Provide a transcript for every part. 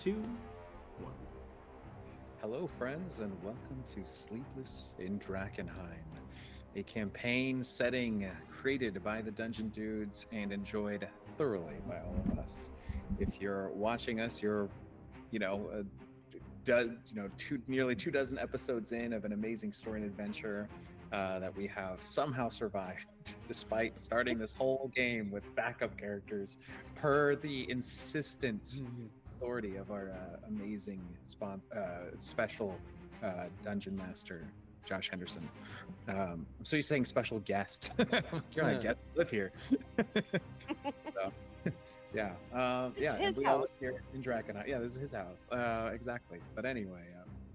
2, 1. Hello, friends, and welcome to Sleepless in Drakkenheim, a campaign setting created by the Dungeon Dudes and enjoyed thoroughly by all of us. If you're watching us, you're, you know, nearly 2 dozen episodes in of an amazing story and adventure that we have somehow survived, despite starting this whole game with backup characters, per the insistent authority of our amazing special Dungeon Master Josh Henderson. So you're saying special guest? You're not a guest. You live here. So yeah, and we all live here in Drakkenheim. Yeah, this is his house. Exactly. But anyway,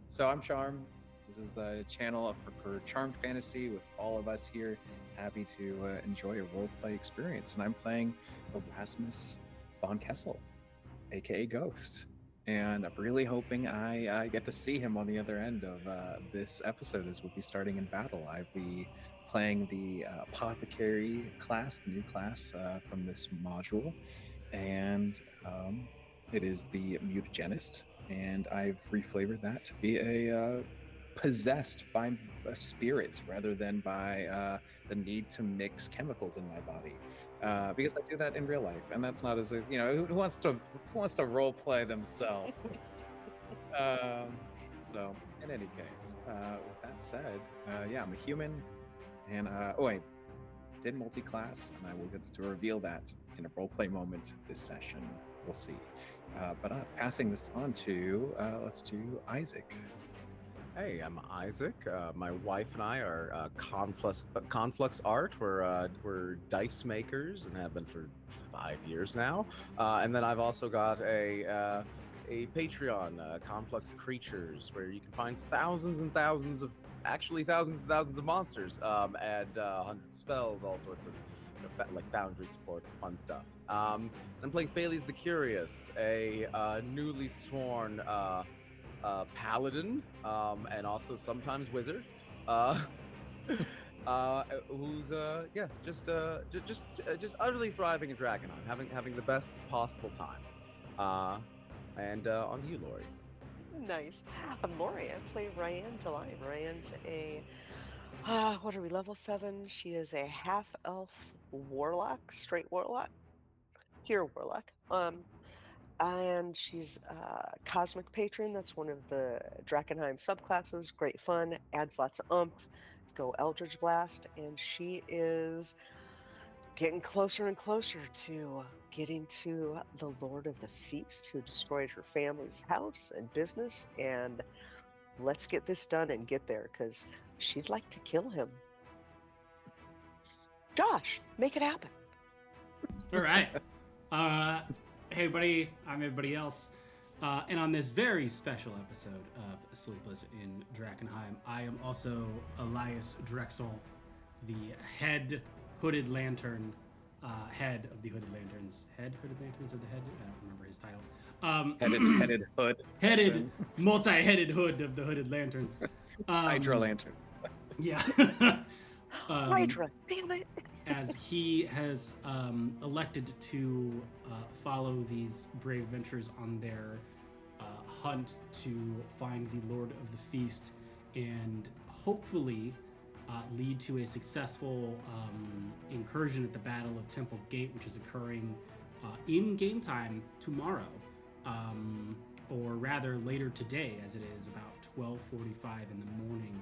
so I'm Charm. This is the channel for Charmed Fantasy with all of us here. Happy to enjoy a roleplay experience, and I'm playing Erasmus von Kessel, aka Ghost, and I'm really hoping I get to see him on the other end of this episode as we'll be starting in battle. I'll be playing the apothecary class, the new class from this module, and it is the mutagenist, and I've reflavored that to be a possessed by a spirit rather than by the need to mix chemicals in my body, because I do that in real life, and that's not as a who wants to role play themselves. So in any case, with that said, yeah, I'm a human, and I did multi-class, and I will get to reveal that in a roleplay moment this session. We'll see. But passing this on to let's do Isaac. Hey, I'm Isaac. My wife and I are Conflux Art. We're dice makers and have been for 5 years now. And then I've also got a Patreon, Conflux Creatures, where you can find thousands and thousands of monsters, and hundreds of spells, all sorts of like boundary support, fun stuff. And I'm playing Phalles the Curious, a newly sworn paladin, and also sometimes wizard, who's just utterly thriving in Drakkenheim, having the best possible time. And on to you, Laurie. Nice. I'm Laurie. I play Ryan Delirium. Ryan's a what are we, level 7? She is a half-elf warlock, straight warlock, pure warlock. And she's Cosmic Patron. That's one of the Drakkenheim subclasses. Great fun, adds lots of oomph. Go Eldritch Blast, and she is getting closer and closer to getting to the Lord of the Feast, who destroyed her family's house and business. And let's get this done and get there, because she'd like to kill him. Josh, make it happen. All right. Hey, everybody. I'm everybody else. And on this very special episode of Sleepless in Drakkenheim, I am also Elias Drexel, the hooded lantern, head of the Hooded Lanterns. Hooded Lanterns, or the head? I don't remember his title. Headed hood. Headed, multi-headed hood of the Hooded Lanterns. Hydra lanterns. Yeah. Hydra, damn it. As he has elected to follow these brave adventurers on their hunt to find the Lord of the Feast and hopefully lead to a successful incursion at the Battle of Temple Gate, which is occurring in game time tomorrow, or rather later today, as it is about 12:45 in the morning,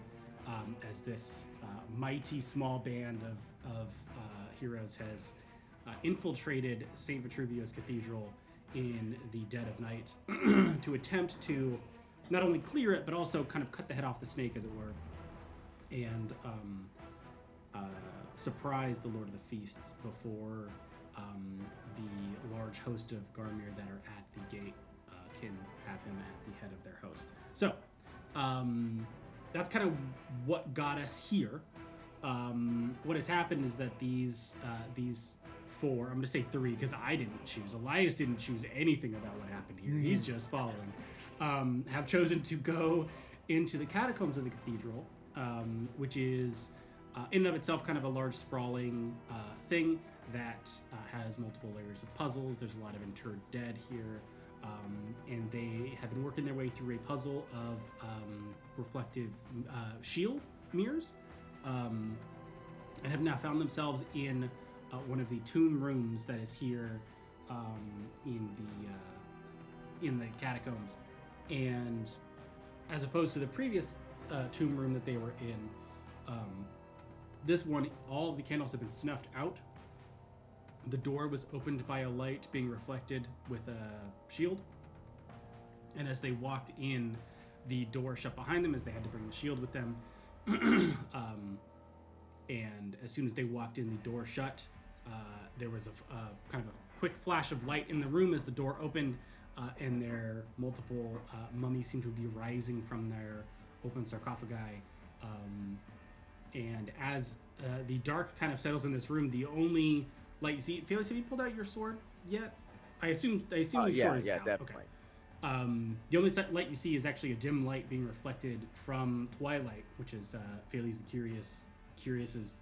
as this mighty small band of heroes has infiltrated St. Vitruvio's Cathedral in the dead of night to attempt to not only clear it, but also kind of cut the head off the snake, as it were, and surprise the Lord of the Feasts before the large host of Garmir that are at the gate can have him at the head of their host. So that's kind of what got us here. What has happened is that these four, I'm going to say three because I didn't choose. Elias didn't choose anything about what happened here. He's just following. Have chosen to go into the catacombs of the cathedral, which is in and of itself kind of a large sprawling thing that has multiple layers of puzzles. There's a lot of interred dead here. and they have been working their way through a puzzle of reflective shield mirrors, and have now found themselves in one of the tomb rooms that is here in the catacombs. And as opposed to the previous tomb room that they were in, this one, all of the candles have been snuffed out. The door was opened by a light being reflected with a shield. And as they walked in, the door shut behind them as they had to bring the shield with them. And as soon as they walked in, the door shut. There was a kind of a quick flash of light in the room as the door opened, and their multiple mummies seemed to be rising from their open sarcophagi. And as the dark kind of settles in this room, the only light you see, Felix, have you pulled out your sword yet? I assume your sword is out. Definitely. Okay. The only light you see is actually a dim light being reflected from Twilight, which is Felix the Curious's.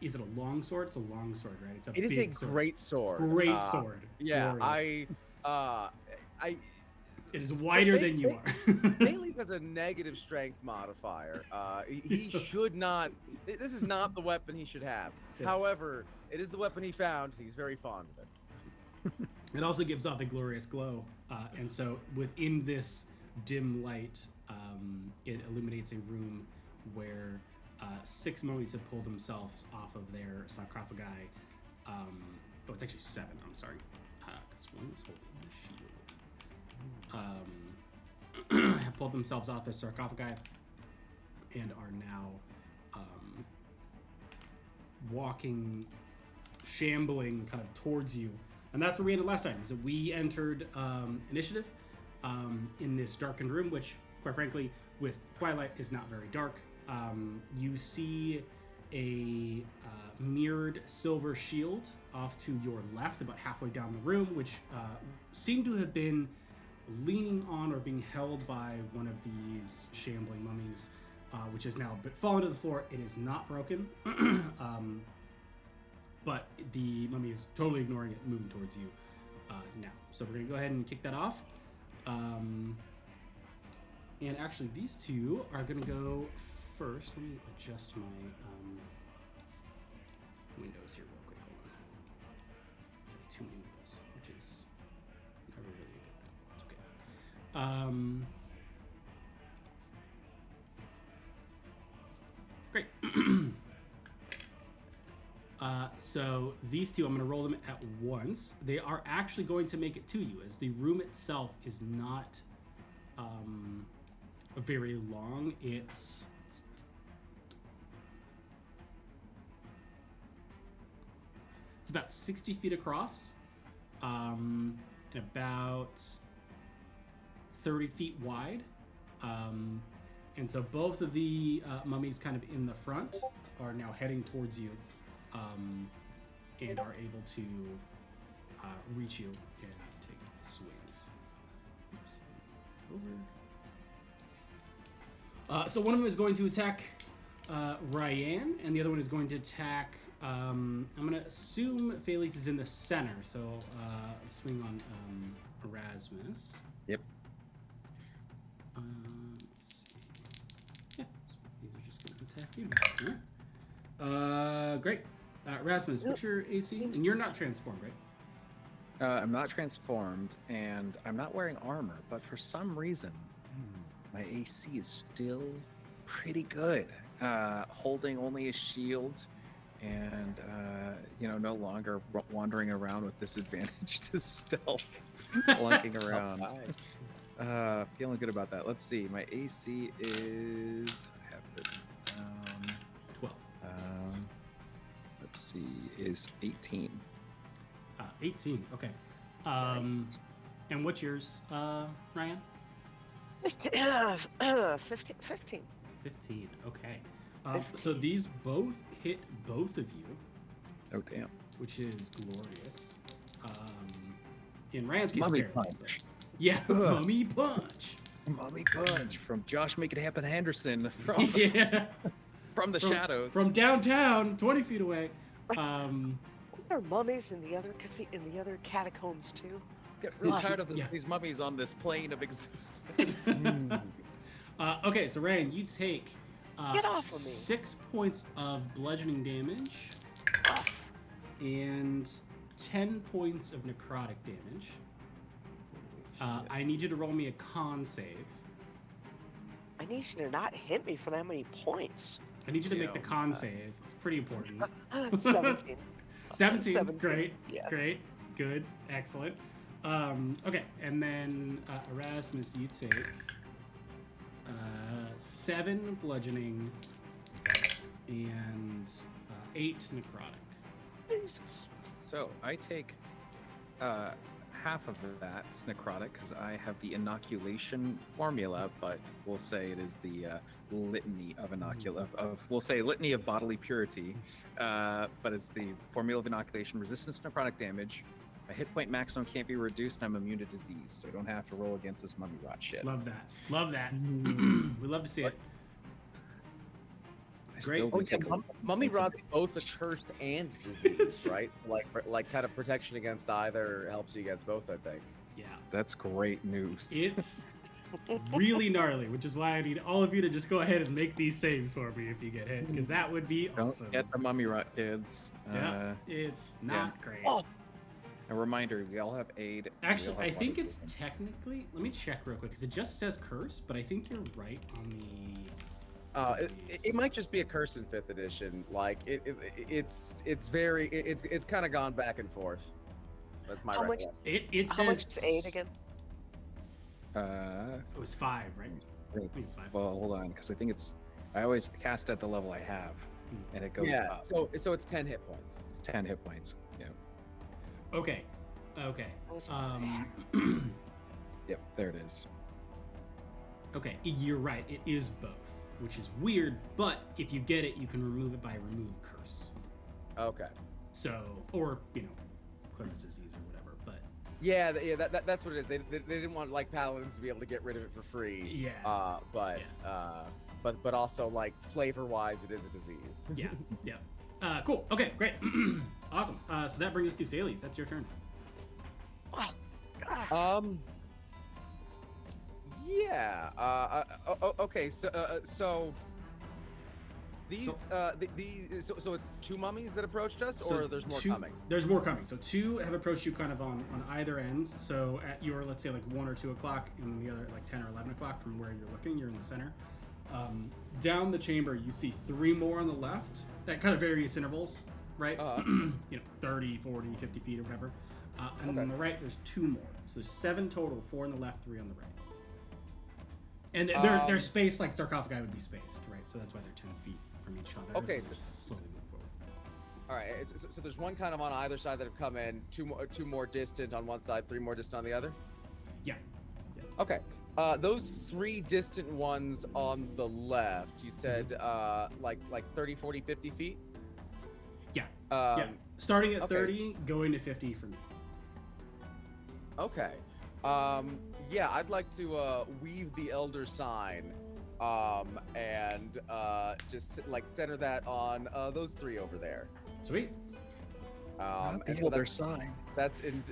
Is it a long sword? It's a long sword, right? It is a great sword. Great sword. Yeah, Glorious. It is So wider than you are. Bailey's has a negative strength modifier. He should not. This is not the weapon he should have. Yeah. However, it is the weapon he found. He's very fond of it. It also gives off a glorious glow, and so within this dim light, it illuminates a room where 6 mummies have pulled themselves off of their sarcophagi. It's actually 7. I'm sorry, because one was holding the shield. Have pulled themselves off their sarcophagi and are now walking, shambling kind of towards you. And that's where we ended last time. So we entered initiative in this darkened room, which, quite frankly, with Twilight is not very dark. You see a mirrored silver shield off to your left, about halfway down the room, which seemed to have been leaning on or being held by one of these shambling mummies, which has now fallen to the floor. It is not broken, but the mummy is totally ignoring it, moving towards you now. So we're going to go ahead and kick that off. And actually, these two are going to go first. Let me adjust my windows here real quick. Hold on. I have too many windows, which is never really a good thing. It's okay. Great. So these two, I'm going to roll them at once. They are actually going to make it to you, as the room itself is not very long. It's about 60 feet across, and about 30 feet wide. And so both of the mummies kind of in the front are now heading towards you, and are able to reach you and take swings. Over. So one of them is going to attack Ryan, and the other one is going to attack. I'm going to assume Felix is in the center, so swing on Erasmus. Yep. Let's see. Yeah, so these are just going to attack you. Great. Erasmus, what's your AC? And you're not transformed, right? I'm not transformed, and I'm not wearing armor, but for some reason, my AC is still pretty good. Holding only a shield, and no longer wandering around with disadvantage to stealth, lunking around. Feeling good about that. Let's see. My AC is, I have it down, 12. Let's see, is 18. 18. Okay. And what's yours, Ryan? 15. 15. Okay. So these both hit both of you. Oh damn! Which is glorious. In Ryan's case, Mummy barely, punch. but- Yeah, mummy punch. Mummy punch from Josh Make It Happen Henderson from Yeah. from the shadows. From downtown, 20 feet away. Are there mummies in the other catacombs too? Get real Ah, tired of yeah. these mummies on this plane of existence. Okay, so Ryan, you take Get off of me. 6 points of bludgeoning damage Ah, and 10 points of necrotic damage. I need you to roll me a con save. I need you to not hit me for that many points. I need you to Yeah, make the con save. It's pretty important. 17. 17. 17, Great. yeah. Great. Good. Excellent. Okay, and then Erasmus, you take 7 bludgeoning and 8 necrotic. Jesus. So I take half of that necrotic because I have the inoculation formula, but we'll say it is the litany of we'll say litany of bodily purity, but it's the formula of inoculation, resistance to necrotic damage. My hit point maximum can't be reduced, and I'm immune to disease, so I don't have to roll against this mummy rot shit. Love that. Love that. We love to see it. I Great. still do take Mummy points of rot's both a curse and disease, right? So like kind of protection against either helps you against both, I think. Yeah. That's great news. It's really gnarly, which is why I need all of you to just go ahead and make these saves for me if you get hit, because that would be Don't awesome. get the mummy rot, kids. Yeah, it's not great. Oh, A reminder, we all have aid. and we Actually, all I have think body it's movement. technically. Let me check real quick because it just says curse, but I think you're right on the. It might just be a curse in 5th edition. Like it's kind of gone back and forth. That's my How much- recollection. It how much says is 8 again? It was 5, right? I think it's 5. Well, hold on, because I think it's. I always cast at the level I have, and it goes Yeah, up. so it's 10 hit points. It's 10 hit points. Yeah. Okay. Okay. I was- Yep. There it is. Okay. You're right. It is both, which is weird. But if you get it, you can remove it by remove curse. Okay. So, or Claire's disease or whatever. But Yeah, that's what it is. They didn't want like paladins to be able to get rid of it for free. yeah. But also like flavor wise, it is a disease. Yeah. Yeah. Cool. Okay. Great. Awesome. So that brings us to Thales. That's your turn. Oh, God. Yeah. Okay. So these so it's 2 mummies that approached us, or there's more coming? There's more coming. So 2 have approached you kind of on either ends. So at your, let's say, like 1 or 2 o'clock, and then the other like 10 or 11 o'clock from where you're looking. You're in the center. Down the chamber, you see 3 more on the left. That kind of various intervals, right? 30, 40, 50 feet or whatever. And Okay. on the right, there's 2 more. So there's 7 total, 4 on the left, 3 on the right. And they're spaced like sarcophagi would be spaced, right? So that's why they're 10 feet from each other. Okay, So just slowly move forward. All right. So there's 1 kind of on either side that have come in. 2 more distant on one side, 3 more distant on the other. Yeah. Okay. Those 3 distant ones on the left, you said like 30, 40, 50 feet? Yeah. Yeah. Starting at okay. 30, going to 50 for me. Okay. Yeah, I'd like to weave the elder sign and just like center that on those 3 over there. Sweet. Not the and so elder sign. that's in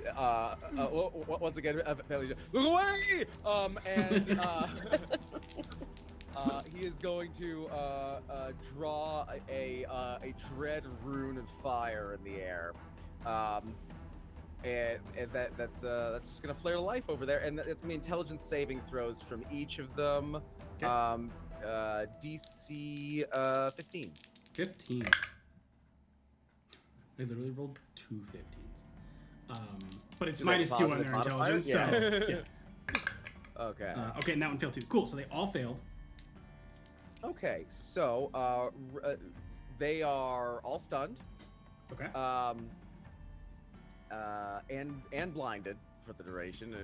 once again look away and he is going to draw a dread rune of fire in the air, and that's just gonna flare to life over there, and it's gonna be intelligence saving throws from each of them. Okay. DC 15. 15. They literally rolled 2 15s. But it's Do they have minus 2 on positive their modifiers? intelligence, Yeah. so yeah. Okay. Okay, and that one failed too. Cool. So they all failed. Okay, so they are all stunned, Okay. and blinded for the duration.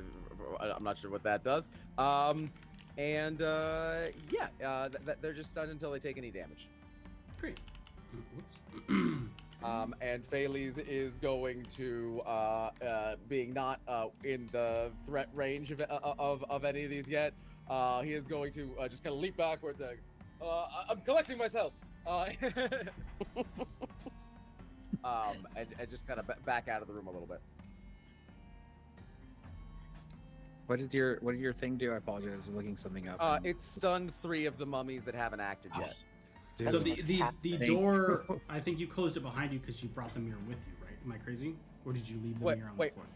I'm not sure what that does. And they're just stunned until they take any damage. Great. Whoops. And Thales is going to, being not in the threat range of any of these yet, he is going to just kind of leap backward. I'm collecting myself. And just kind of back out of the room a little bit. What did your thing do? I apologize. I was looking something up. and It stunned 3 of the mummies that haven't acted Oh, yet. dude. So That's the fantastic. door, I think you closed it behind you because you brought the mirror with you, right? Am I crazy? Or did you leave the mirror on the floor?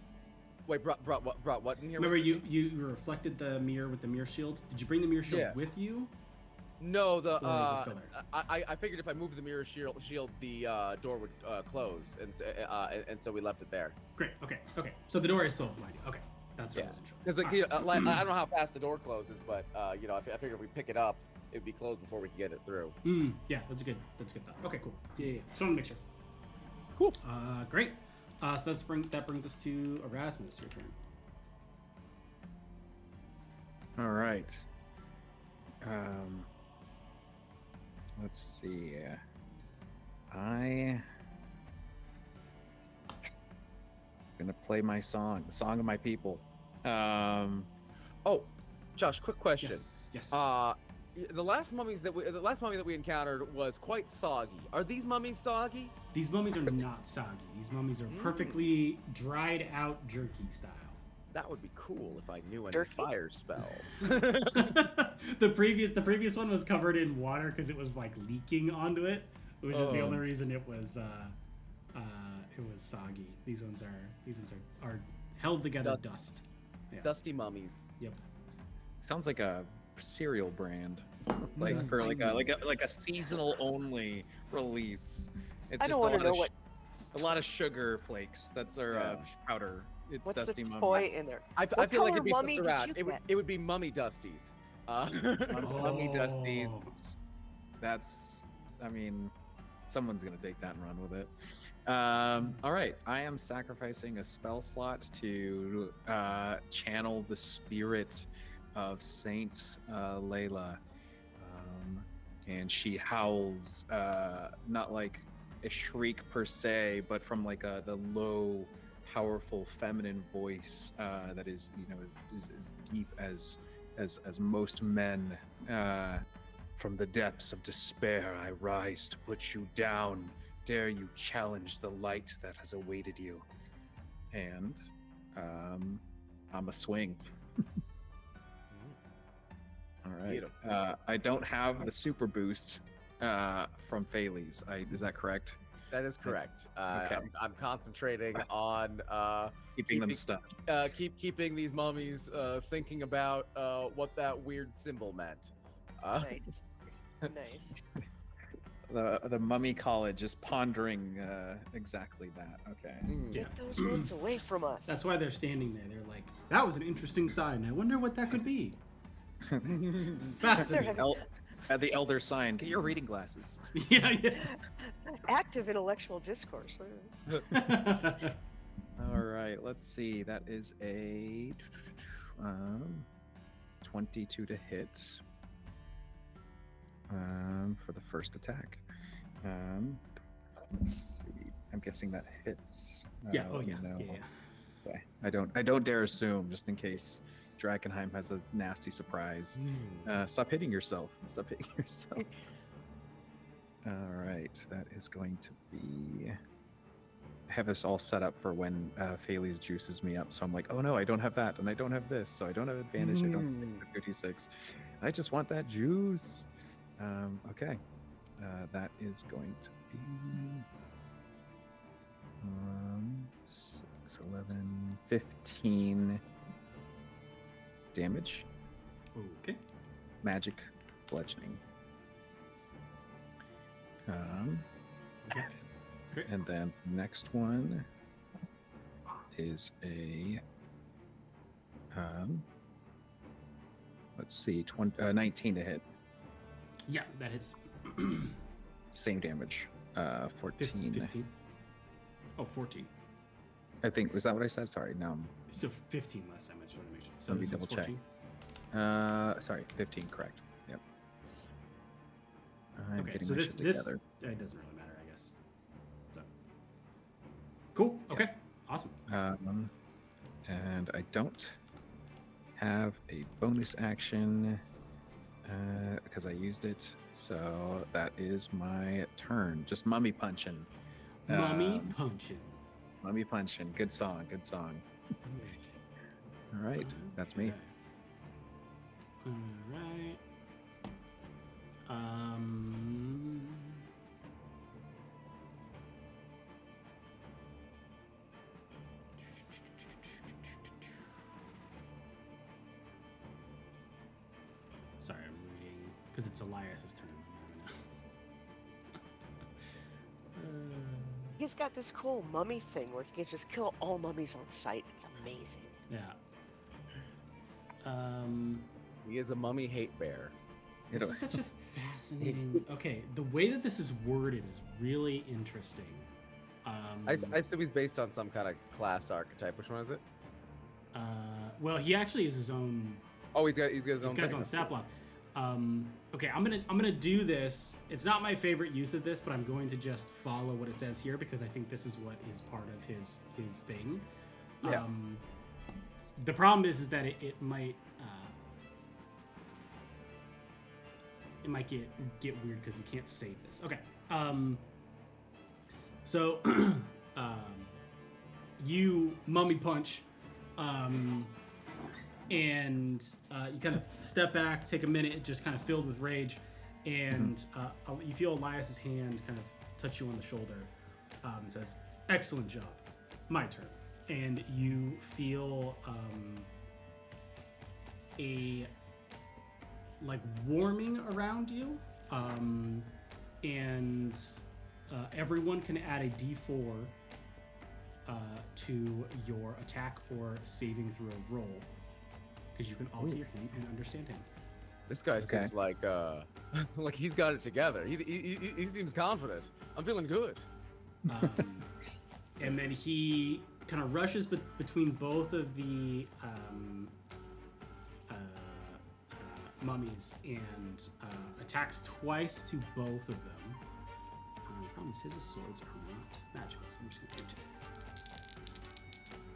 Wait, brought what in here? Remember, with me? you reflected the mirror with the mirror shield. Did you bring the mirror shield with you? No, the Or is it still there? I figured if I moved the mirror shield, the door would close, and so we left it there. Great. Okay. So the door is still behind you. Okay, that's what I wasn't sure. Because like, I don't know how fast the door closes, but I figure if we pick it up, it'd be closed before we can get it through. Yeah, that's a good thought. Okay, cool. Yeah. Just want to make sure. Cool. Great. So that brings us to Erasmus. Your turn. All right. Let's see. I'm gonna play my song, the song of my people. Oh, Josh, quick question. Yes. The last mummy that we encountered was quite soggy. Are these mummies soggy? These mummies are not soggy. These mummies are perfectly dried out jerky style. That would be cool if I knew any Jerky? fire spells. The previous one was covered in water because it was like leaking onto it, which is the only reason it was soggy. These ones are held together dust. Yeah. Dusty mummies. Yep. Sounds like a cereal brand, like for like a seasonal only release. It's I just don't want to know what. a lot of sugar flakes. That's their powder. It's What's Dusty the Mummies. toy in there? I What feel like color it'd be mummy something did rad. you get? It would be mummy dusties. Mummy Dusties. Oh. That's, I mean, someone's gonna take that and run with it. All right, I am sacrificing a spell slot to channel the spirit of Saint Layla, and she howls, not like a shriek per se, but from like the low, powerful feminine voice that is, as deep as most men. From the depths of despair, I rise to put you down. Dare you challenge the light that has awaited you? And I'm a swing. All right. I don't have the super boost from Thales. Is that correct? That is correct. Okay. I'm concentrating on Keeping them stuck. keeping these mummies thinking about what that weird symbol meant. Nice. Nice. The mummy college is pondering exactly that. Okay. Yeah. Get those ones away from us. That's why they're standing there. They're like, that was an interesting sign. I wonder what that could be. Fascinating. At the elder sign, get your reading glasses. Yeah. Active intellectual discourse. All right, let's see. That is a 22 to hit for the first attack. Let's see. I'm guessing that hits. Yeah. let me Yeah. know. Yeah. Okay. I don't dare assume, just in case Drakkenheim has a nasty surprise. Stop hitting yourself. Stop hitting yourself. All right, that is going to be. I have this all set up for when Thales juices me up. So I'm like, oh no, I don't have that, and I don't have this, so I don't have advantage. I don't have 56. I just want that juice. Okay, that is going to be 6, 11, 15 damage. Okay. Magic bludgeoning. Okay. Great. And then the next one is a let's see, 19 to hit. Yeah, that hits. Same damage. 14. 15. Oh, 14. I think, was that what I said? Sorry, no. So 15 last time. I just want to make sure. So Let me this is double check. 14? Sorry, 15, correct. Yep. I'm Okay, getting so my this shit together. it doesn't really matter, I guess. So cool. Okay. Awesome. And I don't have a bonus action because I used it. So that is my turn. Just mummy punching. Mummy punching. Mummy punching. Good song. Good song. All right, that's me. All right. Sorry, I'm reading because it's Elias's turn. He's got this cool mummy thing where he can just kill all mummies on sight. It's amazing. Yeah. He is a mummy hate bear. This is such a fascinating. Okay, the way that this is worded is really interesting. I assume he's based on some kind of class archetype. Which one is it? Well, he actually is his own. Oh, he's got his own. This guy's thing. on stat block. Okay, I'm gonna do this. It's not my favorite use of this, but I'm going to just follow what it says here because I think this is what is part of his thing. Yeah. The problem is that it might get weird because you can't save this. Okay. So you mummy punch, and you kind of step back, take a minute, just kind of filled with rage, and you feel Elias's hand kind of touch you on the shoulder. It says, "Excellent job. My turn." And you feel a like warming around you, and everyone can add a D4 to your attack or saving throw roll, because you can all hear him and understand him. This guy seems like he's got it together. He seems confident. I'm feeling good. And then he kind of rushes between both of the mummies and attacks twice to both of them. Problem is his swords are not magical, so I'm just going to do 2.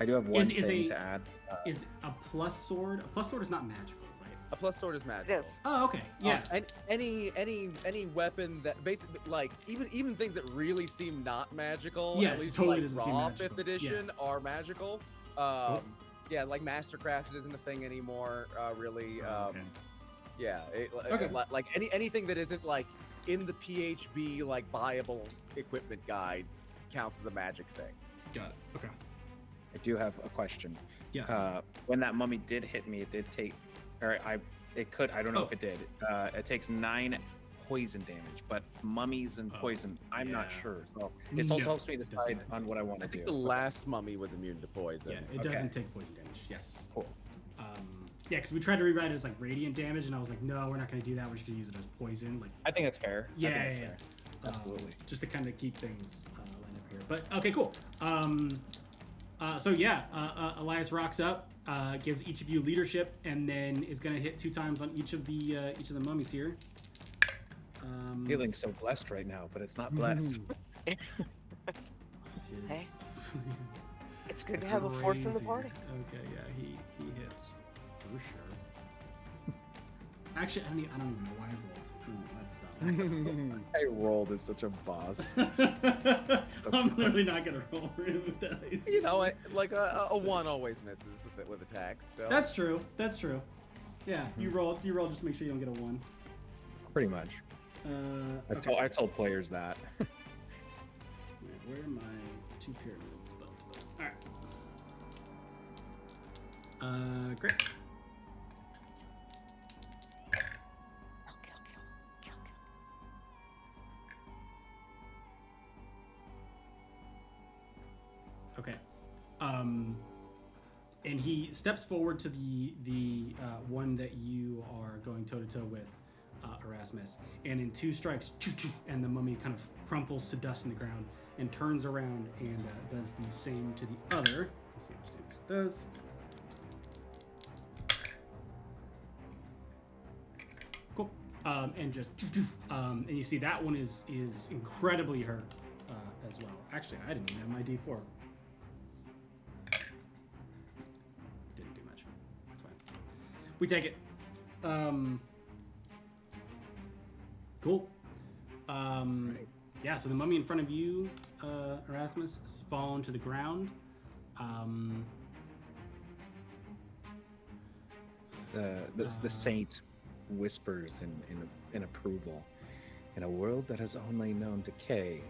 I do have one thing to add. Is a plus sword? A plus sword is not magical, right? A plus sword is magical. Yes. Oh, okay. Yeah. And any weapon that basically, like, even things that really seem not magical, Yes, at least totally like doesn't seem raw magical. 5th edition, are magical. Cool. Yeah, like Mastercrafted isn't a thing anymore. Really. Okay. Yeah. Okay. Like anything that isn't like in the PHB like buyable equipment guide counts as a magic thing. Got it. Okay. I do have a question. Yes. When that mummy did hit me, it did take, I don't know if it did. It takes 9 poison damage, but mummies and poison, I'm not sure. So it also helps me decide on what I want to I think do. the last mummy was immune to poison. Yeah, it doesn't take poison damage. Yes. Cool. Yeah, because we tried to rewrite it as like radiant damage, and I was like, no, we're not going to do that. We're just going to use it as poison. Like, I think that's fair. yeah, I think that's yeah, fair. yeah. Absolutely. Just to kind of keep things lined up here. But okay, cool. Elias rocks up, gives each of you leadership, and then is going to hit 2 times on each of the mummies here. Feeling so blessed right now, but it's not blessed. Hey. It's good to have a 4th in the party. Okay, yeah, he hits for sure. Actually, I don't even know why I rolled. No, that's dumb. I rolled as such a boss. I'm literally not gonna roll for him with dice. You know, like a 1 always misses with attacks. So. That's true. That's true. Yeah, you roll just to make sure you don't get a 1. Pretty much. Okay. I told players that. Where are my 2 pyramids? All right. Great. Kill. Okay. And he steps forward to the one that you are going toe to toe with, Erasmus, and in 2 strikes, and the mummy kind of crumples to dust in the ground and turns around and does the same to the other. Let's see how much damage it does. Cool. And just and you see that one is incredibly hurt as well. Actually, I didn't even have my D4. Didn't do much. It's fine. We take it. Cool. Yeah, so the mummy in front of you, Erasmus, has fallen to the ground. The saint whispers in approval. In a world that has only known decay,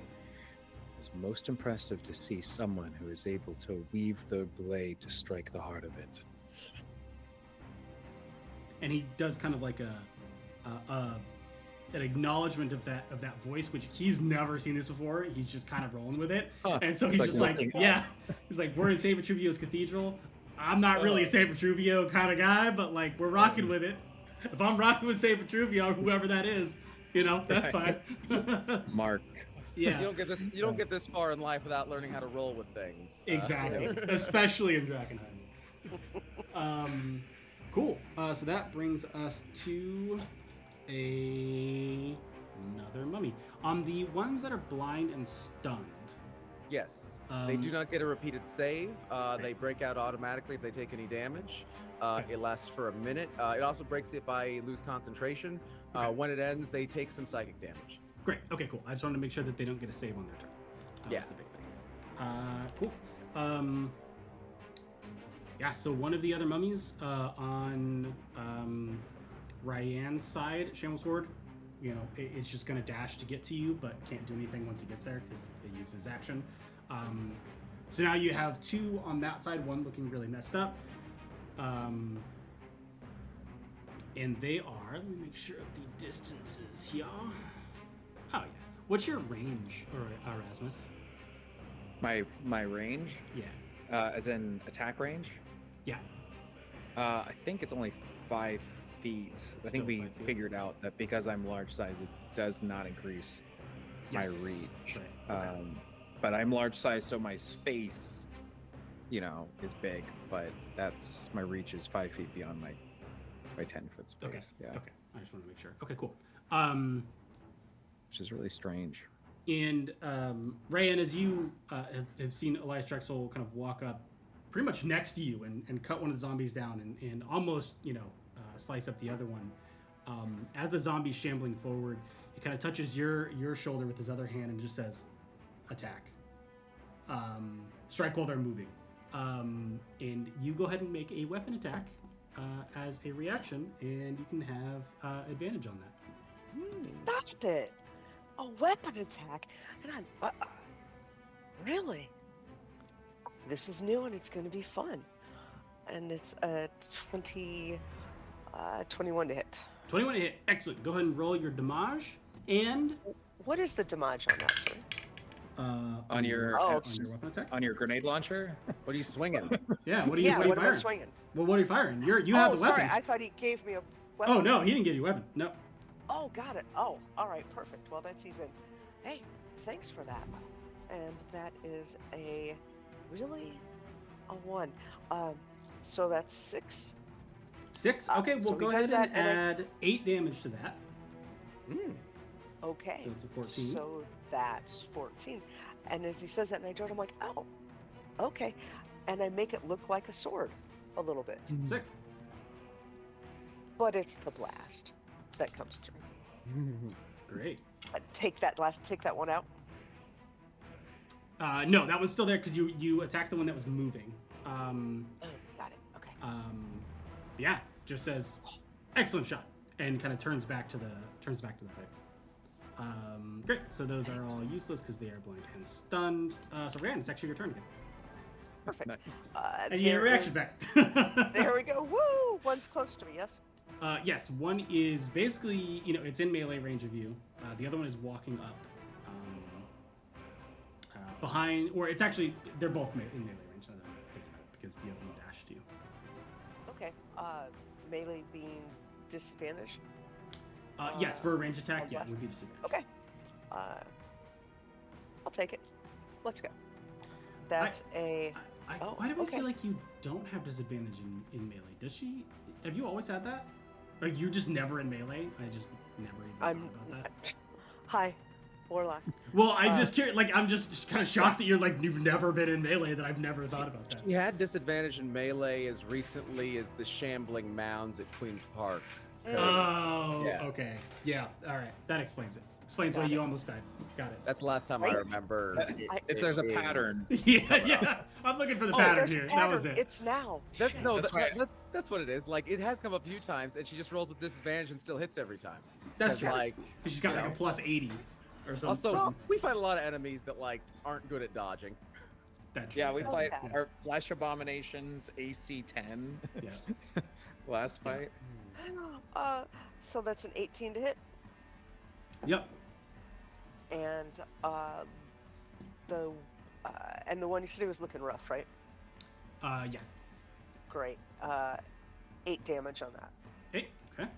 it's most impressive to see someone who is able to weave the blade to strike the heart of it. And he does kind of like an acknowledgement of that voice, which he's never seen this before. He's just kind of rolling with it, and so he's Like just like, nothing. yeah. He's like, we're in San Petruvio's cathedral. I'm not really a San Petruvio kind of guy, but like we're rocking with it. If I'm rocking with San Petruvio or whoever that is, that's fine. Mark. Yeah, You don't get this far in life without learning how to roll with things. exactly, especially in Drakkenheim. Cool. So that brings us to another mummy. On the ones that are blind and stunned. Yes. They do not get a repeated save. They break out automatically if they take any damage. It lasts for a minute. It also breaks if I lose concentration. When it ends, they take some psychic damage. Great. Okay, cool. I just wanted to make sure that they don't get a save on their turn. That was the big thing. Cool. Yeah, so one of the other mummies on Ryan's side, Shamble Sword, it's just going to dash to get to you, but can't do anything once he gets there because it uses his action. So now you have two on that side, one looking really messed up. And they are, let me make sure of the distances here. Oh, yeah. What's your range, or Erasmus? My range? Yeah. As in attack range? Yeah. I think it's only 5 feet. I think we 5 feet. figured out that because I'm large size, it does not increase my reach. Right. Okay. But I'm large size, so my space, is big. But that's my reach is 5 feet beyond my 10-foot space. Okay. Yeah. Okay. I just want to make sure. Okay, cool. Which is really strange. And Ryan, as you have seen Elias Drexel kind of walk up pretty much next to you and cut one of the zombies down and almost, slice up the other one. As the zombie's shambling forward, he kind of touches your shoulder with his other hand and just says, attack. Strike while they're moving. And you go ahead and make a weapon attack as a reaction, and you can have advantage on that. Stop it! A weapon attack? And really? This is new and it's going to be fun. And it's a 21 to hit. 21 to hit. Excellent. Go ahead and roll your damage. And What is the damage on that, sir? On your on your weapon attack. on your grenade launcher? What are you swinging? Yeah. What are you? Yeah, what are you what am I firing? swinging? Well, what are you firing? You have the weapon. Sorry, I thought he gave me a weapon. Oh no, he didn't give you a weapon. No. Oh, got it. Oh, all right, perfect. Well, that's easy then. Hey, thanks for that. And that is a 1. So that's 6. 6. Okay, we'll so he go does ahead and that, and add 8 damage to that. Okay. So it's a 14. So that's 14. And as he says that, and I do it, I'm like, oh, okay. And I make it look like a sword a little bit. Sick. But it's the blast that comes through. Great. Take that one out. No, that one's still there because you attacked the one that was moving. Oh, got it. Okay. Yeah, just says, excellent shot, and kind of turns back to the fight. Great. So those are all useless because they are blind and stunned. So Ryan, it's actually your turn again. Perfect. And you get a reaction back. There we go. Woo! One's close to me. Yes. Yes, one is basically, it's in melee range of you. The other one is walking up behind, or it's actually, they're both in melee range, now that I'm thinking about it, because the other one dashed you. Okay. Melee being disadvantaged. Yes, for a range attack, yeah, it blast. would be disadvantage. Okay. I'll take it. Let's go. That's I Oh, why do I okay. feel like you don't have disadvantage in melee? Does she? Have you always had that? Like you just never in melee? I just never even thought about that. Hi, Warlock. Well, I'm just curious. Like I'm just kind of shocked that you've never been in melee. That I've never thought about that. You had disadvantage in melee as recently as the shambling mounds at Queen's Park. Oh, Yeah. okay. Yeah, all right. That explains it. Explains why Got you it. almost died. Got it. That's the last time I Right? remember. If there's a being- pattern, Yeah, Coming up. yeah. I'm looking for the Oh, pattern There's a here. That pattern. was it. It's now. That, Shit. no, That's that, right. that's what it is. Like, it has come up a few times, and she just rolls with disadvantage and still hits every time. That's 'Cause, true. like, She's got you like know. a plus 80 or something. Also, Well- we fight a lot of enemies that like aren't good at dodging. That's yeah, we true. fight Okay. our Flash Abominations AC 10 Yeah. last Yeah. fight. So that's an 18 to hit, Yep. and the one you said was looking rough, right? Yeah. Great. 8 damage on that. Hey, okay.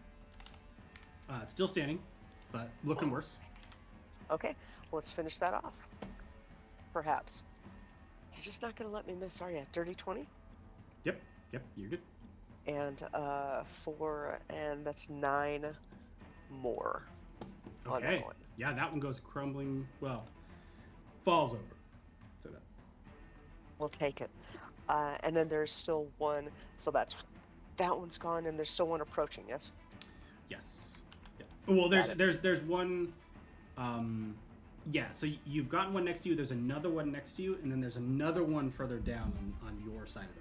It's still standing, but looking worse. Okay, let's finish that off. Perhaps. You're just not gonna let me miss, are you? Dirty 20? Yep. Yep. You're good. And 4, and that's 9 more on Okay. that one. Yeah, that one goes crumbling. Well, falls over. So that. We'll take it. And then there's still one, so that one's gone, and there's still one approaching, yes? Yes. Yeah. Well, Got it. there's one. Yeah. So you've got one next to you. There's another one next to you, and then there's another one further down on your side of the room.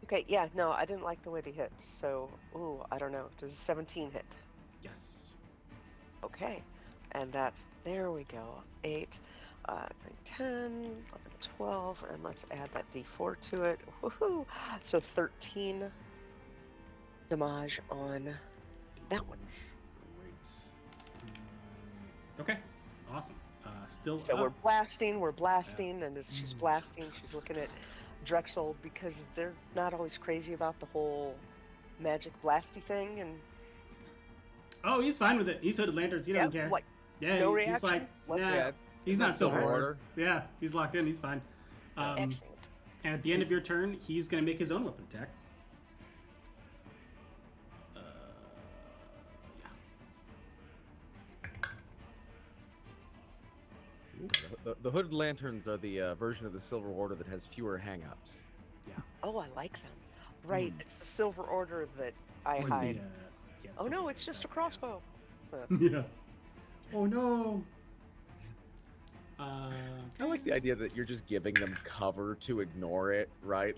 Okay, yeah, no, I didn't like the way they hit, so, ooh, I don't know. Does a 17 hit? Yes. Okay, and that's, there we go, 8, 9, 10, 11, 12, and let's add that d4 to it. Woohoo! So 13 damage on that one. Great. Okay. Awesome. Still So up. we're blasting, and as she's blasting, she's looking at Drexel because they're not always crazy about the whole magic blasty thing, and Oh, he's fine with it. He's hooded lanterns. He doesn't care. like, Yeah, no he's reaction? like, Let's nah, go. he's not Silver Silver Order. Order. Yeah, he's locked in. He's fine. Excellent. And at the end of your turn, he's going to make his own weapon attack. The hooded lanterns are the version of the Silver Order that has fewer hang-ups. Oh, I like them. Right, it's the Silver Order that I What is the, hide. yeah, Oh Silver no, Order it's just a attack, crossbow. Yeah. Yeah. Oh no. I like the idea that you're just giving them cover to ignore it, right?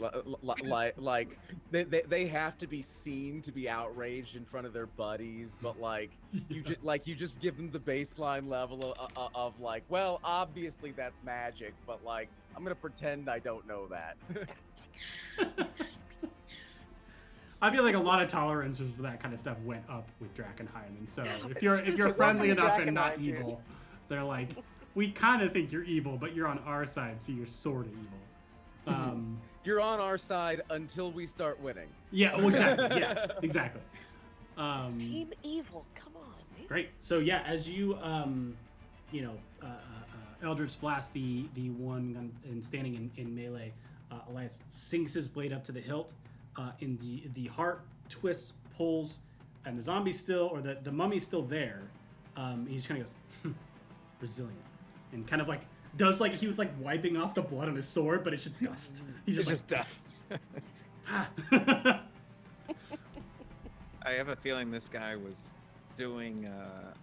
Like they have to be seen to be outraged in front of their buddies, but like you just give them the baseline level of like, well, obviously that's magic, but like I'm gonna pretend I don't know that. I feel like a lot of tolerances for that kind of stuff went up with Drakkenheim, and so if It's you're just a friendly welcome enough and not Drakkenheim, dude. evil, they're like, we kind of think you're evil, but you're on our side, so you're sort of evil. You're on our side until we start winning. Yeah, well, exactly. Yeah, exactly. Team Evil, come on, man. Great. So yeah, as you Eldritch Blast the one gun and standing in melee, Elias sinks his blade up to the hilt, in the heart twists, pulls, and the zombie's still, or the mummy's still there. He just kind of goes, Brazilian, and kind of like does like he was like wiping off the blood on his sword, but it's just dust. He's It's just, just dust. like, I have a feeling this guy was doing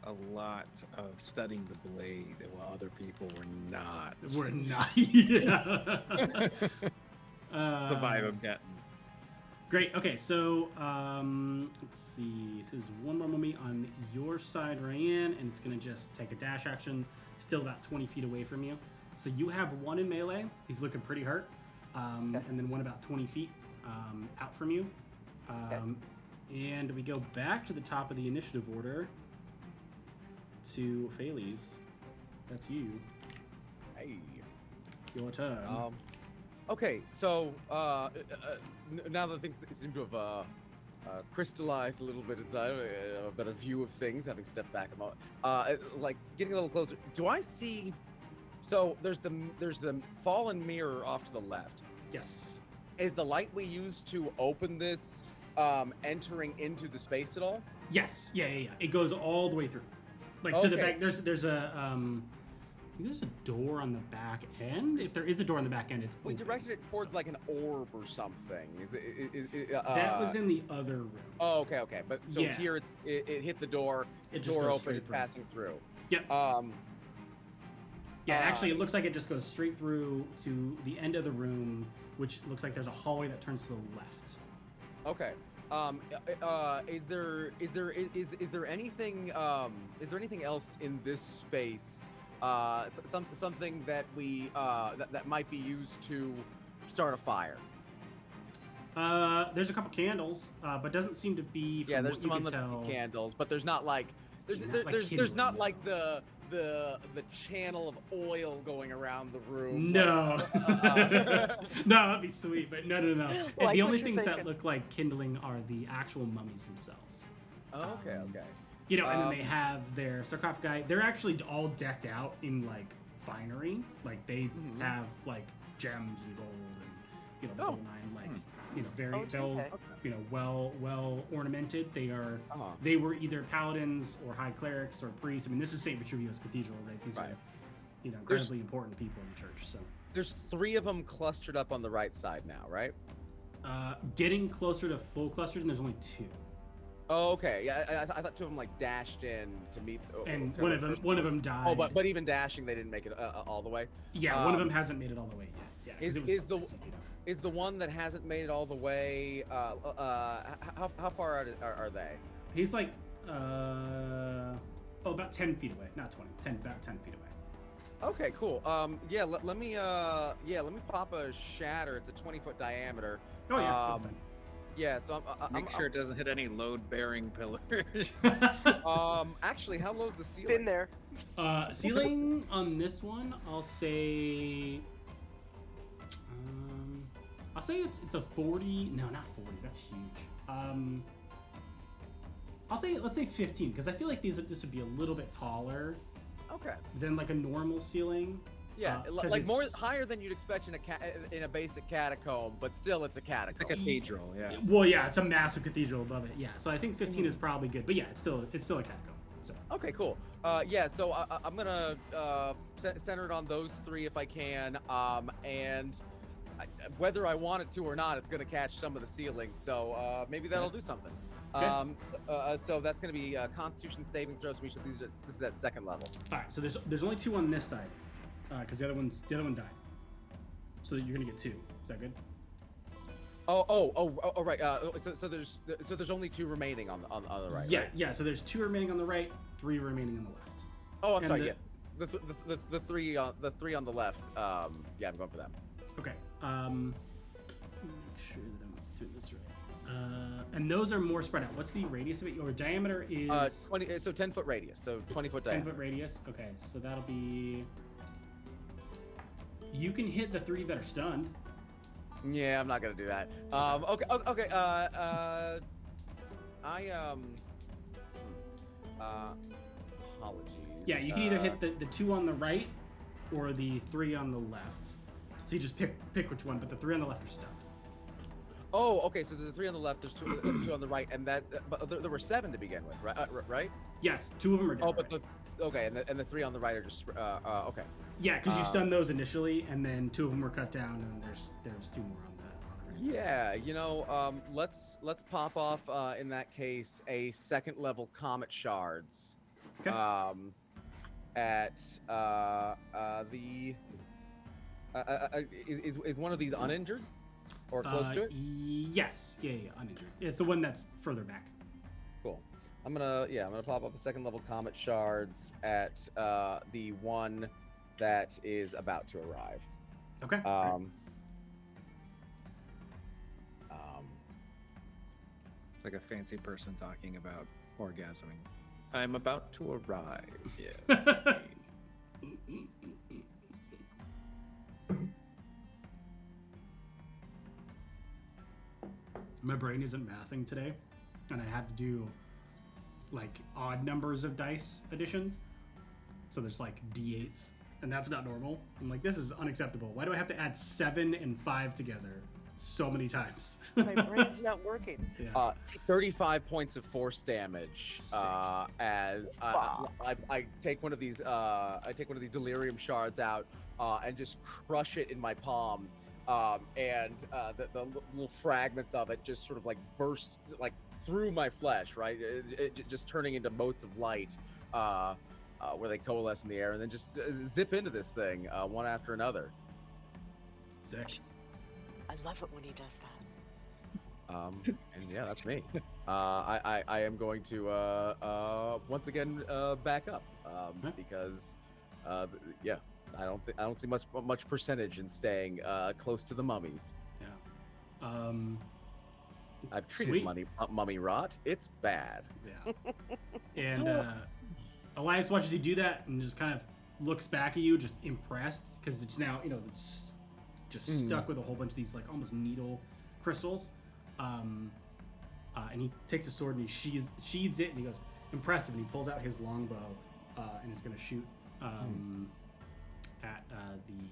a lot of studying the blade while other people were not. We're not. Yeah. The vibe I'm getting. Great. Okay, so let's see. This is one more mummy on your side, Ryan, and it's gonna just take a dash action, still about 20 feet away from you. So you have one in melee. He's looking pretty hurt, and then one about 20 feet out from you. And we go back to the top of the initiative order to Phalese. That's you. Hey. Your turn. Okay, so now that things seem to have crystallized a little bit inside, a better view of things, having stepped back a moment, like getting a little closer. Do I see? So there's the fallen mirror off to the left. Yes. Is the light we use to open this entering into the space at all? Yes. Yeah. It goes all the way through, like to the Okay. back. There's a think there's a door on the back end. If there is a door on the back end, it's We open, directed it towards so. like an orb or something. That was in the other room. Oh, okay. But so Yeah. here it hit the door. It just Door goes open. straight It's through. passing through. Yep. Yeah, Uh, actually, it looks like it just goes straight through to the end of the room, which looks like there's a hallway that turns to the left. Okay. Is there anything else in this space? Something that we that might be used to start a fire. There's a couple candles, but doesn't seem to be. From Yeah, there's what some you can unlit tell. candles, but there's not like there's Not like not kindling, like the channel of oil going around the room. No, Like, no, that'd be sweet, but no. Like The what only you're things that thinking. look like kindling are the actual mummies themselves. okay. You know, and then they have their sarcophagi. They're actually all decked out in like finery. Like they Mhm. have like gems and gold and the Oh. whole nine. Like very Oh, okay. well ornamented. They are. Uh-huh. They were either paladins or high clerics or priests. I mean, this is St. Vitruvius Cathedral, right? These Right. are incredibly important people in the church. So There's 3 of them clustered up on the right side now, right? getting closer to full clustered, and there's only 2. Oh, okay. Yeah, I thought 2 of them like dashed in to meet. And okay, one the of them first died. Oh, but even dashing, they didn't make it all the way. Yeah, one of them hasn't made it all the way yet. Yeah, 'cause it was Is the 60 feet up. is the one that hasn't made it all the way? How far are they? He's like about 10 feet away, not 20. About 10 feet away. Okay, cool. Yeah, let me pop a shatter. It's a 20-foot diameter. Oh yeah. Yeah, so Make sure it doesn't hit any load-bearing pillars. Actually, how low's the ceiling? Been there. Ceiling on this one, I'll say it's a 40. No, not 40. That's huge. Let's say 15 because I feel like this would be a little bit taller Okay. than like a normal ceiling. Yeah, 'cause like more it's- higher than you'd expect in a basic catacomb, but still it's a catacomb. Like a cathedral, yeah. Well, yeah, it's a massive cathedral above it. Yeah, so I think 15 is probably good. But yeah, it's still a catacomb. So Okay, cool. Yeah, so I'm gonna center it on those 3 if I can, and whether I want it to or not, it's gonna catch some of the ceiling. So maybe that'll do something. Okay. So that's gonna be Constitution saving throws from each of these. This is at second level. all right, so there's only 2 on this side because the other one died. So you're gonna get 2. Is that good? Oh, right. So there's only 2 remaining on the right. Yeah, right? yeah. So there's 2 remaining on the right, 3 remaining on the left. Oh, I'm And sorry. the- Yeah, the 3 on the left. Yeah, I'm going for them. Okay. Make sure that I'm doing this right. And those are more spread out. What's the radius of it? Your diameter is 20. So 10-foot radius. So 20-foot 10 diameter. foot radius. Okay, so that'll be. You can hit the 3 that are stunned. Yeah, I'm not gonna do that. Okay. Apologies. Yeah, you can either hit the 2 on the right or the 3 on the left. So you just pick which one, but the 3 on the left are stunned. Oh, okay. So there's 3 on the left. There's 2 on the right, and but there were 7 to begin with, right? Right? Yes, 2 of them are dead. Oh, but right? okay, and the 3 on the right are just okay. Yeah, because you stunned those initially, and then 2 of them were cut down, and there's 2 more on the right side. Yeah, let's pop off in that case a 2nd level comet shards. Okay. At the is one of these uninjured or close to it? Yes. Yeah, uninjured. It's the one that's further back. Cool. I'm gonna pop off a 2nd level comet shards at the one that is about to arrive. Okay. Like a fancy person talking about orgasming. I'm about to arrive. Yes. My brain isn't mathing today, and I have to do like odd numbers of dice additions. So there's like d8s, and that's not normal. I'm like, this is unacceptable. Why do I have to add 7 and 5 together so many times. My brain's not working. Yeah. 35 points of force damage. Sick. As I take one of these delirium shards out and just crush it in my palm. And the little fragments of it just sort of like burst like through my flesh, right? It just turning into motes of light where they coalesce in the air and then just zip into this thing one after another. Sick. I love it when he does that. And yeah, that's me. I am going to once again back up because yeah. I don't see much percentage in staying close to the mummies. Yeah. I've treated mummy rot. It's bad. Yeah. And Elias watches you do that and just kind of looks back at you, just impressed, because it's now, it's just stuck with a whole bunch of these like almost needle crystals. And he takes a sword and he sheathes it and he goes, impressive, and he pulls out his longbow and is going to shoot at the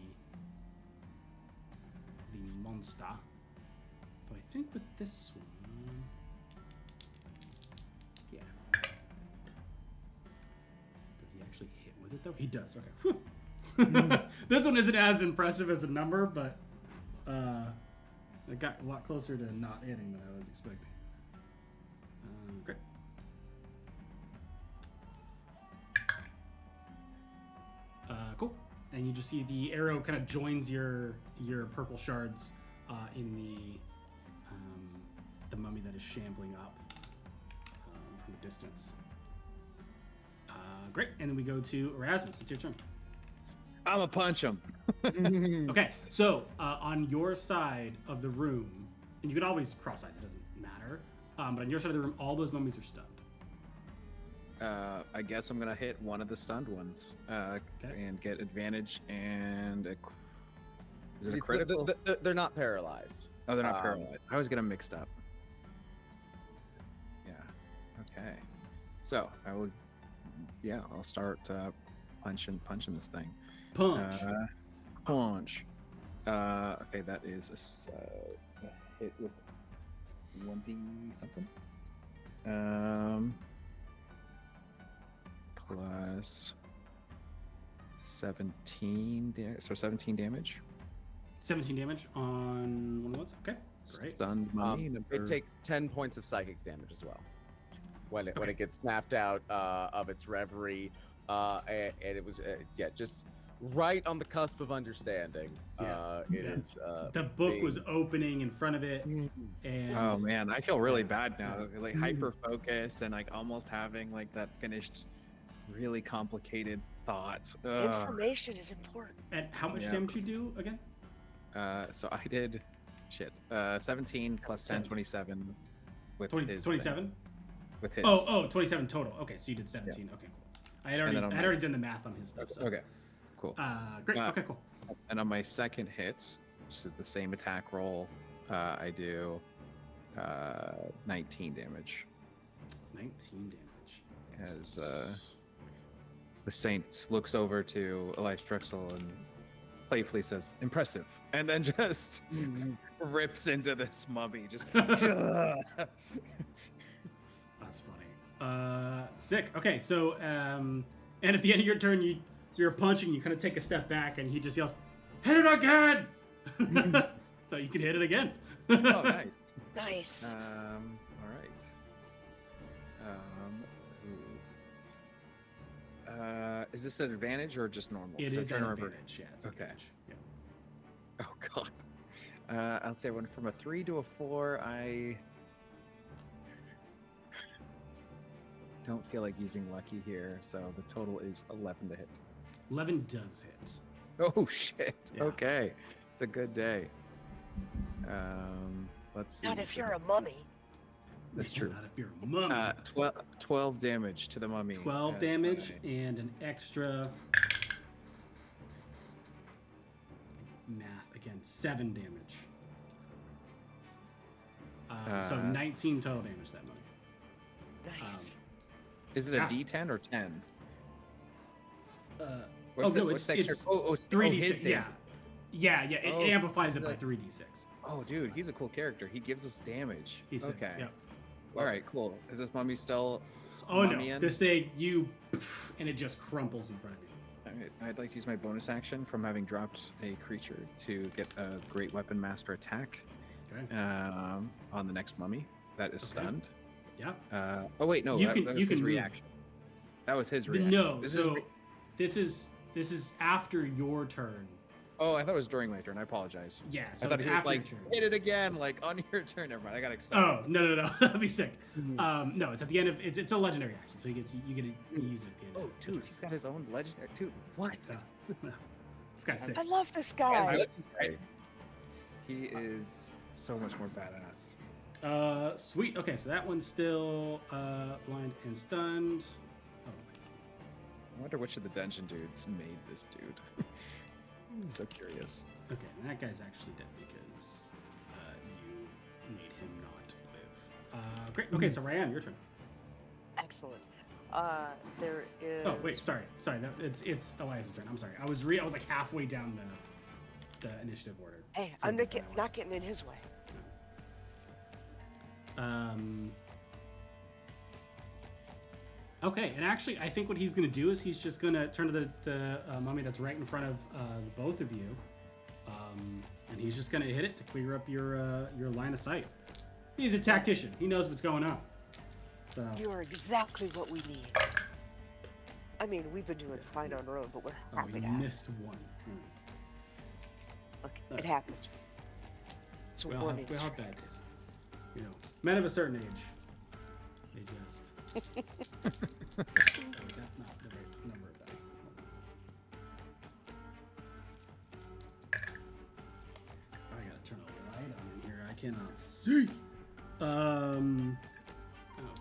monster. So I think with this one, yeah. Does he actually hit with it though? He does. Okay. Whew. This one isn't as impressive as a number, but it got a lot closer to not hitting than I was expecting. Great. Cool. And you just see the arrow kind of joins your purple shards in the mummy that is shambling up from a distance. Great. And then we go to Erasmus. It's your turn. I'm gonna punch him. Okay. So on your side of the room, and you can always cross side. That doesn't matter. But on your side of the room, all those mummies are stunned. I guess I'm gonna hit one of the stunned ones and get advantage. And is it a critical? They're not paralyzed. Oh, they're not paralyzed. I always get them mixed up. Yeah. Okay. So I will. Yeah, I'll start punching this thing. Punch. Punch. Okay, that is a hit with 1d something. Plus 17 damage. So 17 damage. 17 damage on one of the ones. Okay. Great. Stunned mummy. It takes 10 points of psychic damage as well when it gets snapped out of its reverie, and it was just right on the cusp of understanding. Is the book was opening in front of it, and oh man, I feel really bad now. Like hyper focus and like almost having like that finished, really complicated thought. Information is important. And how much damage you do again? So I did 17 plus 10, 27 with 27? Thing. With his. Oh, 27 total. Okay, so you did 17. Yeah. Okay, cool. I had already done the math on his stuff. So. Okay, cool. Great. Okay, cool. And on my second hit, which is the same attack roll, I do 19 damage. 19 damage. As the Saint looks over to Elias Drexel and playfully says, "Impressive," and then just rips into this mummy. Just. That's funny. Sick. Okay, so and at the end of your turn, you're punching. You kind of take a step back, and he just yells, "Hit it again!" So you can hit it again. Oh, nice. Nice. All right. Is this an advantage or just normal? It is an advantage. Yeah. It's okay. Advantage. Yeah. Oh God. I'll say I went from a 3 to a 4. I don't feel like using lucky here, so the total is 11 to hit. 11 does hit. Oh shit. Yeah. Okay. It's a good day. Let's see. Not if you're a mummy. That's true. Not if you're a mummy. 12 damage to the mummy. 12 damage and an extra math again. 7 damage. So 19 total damage to that mummy. Nice. Is it a D10 or 10? It's 3d6. Yeah. It amplifies it by 3d6. Oh, dude, he's a cool character. He gives us damage. He said, Okay. Yep. All right, cool. Is this mummy still? Oh no! mummy-ing? This thing, and it just crumples in front of you. All right, I'd like to use my bonus action from having dropped a creature to get a Great Weapon Master attack Okay. on the next mummy that is Okay. stunned. Yeah. Oh wait, no, You that can- was you his can move. reaction. That was his reaction. No. This So is this is after your turn. Oh, I thought it was during my turn. I apologize. Yeah. I So thought it's he was after like, your turn. hit it again, like on your turn. Never mind. I got excited. Oh no! That'd be sick. Mhm. No, it's at the end of it's a legendary action, so you get to use it at the end. Oh, dude, he's got his own legendary. Dude, what? This guy's sick. I love this guy. Hey, He is so much more badass. Sweet. Okay, so that one's still blind and stunned. Oh, I wonder which of the dungeon dudes made this dude. I'm so curious. okay, and that guy's actually dead because you made him not live. Great. Okay, so Ryan, your turn. Excellent. There is. Oh wait, sorry. No, it's Elias's turn. I'm sorry. I was like halfway down the initiative order. Hey, for I'm the not getting in his way. Okay, and actually, I think what he's going to do is he's just going to turn to the mummy that's right in front of the both of you, and he's just going to hit it to clear up your line of sight. He's a tactician. He knows what's going on. So, You are exactly what we need. I mean, we've been doing fine on our own, but we're oh, happy he to have. missed one. Look, it happens. It's We what all we're have bad days. You know, men of a certain age, they just. Oh, that's not the right number of that. I gotta turn a light on in here. I cannot see.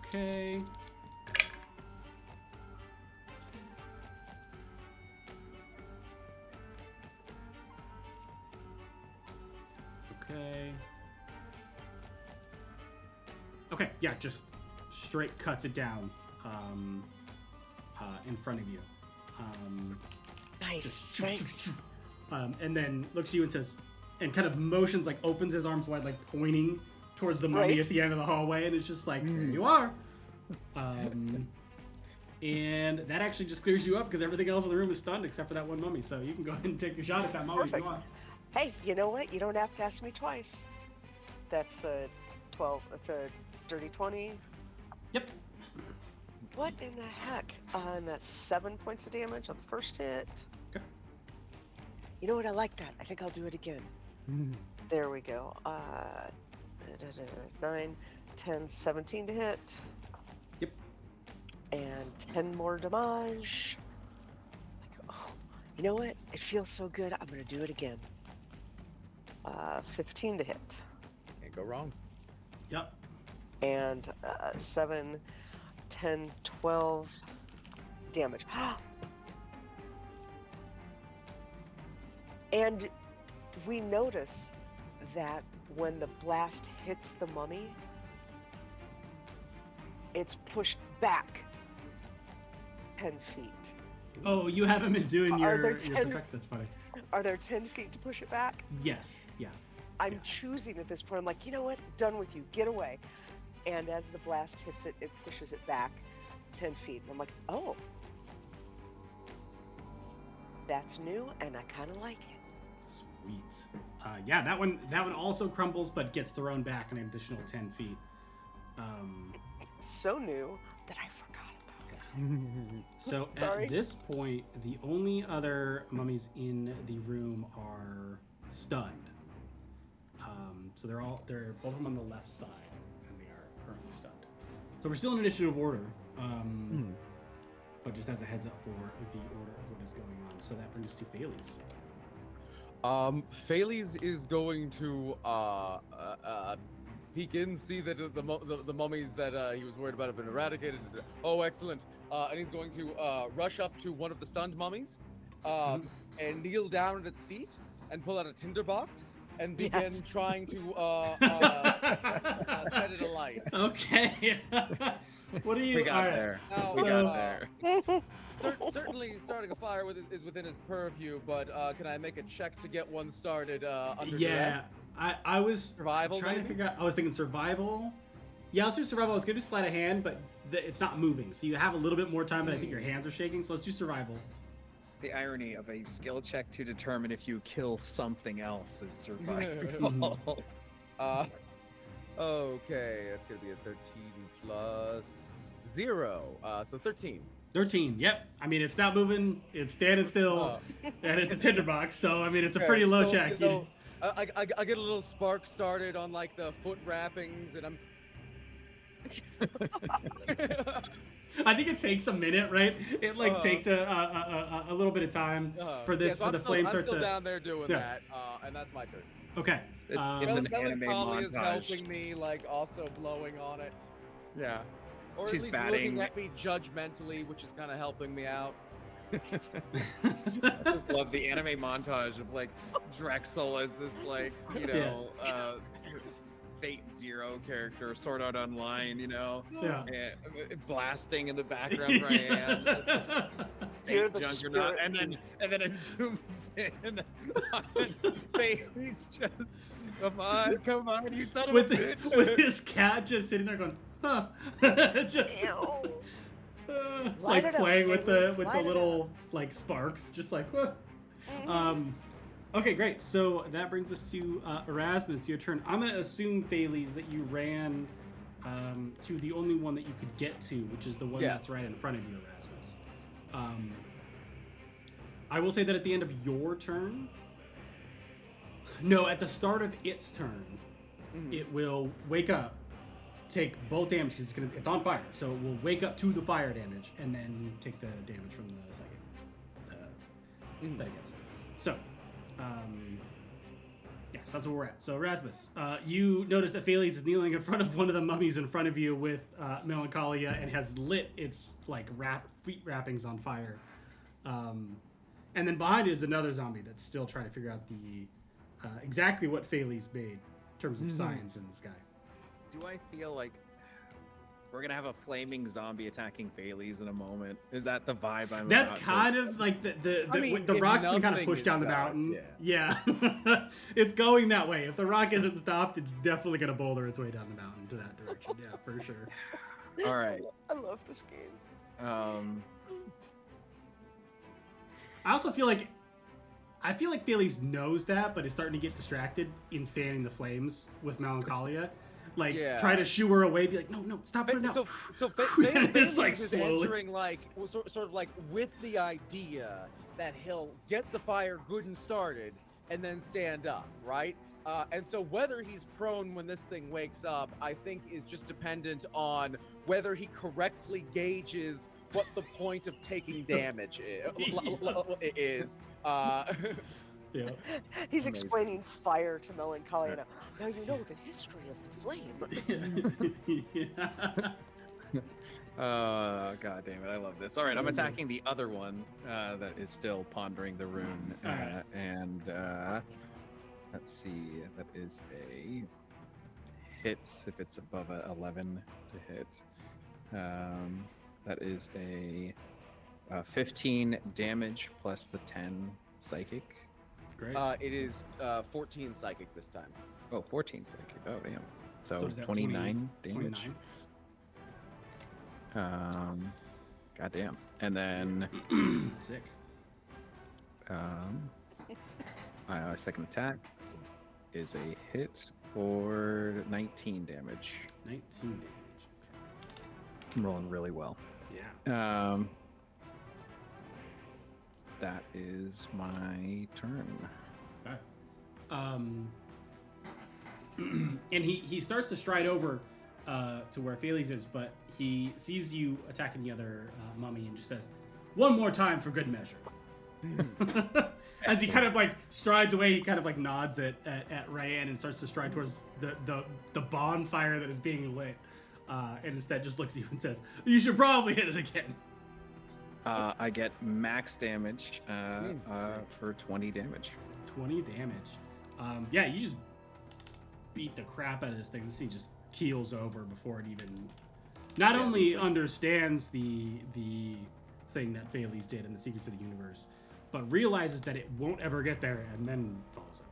Okay. Okay. Okay, yeah, just straight cuts it down in front of you. Nice. Just Thanks. and then looks at you and says, and kind of motions, like opens his arms wide, like pointing towards the mummy Right. at the end of the hallway, and it's just like, there you are. And that actually just clears you up because everything else in the room is stunned except for that one mummy. So you can go ahead and take a shot at that mummy if Perfect. you want. Hey, you know what? You don't have to ask me twice. That's a 12. That's a dirty 20. Yep. What in the heck? And that's 7 points of damage on the first hit. Okay. You know what? I like that. I think I'll do it again. There we go. 9, 10, 17 to hit. Yep. And 10 more damage. Like, oh, you know what? It feels so good. I'm gonna do it again. 15 to hit. can't go wrong. Yep. And 7, 10, 12 damage. And we notice that when the blast hits the mummy, it's pushed back 10 feet. Oh, you haven't been doing Are your there your 10 perfect. That's funny. Are there 10 feet to push it back? Yes. Yeah. I'm Yeah. choosing at this point. I'm like, you know what? Done with you. Get away. And as the blast hits it, it pushes it back 10 feet. And I'm like, oh. That's new, and I kind of like it. Sweet. Yeah, that one also crumbles, but gets thrown back an additional 10 feet. So new that I forgot about it. So Sorry. at this point, the only other mummies in the room are stunned. So they're both of them on the left side, and they are currently stunned. So we're still in initiative order, but just as a heads up for the order of what is going on. So that brings us to Phalese. Phalese is going to peek in, see that the mummies that he was worried about have been eradicated. Oh, excellent! And he's going to rush up to one of the stunned mummies and kneel down at its feet and pull out a tinderbox and begin Yes. trying to set it alight. Okay. What do you? We got all right. there. Now, We got there. Certainly, starting a fire is within his purview, but can I make a check to get one started under Yeah. duress? I was Survival, trying to maybe? figure out. I was thinking survival. Yeah, let's do survival. I was gonna do sleight of hand, but it's not moving, so you have a little bit more time. But I think your hands are shaking, so let's do survival. The irony of a skill check to determine if you kill something else is survival. Okay, that's gonna be a 13 plus 0, so 13. 13. Yep. I mean, it's not moving. It's standing still, and it's a tinderbox. So I mean, it's a Okay, pretty low so, check. so, I get a little spark started on like the foot wrappings, and I'm. I think it takes a minute, right? It like takes a little bit of time for this so for the flame start to. to. down there doing Yeah. that, and that's my turn. Okay. It's an anime Melancholy is montage. helping me, like also blowing on it, Yeah. or She's at least batting. looking at me judgmentally, which is kind of helping me out. I just love the anime montage of like Drexel as this like, you know, Fate Zero character, Sword Art Online, you know, Yeah. and blasting in the background, Ryan. You're the Juggernaut, spirit. and then it zooms in. Bailey's just, come on, you son of a bitch. with his cat just sitting there going, huh? Just, Ew. Light like it up, playing with Bailey. the Light it little like sparks, just like. Okay, great. So that brings us to Erasmus. Your turn. I'm gonna assume, Thales, that you ran to the only one that you could get to, which is the one that's right in front of you, Erasmus. I will say that at the end of your turn, no, at the start of its turn, it will wake up, take both damage because it's on fire, so it will wake up to the fire damage, and then take the damage from the second that it gets. So, yeah, so that's where we're at. So, Erasmus, you notice that Thales is kneeling in front of one of the mummies in front of you with Melancholia and has lit its like feet wrappings on fire. And then behind it is another zombie that's still trying to figure out the exactly what Thales made in terms of signs in the sky. Do I feel like we're gonna have a flaming zombie attacking Thales in a moment? Is that the vibe I'm? That's about kind of like I mean, the if rock's been kind of nothing pushed is down the done, mountain. Yeah, it's going that way. If the rock isn't stopped, it's definitely gonna boulder its way down the mountain to that direction. Yeah, for sure. All right. I love this game. I also feel like Thales knows that, but is starting to get distracted in fanning the flames with Melancholia. Like, try to shoo her away, be like, no, stop her now. So It's like is slowly entering like sort of like with the idea that he'll get the fire good and started and then stand up, right? And so whether he's prone when this thing wakes up, I think is just dependent on whether he correctly gauges what the point of taking damage is. Yeah. He's Amazing. explaining fire to Melancholia now. Now you know the history of the flame. God damn it, I love this. All right, I'm attacking the other one that is still pondering the rune, and let's see, that is a hit if it's above a 11 to hit. That is a 15 damage plus the 10 psychic. Great. It is 14 psychic this time. Oh, 14 psychic. Oh, damn. So is that 29 damage. 29? Goddamn. And then Sick. my second attack is a hit for 19 damage. 19 damage. I'm rolling really well. Yeah. That is my turn. Okay. And he starts to stride over to where Thales is, but he sees you attacking the other mummy and just says, "One more time for good measure." As he kind of like strides away, he kind of like nods at Ryan and starts to stride towards the bonfire that is being lit, and instead just looks at you and says, "You should probably hit it again." I get max damage for 20 damage. 20 damage. Yeah, you just beat the crap out of this thing. This thing just keels over before it even not only understands the thing that Thales did in the Secrets of the Universe, but realizes that it won't ever get there and then falls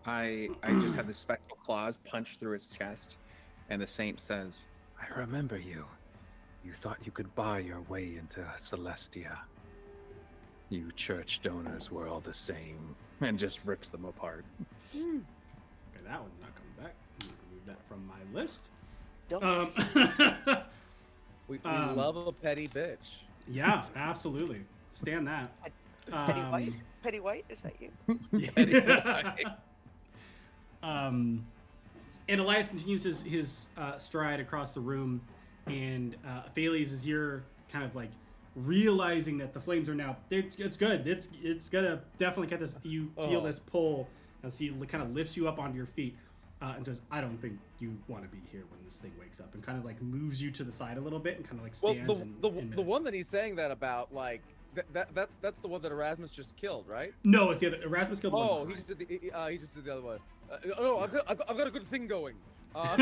I just have the spectral claws punch through his chest, and the saint says, "I remember you. You thought you could buy your way into Celestia. You church donors were all the same," and just rips them apart. Okay, that one's not coming back. I'm gonna remove that from my list. Don't. We love a petty bitch. Yeah, absolutely. Stand that. Petty White? Petty White, is that you? And Elias continues his stride across the room, and Thales, as you're kind of like realizing that the flames are now, it's good. It's gonna definitely get this. You feel this pull as he kind of lifts you up onto your feet and says, "I don't think you want to be here when this thing wakes up," and kind of like moves you to the side a little bit and kind of like stands. The one that he's saying that about, like that's the one that Erasmus just killed, right? No, it's the other. Erasmus killed the one. Oh, he just did the other one. No, I've got a good thing going. A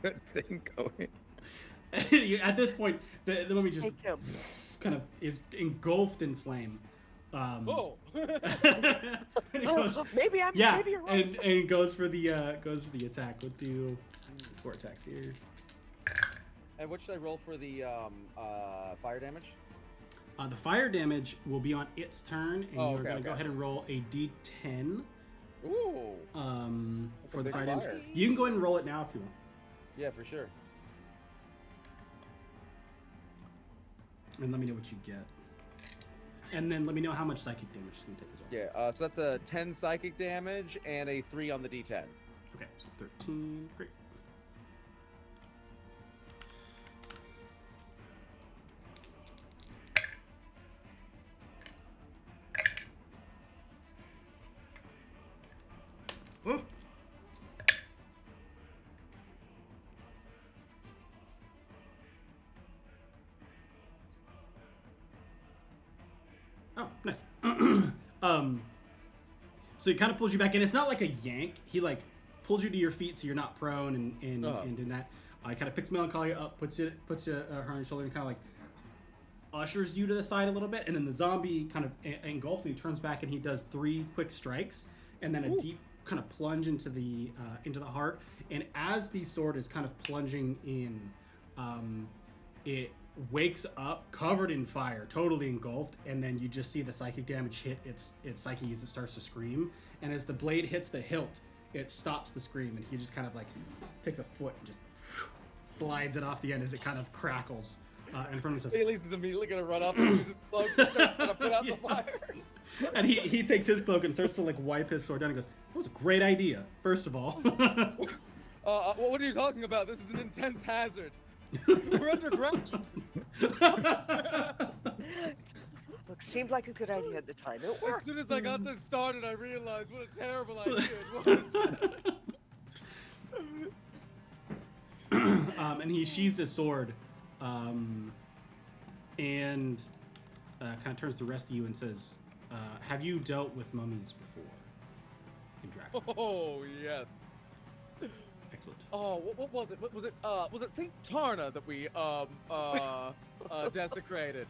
good thing going. At this point, the mummy just Take him. kind of is engulfed in flame. And he goes, Maybe you're right. and goes for the attack. We'll do 4 attacks here. And what should I roll for the fire damage? The fire damage will be on its turn, and you're going to go ahead and roll a d10. Ooh. For the big fire fire. damage. You can go ahead and roll it now if you want. Yeah, for sure. And let me know what you get. And then let me know how much psychic damage it's going to take as well. Yeah, so that's a 10 psychic damage and a 3 on the d10. Okay, so 13. Great. Ooh. Oh, nice. So he kind of pulls you back in. It's not like a yank. He like pulls you to your feet so you're not prone and in that. He kind of picks Melancholia up, puts her on your shoulder, and kind of like ushers you to the side a little bit. And then the zombie kind of engulfs and he turns back and he does 3 quick strikes and then a deep kind of plunge into the heart. And as the sword is kind of plunging in, it wakes up covered in fire, totally engulfed, and then you just see the psychic damage hit its psyche as it starts to scream. And as the blade hits the hilt, it stops the scream, and he just kind of like takes a foot and just slides it off the end as it kind of crackles. And from him says, Thales is immediately gonna run up and use his cloak to start to put out the fire. And he takes his cloak and starts to like wipe his sword down and goes, "That was a great idea, first of all." What are you talking about? This is an intense hazard. We're underground. Look, seemed like a good idea at the time. It As worked. soon as I got this started, I realized what a terrible idea it was. And he sheathes his sword, and kind of turns to the rest of you and says, "Have you dealt with mummies before in Drakkenheim?" Oh yes. Excellent. Oh, what was it? Was it Saint Tarna that we desecrated?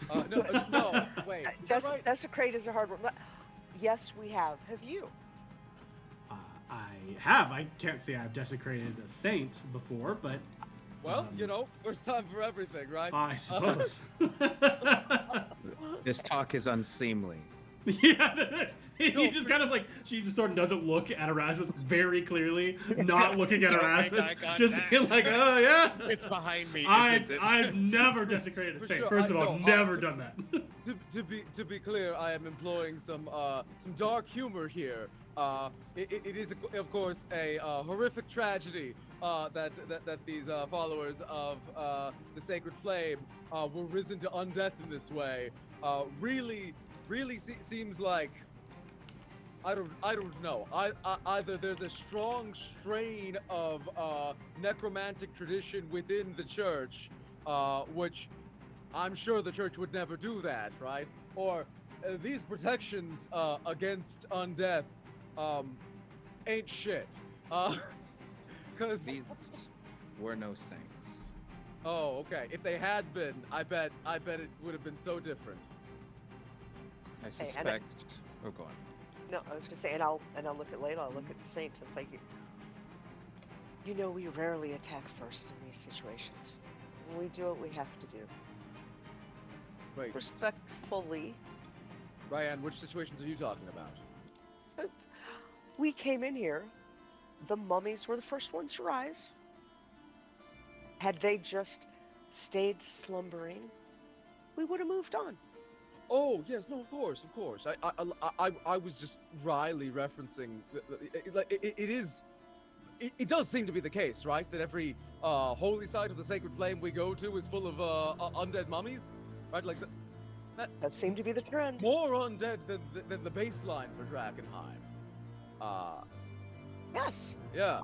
No, wait. Is that right? Desecrate is a hard word. Yes, we have. Have you? I have. I can't say I've desecrated a saint before, but Well, there's time for everything, right? I suppose. This talk is unseemly. Yeah, he just kind of like she's the sword and doesn't look at Erasmus very clearly, not looking at Erasmus, just being like, "Oh yeah, It's behind me. I've never desecrated a For saint. sure, First of all, never done that." To be clear, I am employing some dark humor here. It is of course a horrific tragedy that these followers of the Sacred Flame were risen to undeath in this way. Really seems like I don't know. Either there's a strong strain of necromantic tradition within the church, which I'm sure the church would never do that, right? Or these protections against undeath ain't shit. Because These were no saints. oh, okay. If they had been, I bet it would have been so different. I suspect. Oh, go on. No, I was gonna say, and I'll look at Layla. I'll look at the Saint. It's like, you know, we rarely attack first in these situations. We do what we have to do. Wait, Respectfully. Ryan, which situations are you talking about? We came in here. The mummies were the first ones to rise. Had they just stayed slumbering, we would have moved on. Oh yes, no, of course. I was just wryly referencing. It does seem to be the case, right? That every holy site of the sacred flame we go to is full of undead mummies, right? Like that Does seem to be the trend. more undead than the baseline for Drakkenheim. Yes. Yeah.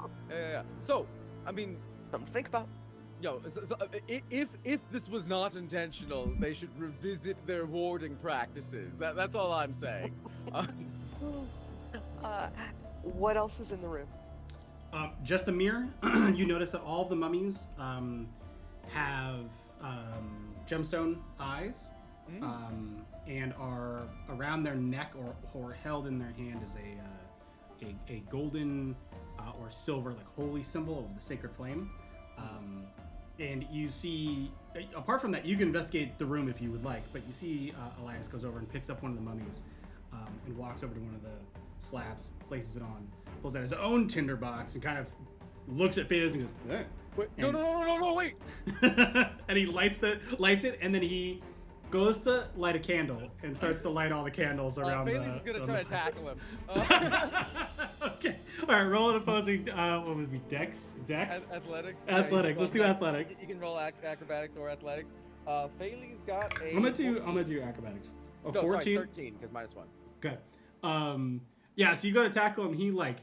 So, I mean, Something to think about. if this was not intentional, they should revisit their warding practices. That's all I'm saying. What else is in the room? Just the mirror. You notice that all of the mummies have gemstone eyes, and are around their neck or held in their hand is a golden or silver, like holy symbol of the sacred flame. And you see, apart from that, you can investigate the room if you would like, but you see Elias goes over and picks up one of the mummies and walks over to one of the slabs, places it on, pulls out his own tinderbox and kind of looks at Phaedos and goes, eh. Wait, no, wait! And he lights it, and then he goes to light a candle and starts to light all the candles around Bailey's is gonna try to tackle him. Okay. All right. Roll an opposing. What would it be? Dex. Athletics. Athletics. Let's do athletics. You can roll acrobatics or athletics. Bailey's got a. I'm gonna do acrobatics. Oh, no, 14. Sorry, 13 because -1. Okay. Yeah. So you go to tackle him. He like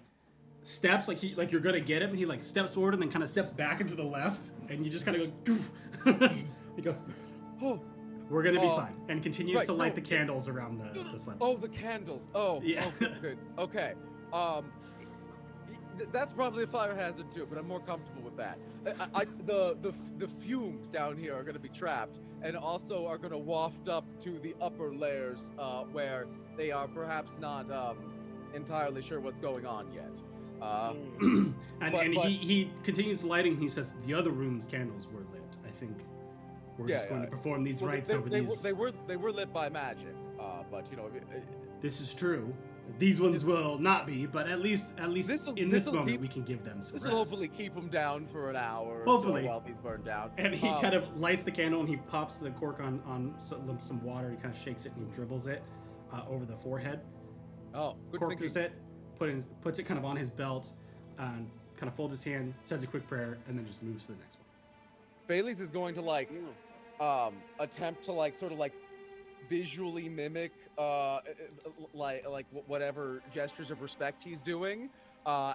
steps like you're gonna get him, and he like steps forward and then kind of steps back into the left, and you just kind of go. Goof. He goes. Oh. We're gonna be fine, and continues to light no, the candles around the slab. Oh, the candles. Oh, yeah. Oh, good. Okay. That's probably a fire hazard too, but I'm more comfortable with that. The fumes down here are gonna be trapped, and also are gonna waft up to the upper layers, where they are perhaps not entirely sure what's going on yet. He continues lighting. He says the other room's candles were lit. I think. We're just going to perform these rites over these. They were lit by magic, but you know. This is true. These ones will not be, but at least in this moment we can give them some rest. This will hopefully keep them down for an hour. Hopefully, or so while these burn down. And he kind of lights the candle and he pops the cork on some water. He kind of shakes it and he dribbles it over the forehead. Oh, good thinking. Corks it, puts it kind of on his belt, and kind of folds his hand, says a quick prayer, and then just moves to the next one. Bailey's is going to attempt to sort of visually mimic like whatever gestures of respect he's doing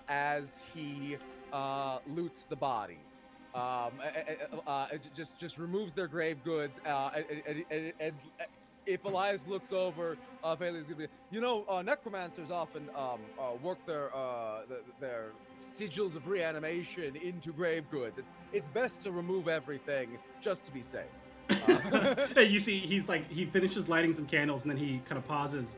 as he loots the bodies. Just removes their grave goods and if Elias looks over, Bailey's gonna be, necromancers often work their sigils of reanimation into grave goods. It's best to remove everything just to be safe. You see, he finishes lighting some candles and then he kind of pauses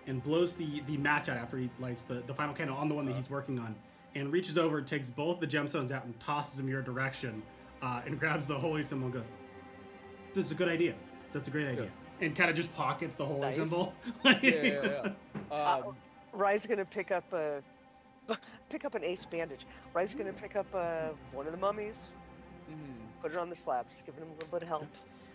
and blows the match out after he lights the final candle on the one that he's working on, and reaches over, takes both the gemstones out and tosses them your direction, and grabs the holy symbol and goes, "This is a good idea. That's a great idea." Yeah. And kind of just pockets the holy symbol. Rye's gonna pick up an ace bandage. Rye's gonna pick up one of the mummies. Put it on the slab, just giving him a little bit of help.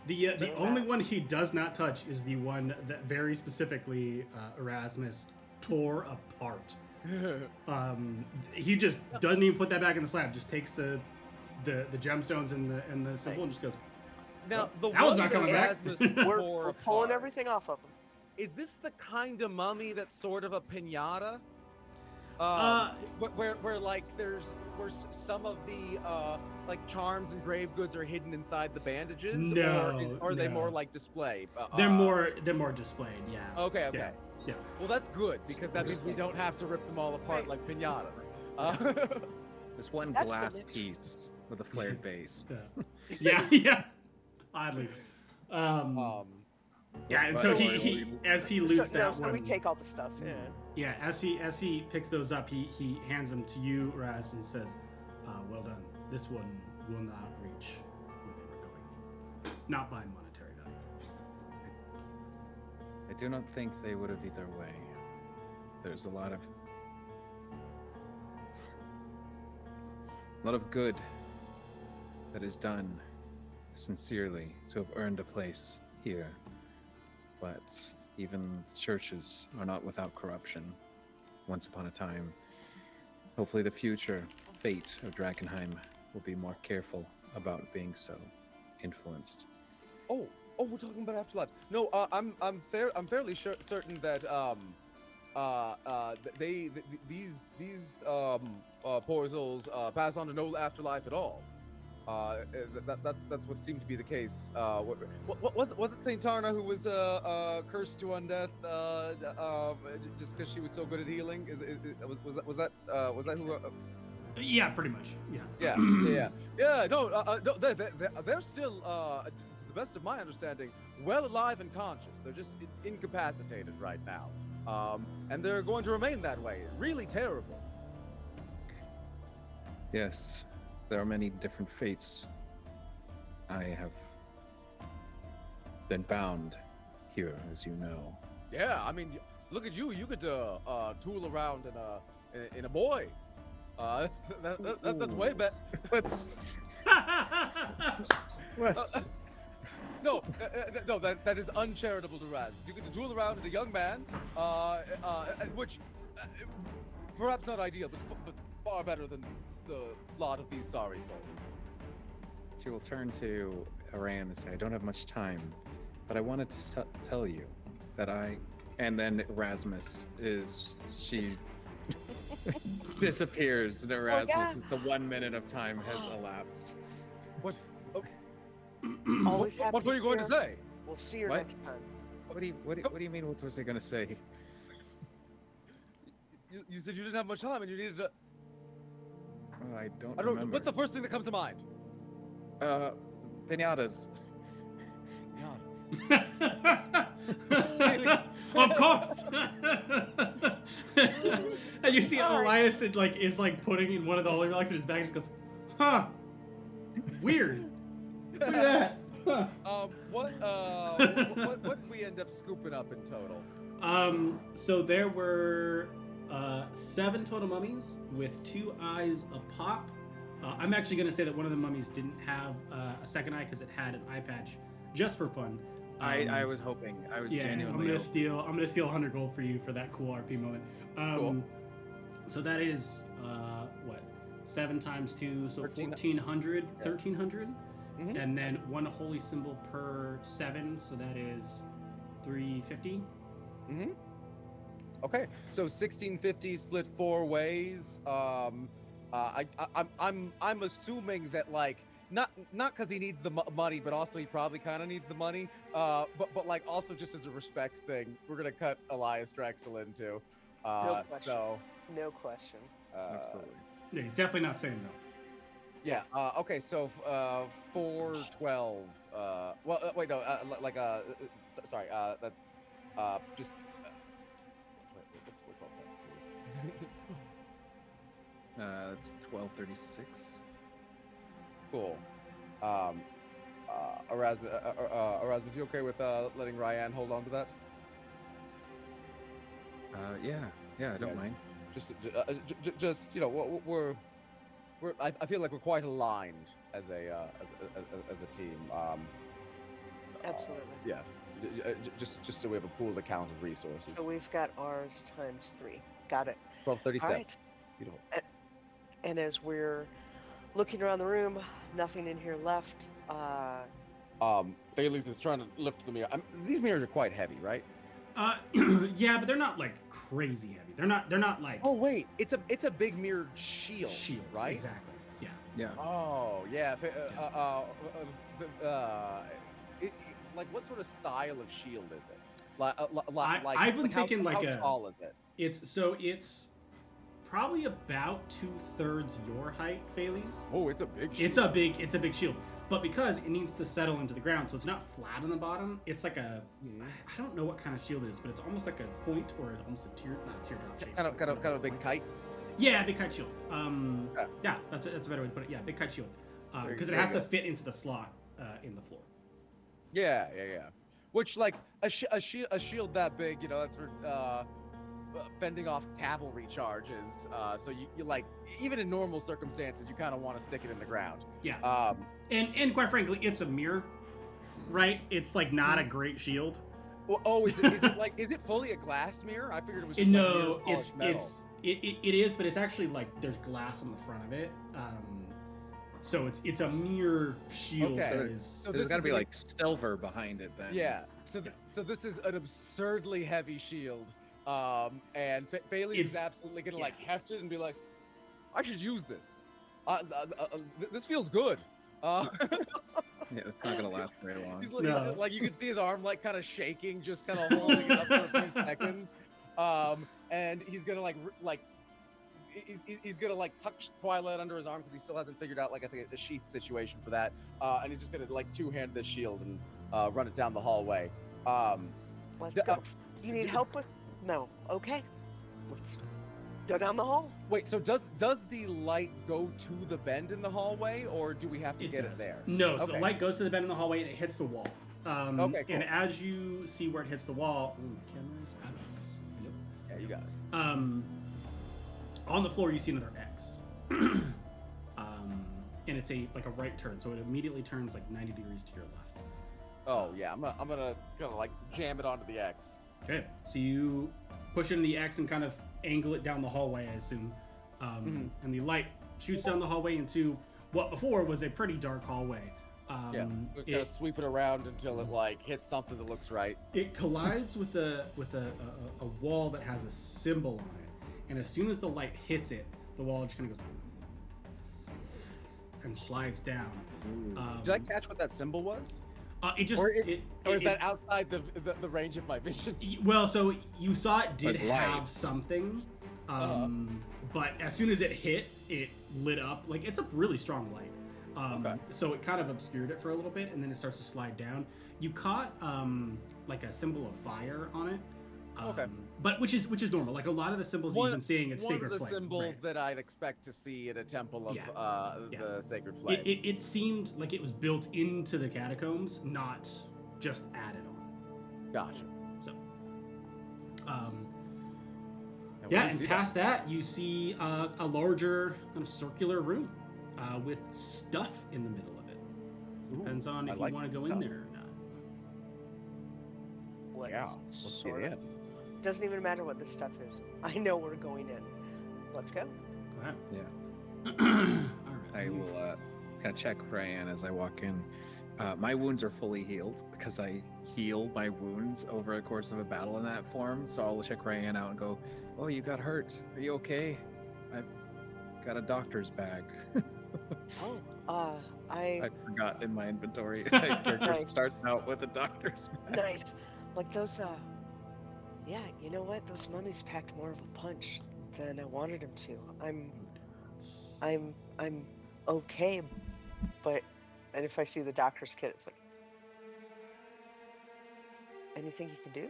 The only one he does not touch is the one that very specifically Erasmus tore apart. He just doesn't even put that back in the slab. Just takes the gemstones and the symbol and just goes. Now that was not coming back. We're pulling everything off of him. Is this the kind of mummy that's sort of a pinata? Where some of the charms and grave goods are hidden inside the bandages? No, or are they more like display? They're more displayed. Yeah. Okay. Yeah. Well, that's good because that means we don't have to rip them all apart like pinatas. There's one glass piece with a flared base. Yeah. Oddly. Yeah, and But- so or- he as he loots So, that so one. we take all the stuff. Yeah. Yeah, as he picks those up, he hands them to you, Rasmus, and says, "Well done. This one will not reach where they were going. Not by monetary value." I do not think they would have either way. There's a lot of good that is done sincerely to have earned a place here. But even churches are not without corruption. Once upon a time, hopefully the future fate of Drakkenheim will be more careful about being so influenced. Oh, we're talking about afterlives. No, I'm fairly certain that these poor souls pass on to no afterlife at all. That's what seemed to be the case. What was it Saint Tarna who was cursed to undeath just because she was so good at healing? Was that who? Yeah, pretty much. Yeah. Yeah. No, they're still, to the best of my understanding, well alive and conscious. They're just incapacitated right now, and they're going to remain that way. Really terrible. Yes, there are many different fates. I have been bound here, as you know. Yeah, I mean, look at you. You could tool around in a boy. That's way better. Let's No, that is uncharitable to Rasmus. You could tool around in a young man, which perhaps not ideal, but far better than the lot of these sorry souls. She will turn to Arian and say, "I don't have much time, but I wanted to tell you that I..." And then she disappears, and Erasmus is the 1 minute of time has elapsed. What? Always happy What were you going to see her. say? We'll see her What? next time. What do you mean? What was I going to say? You said you didn't have much time and you needed to. Oh, I don't I don't. remember. What's the first thing that comes to mind? Pinatas. Of course. And you see All right. Elias is putting in one of the holy relics in his bag and just goes, "Huh, weird. Look at that." Huh. What did we end up scooping up in total? So there were 7 total mummies with 2 eyes a pop. I'm actually going to say that one of the mummies didn't have a second eye because it had an eye patch, just for fun. I was hoping. I was genuinely. I'm gonna steal 100 gold for you for that cool RP moment. Cool. So that is what 7 times 2, so 1300. 1300, Mhm. and then 1 holy symbol per 7, so that is 350. Mm-hmm. Okay, so 1650 split 4 ways. I'm assuming that not because he needs the money, but also he probably kind of needs the money. But also just as a respect thing, we're gonna cut Elias Drexel into. No question. So No question. Absolutely. Yeah, he's definitely not saying no. yeah. Okay, so 412. Wait, no. Sorry. That's just. What's 412 times 2? That's 1236. Cool. Erasmus, you okay with letting Ryan hold on to that? Yeah, I don't Yeah. mind. Just I feel like we're quite aligned as a team. Absolutely. Yeah. Just so we have a pooled account of resources. So we've got ours times 3. Got it. 1237. All right. Beautiful. And as we're looking around the room, nothing in here left. Thales is trying to lift the mirror. These mirrors are quite heavy, right? Yeah, but they're not crazy heavy. They're not like Oh wait, it's a big mirrored shield, right? Exactly. Yeah. Yeah. Oh yeah. What sort of style of shield is it? I've been thinking how tall is it? It's probably about 2/3 your height, Thales. Oh, it's a big shield. It's a big shield. but because it needs to settle into the ground, so it's not flat on the bottom. It's like a, I don't know what kind of shield it is, but it's almost like a point or almost a not a teardrop shape. Kind of a big kite. Yeah, big kite shield. Yeah, that's a better way to put it. Yeah, big kite shield. Because it has to fit into the slot in the floor. Yeah. Which, like, a shield that big, you know, that's for fending off cavalry charges. So you like, even in normal circumstances, you kind of want to stick it in the ground. Yeah. And quite frankly, it's a mirror, right? It's like not a great shield. Well, is it fully a glass mirror? I figured it was just no, like metal. it is, but it's actually like there's glass on the front of it. So it's a mirror shield. Okay. So there's got to be like silver behind it then. Yeah. So this is an absurdly heavy shield. And Bailey is absolutely gonna like heft it and be like, I should use this. This feels good. Yeah, it's not gonna last very long. He's like you can see his arm like kind of shaking, just kind of holding it up for a few seconds. And he's gonna he's gonna like tuck Twilight under his arm because he still hasn't figured out like I think a sheath situation for that. And he's just gonna like two-hand this shield and run it down the hallway. Let's go. You need help with? No. Okay. Let's go down the hall. Wait, so does the light go to the bend in the hallway, or do we have to get it there? No, so the light goes to the bend in the hallway and it hits the wall. Okay, cool. And as you see where it hits the wall, cameras out of focus. Yeah, you got it. On the floor you see another X. And it's a right turn, so it immediately turns like 90 degrees to your left. Oh yeah, I'm gonna like jam it onto the X. Okay, so you push in the X and kind of angle it down the hallway, I assume. And the light shoots down the hallway into what before was a pretty dark hallway. We're gonna sweep it around until it like hits something that looks right. It collides with a wall that has a symbol on it, and as soon as the light hits it, the wall just kind of goes and slides down. Did I catch what that symbol was? It just or is that outside the range of my vision? Well, so you saw it did have something, but as soon as it hit, it lit up. Like it's a really strong light. So it kind of obscured it for a little bit, and then it starts to slide down. You caught like a symbol of fire on it. But which is normal. Like a lot of the symbols you've been seeing, it's sacred flame. One of the symbols that I'd expect to see in a temple of the sacred flame. It seemed like it was built into the catacombs, not just added on. Gotcha. So, and past that, you see a larger kind of circular room with stuff in the middle of it. So it depends on if you want to go in there or not. Let's get in. Doesn't even matter what this stuff is. I know we're going in. Let's go. Go ahead. Yeah. All right. I will kind of check Ryan as I walk in. My wounds are fully healed because I heal my wounds over the course of a battle in that form. So I'll check Ryan out and go, "Oh, you got hurt. Are you okay? I've got a doctor's bag." I forgot in my inventory. My character starts out with a doctor's bag. Nice. Like those, yeah, you know what? Those mummies packed more of a punch than I wanted them to. I'm okay, but, and if I see the doctor's kit, it's like, anything you can do?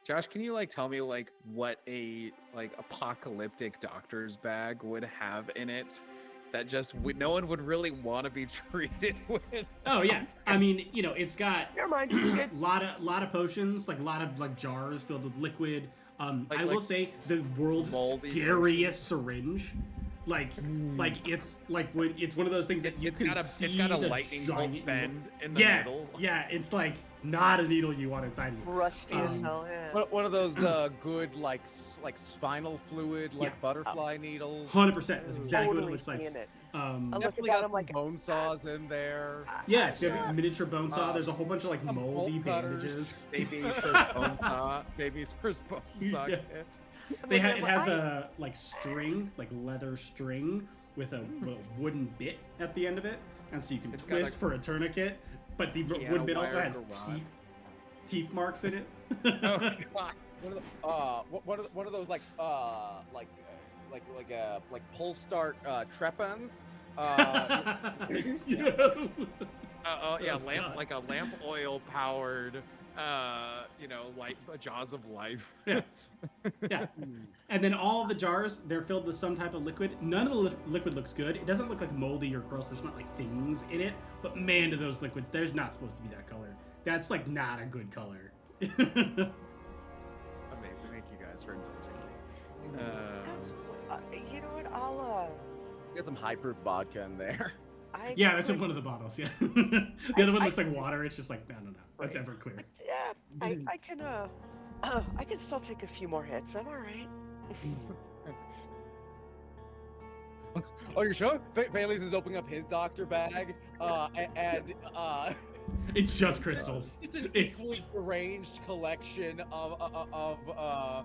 Josh, can you like tell me like what a like apocalyptic doctor's bag would have in it that just no one would really want to be treated with? Oh yeah, I mean, you know, it's got Never mind. lot of potions, like a lot of like jars filled with liquid. I will say the world's scariest syringe. Like it's like when it's one of those things that you can see. It's got a lightning bolt bend in the middle. Yeah, it's like not a needle you want inside you. Rusty as hell. Yeah. One of those good like spinal fluid butterfly needles. 100%. That's exactly what it looks like. I look at Definitely that, got I'm like, bone saws in there. Yeah, it's a miniature bone saw. There's a whole bunch of like moldy bandages. Baby's first bone saw. Baby's first bone saw kit. It has a like string, like leather string with a wooden bit at the end of it, and so you can twist for a tournament. But the wooden bit also has teeth marks in it. Oh god! One of those like pull start trepans Yeah, Oh, lamp God. like a lamp oil powered, like jaws of life. Yeah. Yeah. And then all of the jars, they're filled with some type of liquid. None of the liquid looks good. It doesn't look like moldy or gross. There's not like things in it. But man, do those liquids, there's not supposed to be that color. That's like not a good color. Amazing. Thank you guys for indulging me. Absolutely. You know what? I'll Get some high-proof vodka in there. Yeah, that's in one of the bottles. Yeah. The other one looks like water. It's just like, no. That's Right. Everclear. Yeah, I can still take a few more hits. I'm all right. Oh, you're sure? Bailey's is opening up his doctor bag, and It's just crystals. it's an It's equally arranged collection of I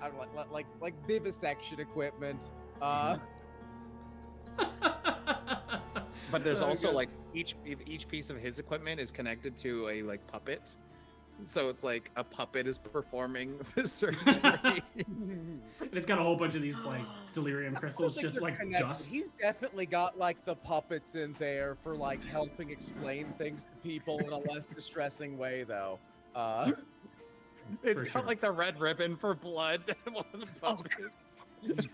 don't know, like vivisection equipment. But there's Oh, also God. like each piece of his equipment is connected to a like puppet. So it's like a puppet is performing the surgery. And it's got a whole bunch of these like delirium crystals, think just they're like connected. dust. He's definitely got like the puppets in there for like helping explain things to people in a less distressing way, though. It's For got sure. like the red ribbon for blood. One of the puppets. Yes.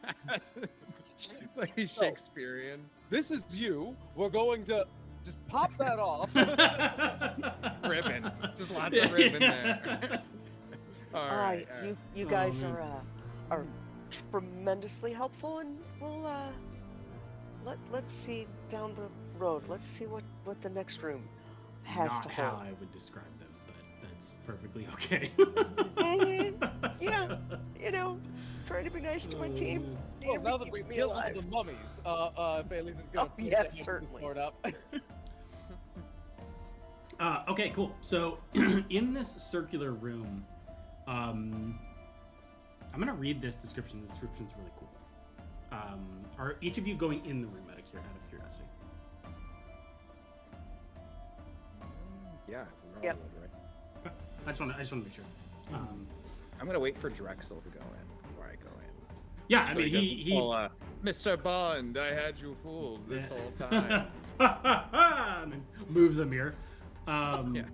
Like he's Shakespearean. This is you. We're going to just pop that off. Ribbon. Just lots of ribbon there. All right. You Oh, guys man. are tremendously helpful, and we'll let's see down the road. Let's see what the next room has Not to how hold. I would describe them, but that's perfectly okay. Yeah, trying to be nice to my team. Well, now that Keep we've me killed all alive. the mummies, Bailey's is gonna Oh, finish yes, that next certainly. sword up. Okay, cool. So in this circular room, I'm gonna read this description. The description's really cool. Are each of you going in the room out of curiosity? Yeah. Yep. Right. I just want to make sure. I'm gonna wait for Drexel to go in before I go in. Yeah, I So mean doesn't he pull, Mr. Bond, I had you fooled this whole time. and then moves a mirror. Yeah.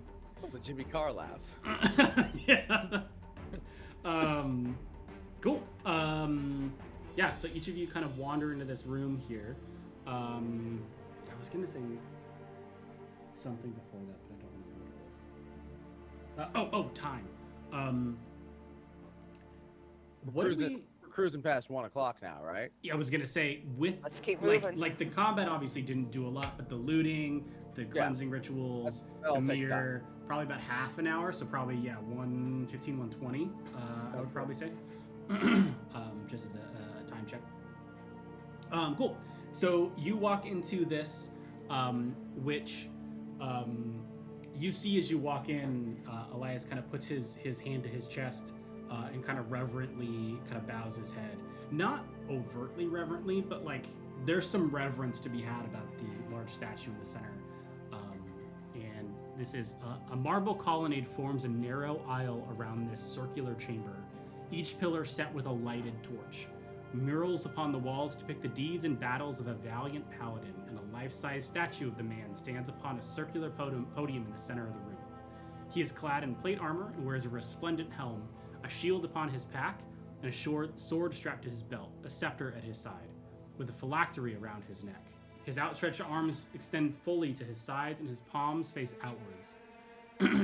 That's a Jimmy Carr laugh. Yeah. Cool. Yeah, so each of you kind of wander into this room here. I was gonna say something before that, but I don't remember what it was. Time. What did We're cruising past 1 o'clock now, right? Yeah, I was gonna say with Let's keep like moving. like the combat obviously didn't do a lot, but the looting, the cleansing rituals, That all the takes time. mirror, probably about half an hour. So probably 115, 120. I would probably say, just as a time check. Cool. So you walk into this, which you see as you walk in. Elias kind of puts his hand to his chest. And kind of reverently kind of bows his head. Not overtly reverently, but like there's some reverence to be had about the large statue in the center. And this is a marble colonnade forms a narrow aisle around this circular chamber, each pillar set with a lighted torch. Murals upon the walls depict the deeds and battles of a valiant paladin, and a life-size statue of the man stands upon a circular podium in the center of the room. He is clad in plate armor and wears a resplendent helm, a shield upon his pack, and a sword strapped to his belt, a scepter at his side, with a phylactery around his neck. His outstretched arms extend fully to his sides, and his palms face outwards.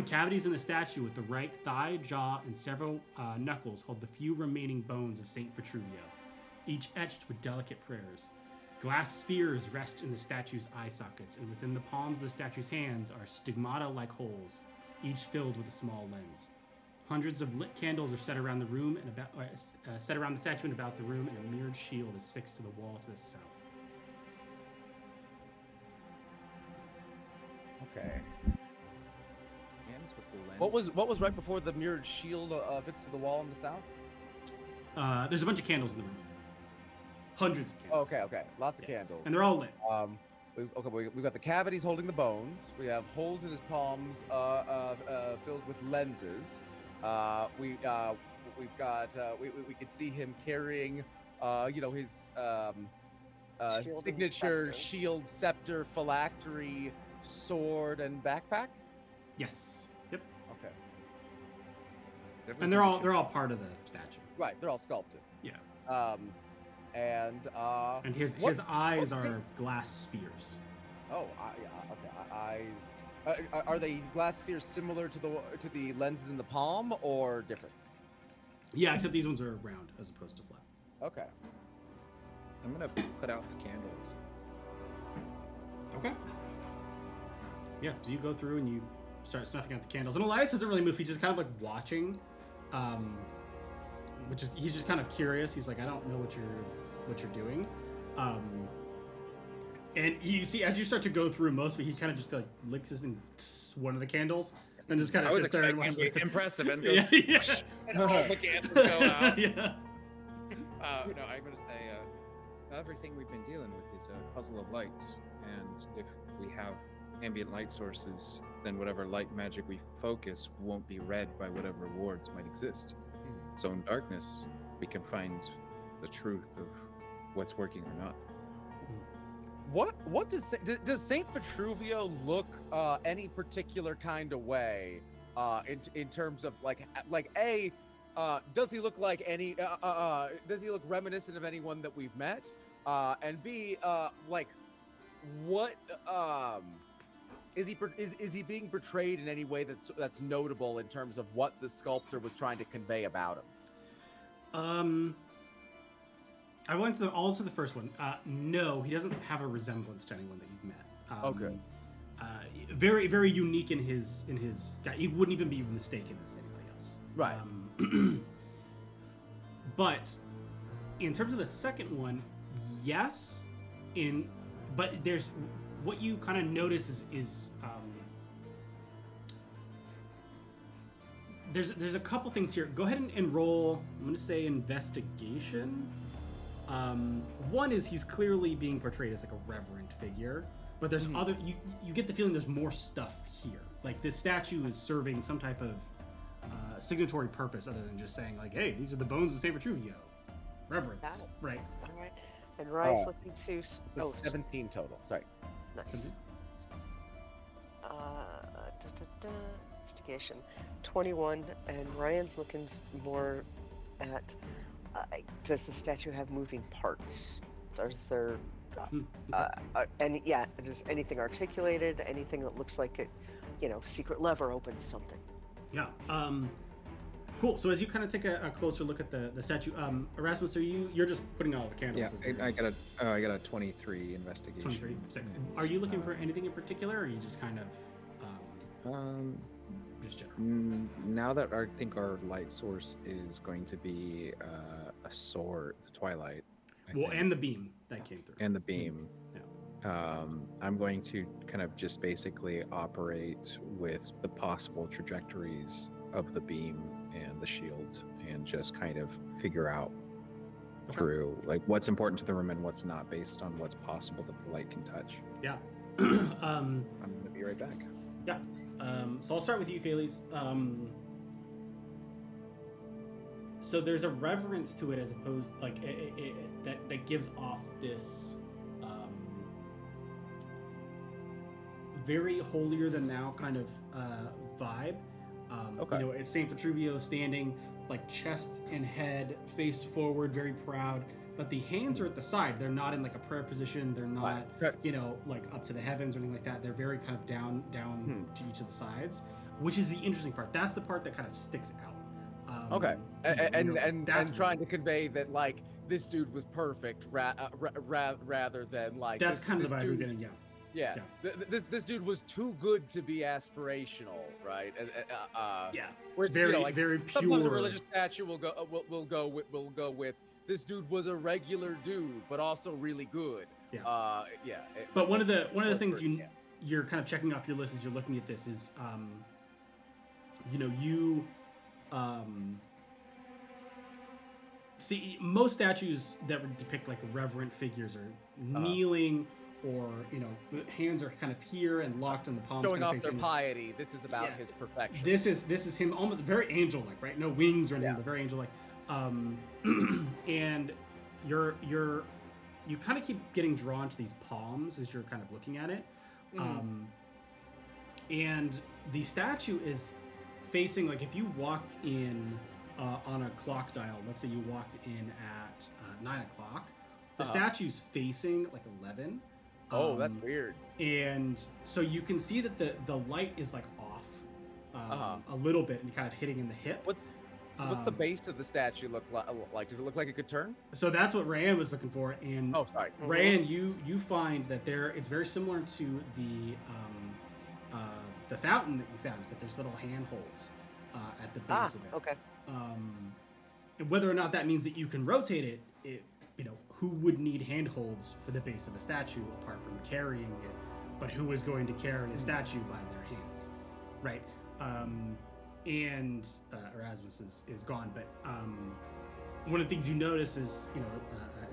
Cavities in the statue with the right thigh, jaw, and several knuckles hold the few remaining bones of Saint Vitruvio, each etched with delicate prayers. Glass spheres rest in the statue's eye sockets, and within the palms of the statue's hands are stigmata-like holes, each filled with a small lens. Hundreds of lit candles are set around the room and set around the statue and about the room, and a mirrored shield is fixed to the wall to the south. Okay. Hands with the lens. What was right before the mirrored shield fixed to the wall in the south? There's a bunch of candles in the room. Hundreds of candles. Okay. Lots of candles. And they're all lit. We've got the cavities holding the bones. We have holes in his palms filled with lenses. We can see him carrying, his Shield and signature scepter. shield, scepter, phylactery, sword, and backpack. Yes. Yep. Okay. And they're all part of the statue. Right, they're all sculpted. Yeah. And his eyes are glass spheres. Oh, okay. Eyes. Are they glass spheres similar to the lenses in the palm, or different? Yeah, except these ones are round as opposed to flat. Okay. I'm gonna put out the candles. Okay. Yeah, so you go through and you start snuffing out the candles. And Elias doesn't really move. He's just kind of like watching. He's just kind of curious. He's like, I don't know what you're doing. And you see, as you start to go through most of it, he kind of just like licks his one of the candles and just kind of sits there and watches. Impressive and goes, yeah. and all the candles go out. Yeah. No, I'm gonna say everything we've been dealing with is a puzzle of light, and if we have ambient light sources, then whatever light magic we focus won't be read by whatever wards might exist. So in darkness, we can find the truth of what's working or not. What does Saint Vitruvio look any particular kind of way in terms of like does he look like any does he look reminiscent of anyone that we've met, and B, like what is he being portrayed in any way that's notable in terms of what the sculptor was trying to convey about him? I went to the first one. No, he doesn't have a resemblance to anyone that you've met. Okay. Very, very unique in his guy. He wouldn't even be mistaken as anybody else. Right. But in terms of the second one, yes. But there's what you kind of notice is there's a couple things here. Go ahead and roll. I'm going to say investigation. One is he's clearly being portrayed as like a reverent figure, but there's other. You get the feeling there's more stuff here. Like this statue is serving some type of signatory purpose other than just saying like, "Hey, these are the bones of Saint Vitruvio." Reverence, right? All right. And Rye's looking to. 17 total. Sorry. Nice. Investigation 21, and Ryan's looking more at does the statue have moving parts? Does there does anything articulated, anything that looks like it, secret lever opens something? Yeah. Cool. So as you kind of take a closer look at the statue, Erasmus, you're just putting all the candles? Yeah, I got a 23 investigation. 23. Sick. Are you looking for anything in particular, or are you just kind of just general? Now that I think our light source is going to be a sword, the Twilight. I think. And the beam that came through. And the beam. Yeah. I'm going to kind of just basically operate with the possible trajectories of the beam and the shield, and just kind of figure out through like what's important to the room and what's not, based on what's possible that the light can touch. Yeah. I'm gonna be right back. Yeah. So I'll start with you, Felice. So there's a reverence to it as opposed like that gives off this very holier than thou kind of vibe. It's Saint Vitruvio standing like chest and head faced forward, very proud. But the hands are at the side. They're not in like a prayer position. They're not, like up to the heavens or anything like that. They're very kind of down to each of the sides, which is the interesting part. That's the part that kind of sticks out. And trying to convey that like this dude was perfect, rather than like that's kind of the vibe you're getting. Yeah. This dude was too good to be aspirational, right? Whereas, very very pure. Sometimes a religious statue will go with this dude was a regular dude, but also really good. But one of the things you're kind of checking off your list as you're looking at this is, see most statues that would depict like reverent figures are kneeling. Or hands are kind of here and locked in the palms. Showing off their piety. This is about his perfection. This is him, almost very angel-like, right? No wings or anything, but very angel-like. And you're you kind of keep getting drawn to these palms as you're kind of looking at it. And the statue is facing, like, if you walked in on a clock dial, let's say you walked in at 9 o'clock, the statue's facing like 11. Oh, that's weird. And so you can see that the light is like off a little bit and kind of hitting in the hip. What's the base of the statue look like? Does it look like it could turn? So that's what Ryan was looking for. And sorry. Ryan, you find that it's very similar to the fountain that you found, is that there's little handholds at the base of it. Okay. Whether or not that means that you can rotate it, who would need handholds for the base of a statue apart from carrying it? But who is going to carry a statue by their hands, right? And Erasmus is gone, but one of the things you notice is,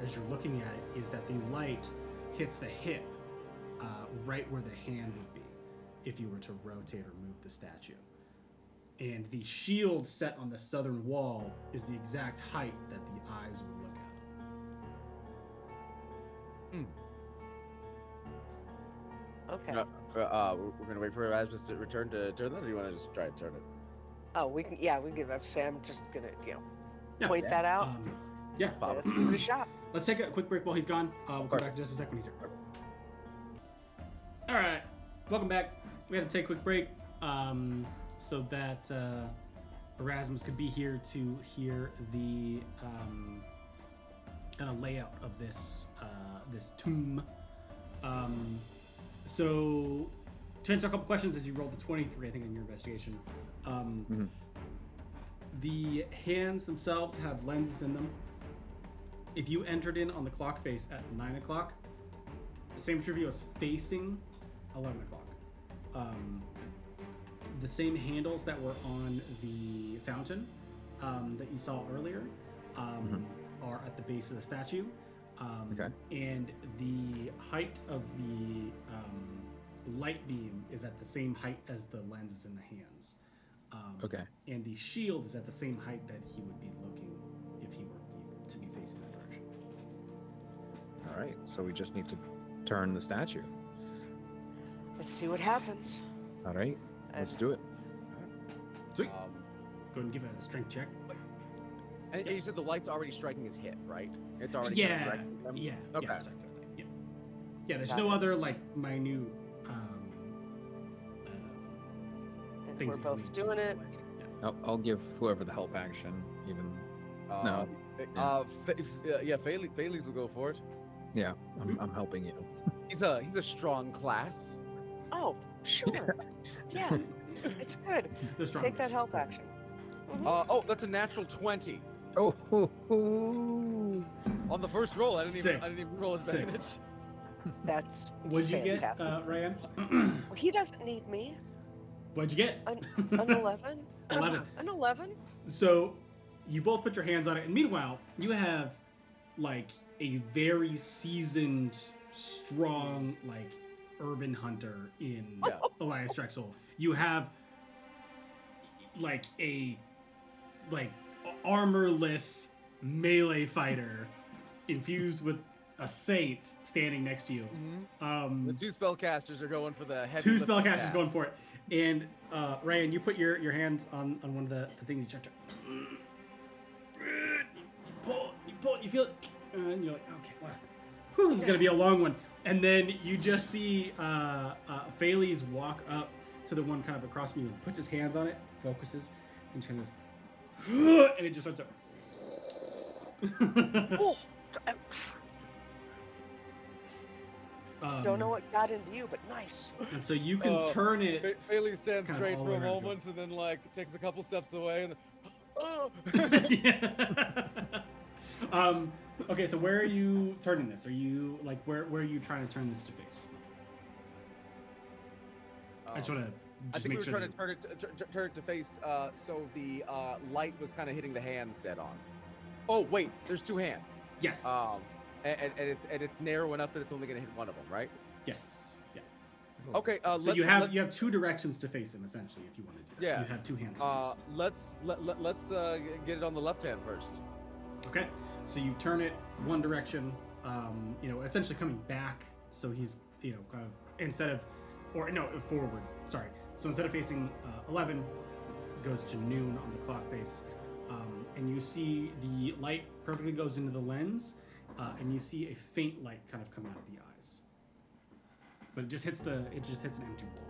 as you're looking at it, is that the light hits the hip right where the hand would be if you were to rotate or move the statue. And the shield set on the southern wall is the exact height that the eyes would look at. Okay. We're gonna wait for Erasmus to return to turn that, or do you want to just try to turn it? Oh, we can. Yeah, we can give it. So I'm just gonna, Yeah. point that out. Yeah. So let's give it a shot. Let's take a quick break while he's gone. We'll come back in just a second when he's here. All right. Welcome back. We had to take a quick break so that Erasmus could be here to hear the kind of layout of this tomb. So to answer a couple questions, as you rolled a 23, I think, in your investigation, the hands themselves have lenses in them. If you entered in on the clock face at 9 o'clock, the same trivia was facing 11 o'clock. The same handles that were on the fountain that you saw earlier are at the base of the statue. And the height of the light beam is at the same height as the lenses in the hands. And the shield is at the same height that he would be looking if he were to be facing that direction. All right, so we just need to turn the statue. Let's see what happens. All right, let's do it. Sweet. Go ahead and give it a strength check. And you said the light's already striking his hip, right? It's already Yeah. directing them? Yeah. Okay. Yeah. There's no other like minute And things we're that both you need doing to it. do. I'll give whoever the help action, even. No. Fayles will go for it. Yeah, I'm helping you. He's a strong class. Oh, sure. Yeah, it's good. The Take that strongest. help action. That's a natural 20 Oh, on the first roll. I didn't Sick. even roll Sick. advantage. That's What'd you get, fantastic. Ryan? Well, he doesn't need me. What'd you get? An 11. 11. An 11. So you both put your hands on it, and meanwhile, you have like a very seasoned, strong, like urban hunter in Elias Drexel. You have like a armorless melee fighter infused with a saint standing next to you. The two spellcasters are going for the heavy. Two lifting spellcasters task. going for it. And Ryan, you put your hand on one of the things you checked. You pull it, you feel it, and you're like, okay, wow. Whew, this is gonna be a long one. And then you just see Fayles walk up to the one kind of across from you and puts his hands on it, focuses, and kind of goes, and it just starts to. Oh, don't know what got into you, but nice. And so you can turn it. Fayles stands kind of straight all for a around you. moment and then takes a couple steps away and. Okay, so where are you turning this? Are you where are you trying to turn this to face? I just want to. I think we were trying to turn it to face, so the light was kind of hitting the hands dead on. Oh wait, there's two hands. Yes. And it's narrow enough that it's only going to hit one of them, right? Yes. Yeah. Okay. So you have two directions to face him essentially, if you want to do that. Yeah. You have two hands. To let's get it on the left hand first. Okay. So you turn it one direction, essentially coming back. So he's, kind of forward. Sorry. So instead of facing 11, goes to noon on the clock face, and you see the light perfectly goes into the lens, and you see a faint light kind of come out of the eyes. But it just hits an empty wall.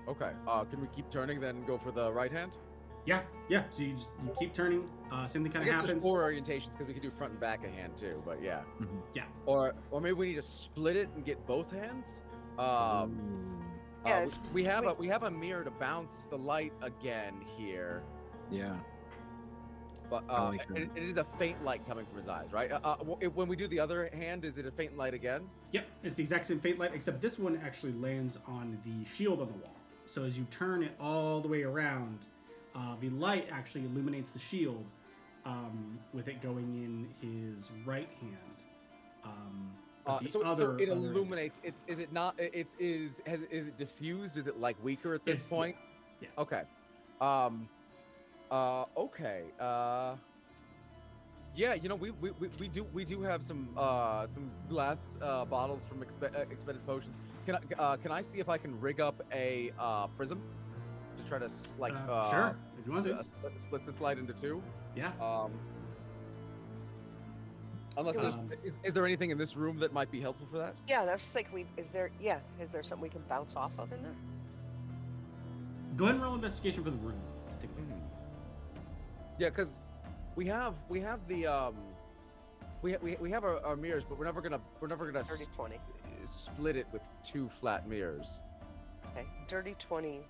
Okay. Can we keep turning then and go for the right hand? Yeah. So you keep turning. Same thing kind of happens. There's 4 orientations because we could do front and back a hand too. But yeah. Mm-hmm. Yeah. Or maybe we need to split it and get both hands. Yes. We have a mirror to bounce the light again here. Yeah. But it is a faint light coming from his eyes, right? When we do the other hand, is it a faint light again? Yep, it's the exact same faint light, except this one actually lands on the shield on the wall. So as you turn it all the way around, the light actually illuminates the shield, with it going in his right hand. So it illuminates. Is it not? Is it diffused? Is it like weaker at this point? Yeah. Okay. Okay. Yeah. We do have some glass bottles from expended potions. Can I see if I can rig up a prism to try to sure, if you want to split this light into 2? Yeah. Unless is there anything in this room that might be helpful for that? Yeah, that's just like is there something we can bounce off of in there? Go ahead and roll investigation for the room. Yeah, because we have the we have our mirrors, but we're never gonna 30, 20. split it with 2 flat mirrors. Okay, dirty 20,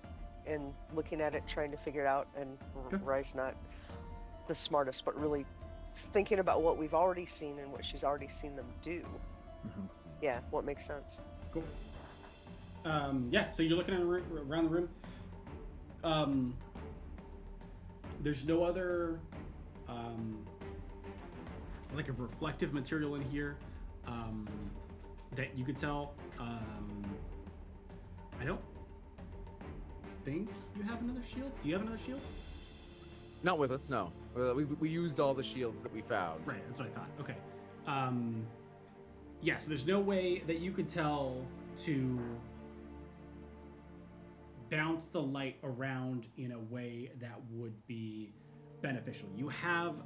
and looking at it, trying to figure it out, and Rye's not the smartest, but really thinking about what we've already seen and what she's already seen them do. Mm-hmm. Yeah, what makes sense? Cool. So you're looking around the room. There's no other like a reflective material in here that you could tell. I don't think you have another shield. Do you have another shield? Not with us, no. We used all the shields that we found. Right, that's what I thought. Okay. So there's no way that you could tell to bounce the light around in a way that would be beneficial. You have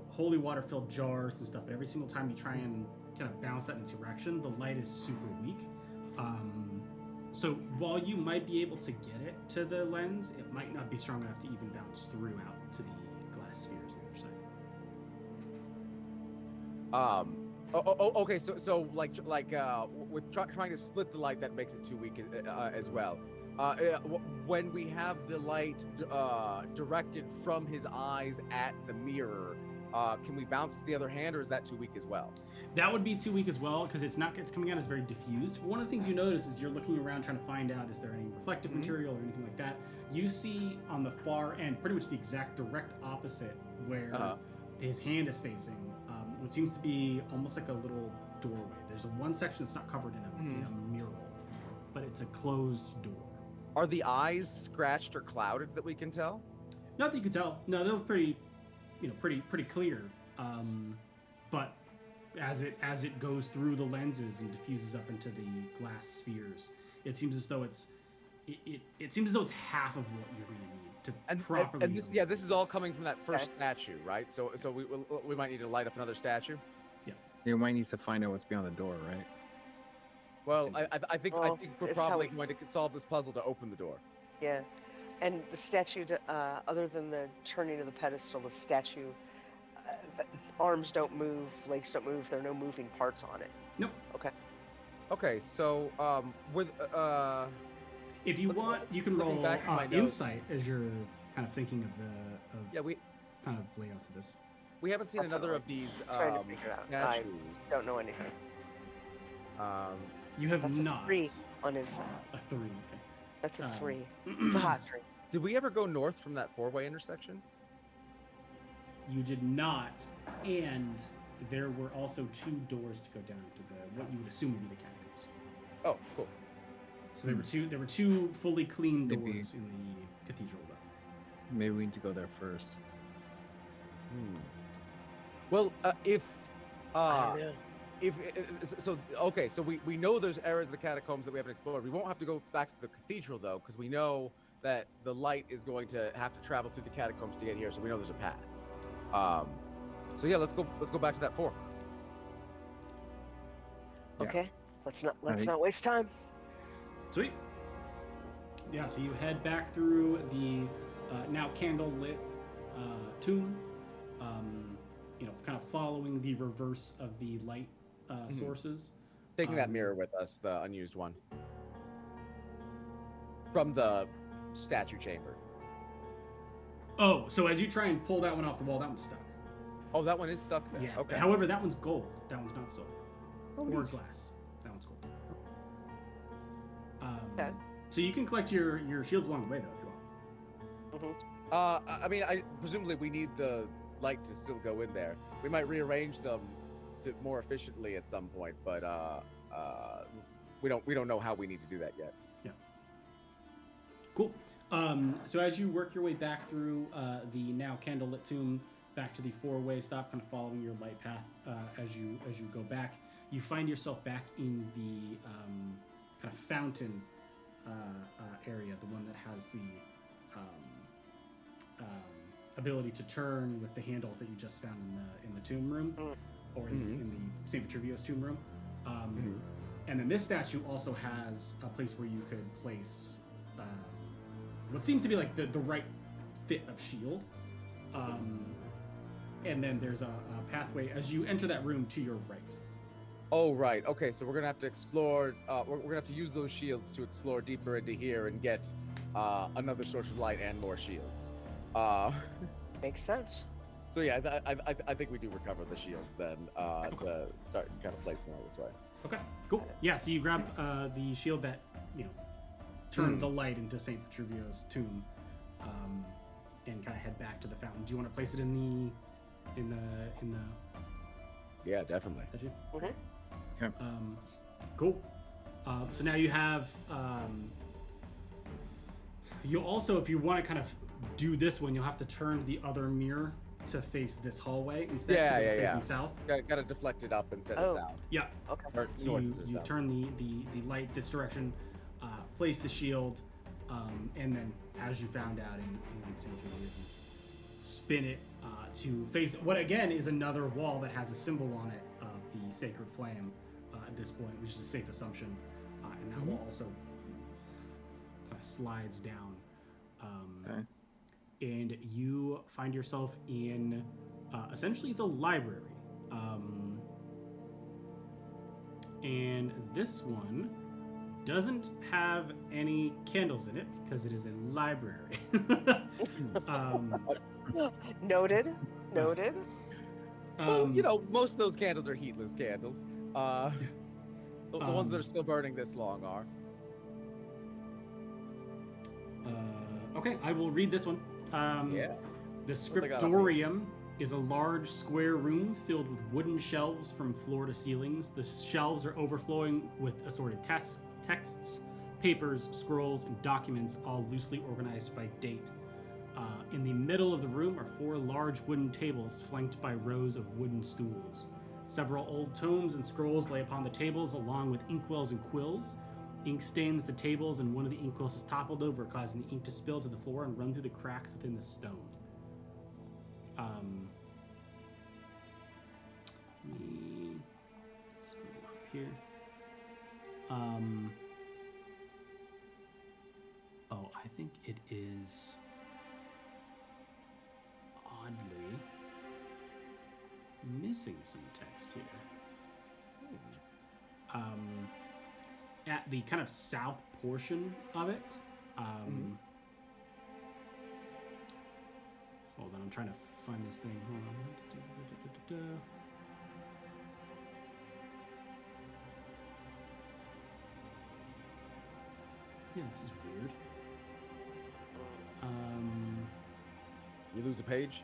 holy water filled jars and stuff, but every single time you try and kind of bounce that into direction, the light is super weak. So while you might be able to get it to the lens, it might not be strong enough to even bounce through out to the glass spheres on the other side. Okay. So with trying to split the light, that makes it too weak as well. When we have the light directed from his eyes at the mirror, can we bounce to the other hand, or is that too weak as well? That would be too weak as well, because it's coming out as very diffused. One of the things you notice is you're looking around trying to find out, is there any reflective material or anything like that. You see on the far end, pretty much the exact direct opposite where his hand is facing, what seems to be almost like a little doorway. There's one section that's not covered in a mural, but it's a closed door. Are the eyes scratched or clouded that we can tell? Not that you can tell. No, they look pretty clear. But as it goes through the lenses and diffuses up into the glass spheres, it seems as though it's half of what you're going to need to properly. And this is all coming from that first statue, right? So we might need to light up another statue. Yeah. You might need to find out what's beyond the door, right? Well, I think we're probably going to solve this puzzle to open the door. Yeah, and the statue, other than the turning of the pedestal, the statue, the arms don't move, legs don't move. There are no moving parts on it. Nope. Okay. So with if you want, you can roll insight as you're kind of thinking of the kind of layouts of this. We haven't seen another of these trying to figure out. statues. I don't know anything. You have That's not. A 3 on insight. A 3. Okay. That's a 3. It's a hot 3. Did we ever go north from that 4-way intersection? You did not, and there were also 2 doors to go down to what you would assume would be the catacombs. Oh, cool. So there were two fully clean doors in the cathedral, though. Maybe we need to go there first. Well, if I don't know. So we know there's areas of the catacombs that we haven't explored. We won't have to go back to the cathedral though, because we know that the light is going to have to travel through the catacombs to get here, so we know there's a path. So yeah, let's go back to that fork. Yeah. Okay, let's not think- not waste time. Sweet. Yeah, so you head back through the now candle-lit tomb, kind of following the reverse of the light sources. Taking that mirror with us, the unused one. From the statue chamber. Oh, so as you try and pull that one off the wall, that one's stuck. Oh, that one is stuck there. Yeah. Okay. However, that one's gold. That one's not silver. Oh, Or neat. glass. That one's gold. Okay. So you can collect your shields along the way, though, if you want. Mm-hmm. I mean, presumably we need the light to still go in there. We might rearrange them to more efficiently at some point, but we don't know how we need to do that yet. Yeah. Cool. So as you work your way back through the now candlelit tomb, back to the four-way stop, kind of following your light path as you go back, you find yourself back in the kind of fountain area, the one that has the ability to turn with the handles that you just found in the tomb room, or in the St. Vitruvius tomb room. And then this statue also has a place where you could place what seems to be like the right fit of shield. And then there's a pathway as you enter that room to your right. Oh, right. Okay, so we're gonna have to explore. We're gonna have to use those shields to explore deeper into here and get another source of light and more shields. Makes sense. So yeah, I think we do recover the shields then to start kind of placing them this way. Okay, cool. Yeah, so you grab the shield that turned the light into St. Vitruvius' tomb, and kind of head back to the fountain. Do you want to place it in the? Yeah, definitely. Did you? Okay. Cool. So now you have. You also, if you want to kind of do this one, you'll have to turn the other mirror to face this hallway instead, because it was facing south. Got to deflect it up instead of south. Yeah. Okay. Or So north you instead of south. turn the light this direction, place the shield, and then, as you found out in St. Judaism, spin it to face what again is another wall that has a symbol on it of the sacred flame at this point, which is a safe assumption, and that wall also kind of slides down. And you find yourself in essentially the library. And this one doesn't have any candles in it because it is a library. Noted. Noted. Well, most of those candles are heatless candles. The ones that are still burning this long are. Okay, I will read this one. Yeah. The What they got up here? scriptorium is a large square room filled with wooden shelves from floor to ceilings. The shelves are overflowing with assorted texts, papers, scrolls, and documents, all loosely organized by date. In the middle of the room are 4 large wooden tables flanked by rows of wooden stools. Several old tomes and scrolls lay upon the tables, along with inkwells and quills. Ink stains the tables, and one of the inkwells is toppled over, causing the ink to spill to the floor and run through the cracks within the stone. Let me scroll up here. I think it is oddly missing some text here. At the kind of south portion of it. Hold on, I'm trying to find this thing. Hold on. Yeah, this is weird. You lose a page?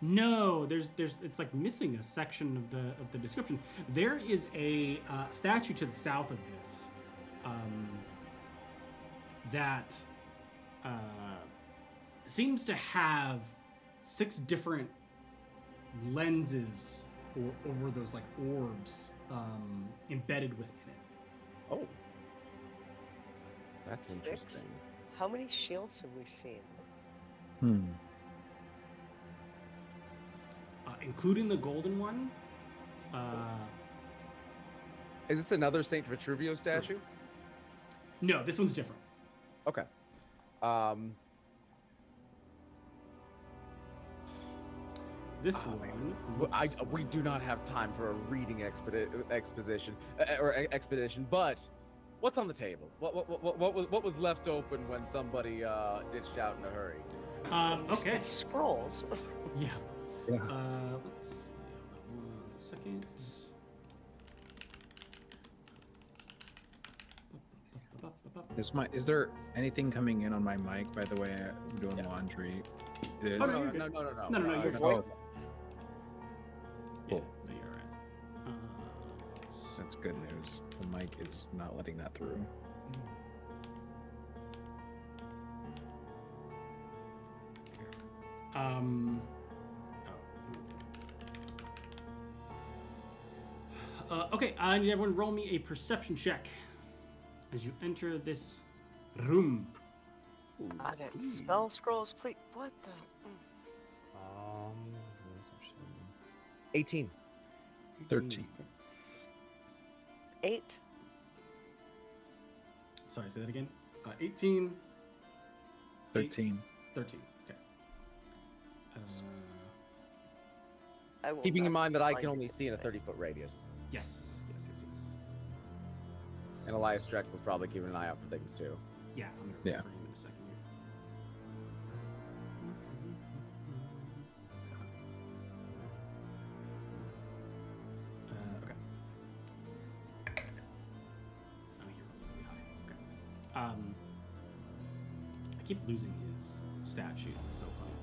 No, there's it's like missing a section of the description. There is a statue to the south of this that seems to have 6 different lenses or were those like orbs embedded within it. Oh, that's 6. interesting. How many shields have we seen? Including the golden one. Is this another Saint Vitruvio statue? No, this one's different. Okay. This one. We do not have time for a reading expedition, but what's on the table? What was left open when somebody ditched out in a hurry? Okay. Scrolls. Yeah. Yeah. Let's see. Hold on 1 second. Is there anything coming in on my mic? By the way, I'm doing laundry. It is. Oh, no, No. No, you're good. Oh, Yeah, cool. no, you're all right. That's good news. The mic is not letting that through. Okay, I need everyone roll me a perception check as you enter this room. I didn't spell scrolls, please. What the? 18. 13. 8. Sorry, say that again. 18. 13. 13. Okay. I will Keeping in not mind that I find can only it. see in a 30-foot radius. Yes. And Elias Drexel's probably keeping an eye out for things too. Yeah, I'm gonna Yeah. for him in a second here. Okay. Oh, you're really high. Okay. I keep losing his stat sheet. It's so funny.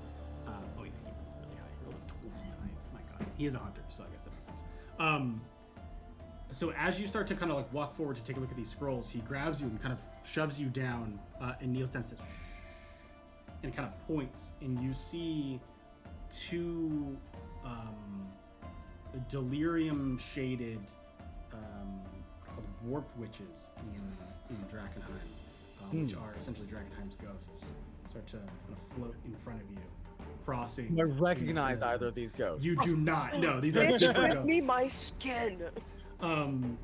Oh yeah, he rolled really high. He rolled 29. My God, he is a hunter, so I guess that makes sense. So as you start to kind of like walk forward to take a look at these scrolls, he grabs you and kind of shoves you down and kneels down and says, "Shh," and kind of points, and you see two delirium shaded called warp witches in Drakkenheim, which are essentially Drakkenheim's ghosts, start to kind of float in front of you, crossing. I recognize either of these ghosts. You do not. No, these are Bitch, different give ghosts. me my skin. And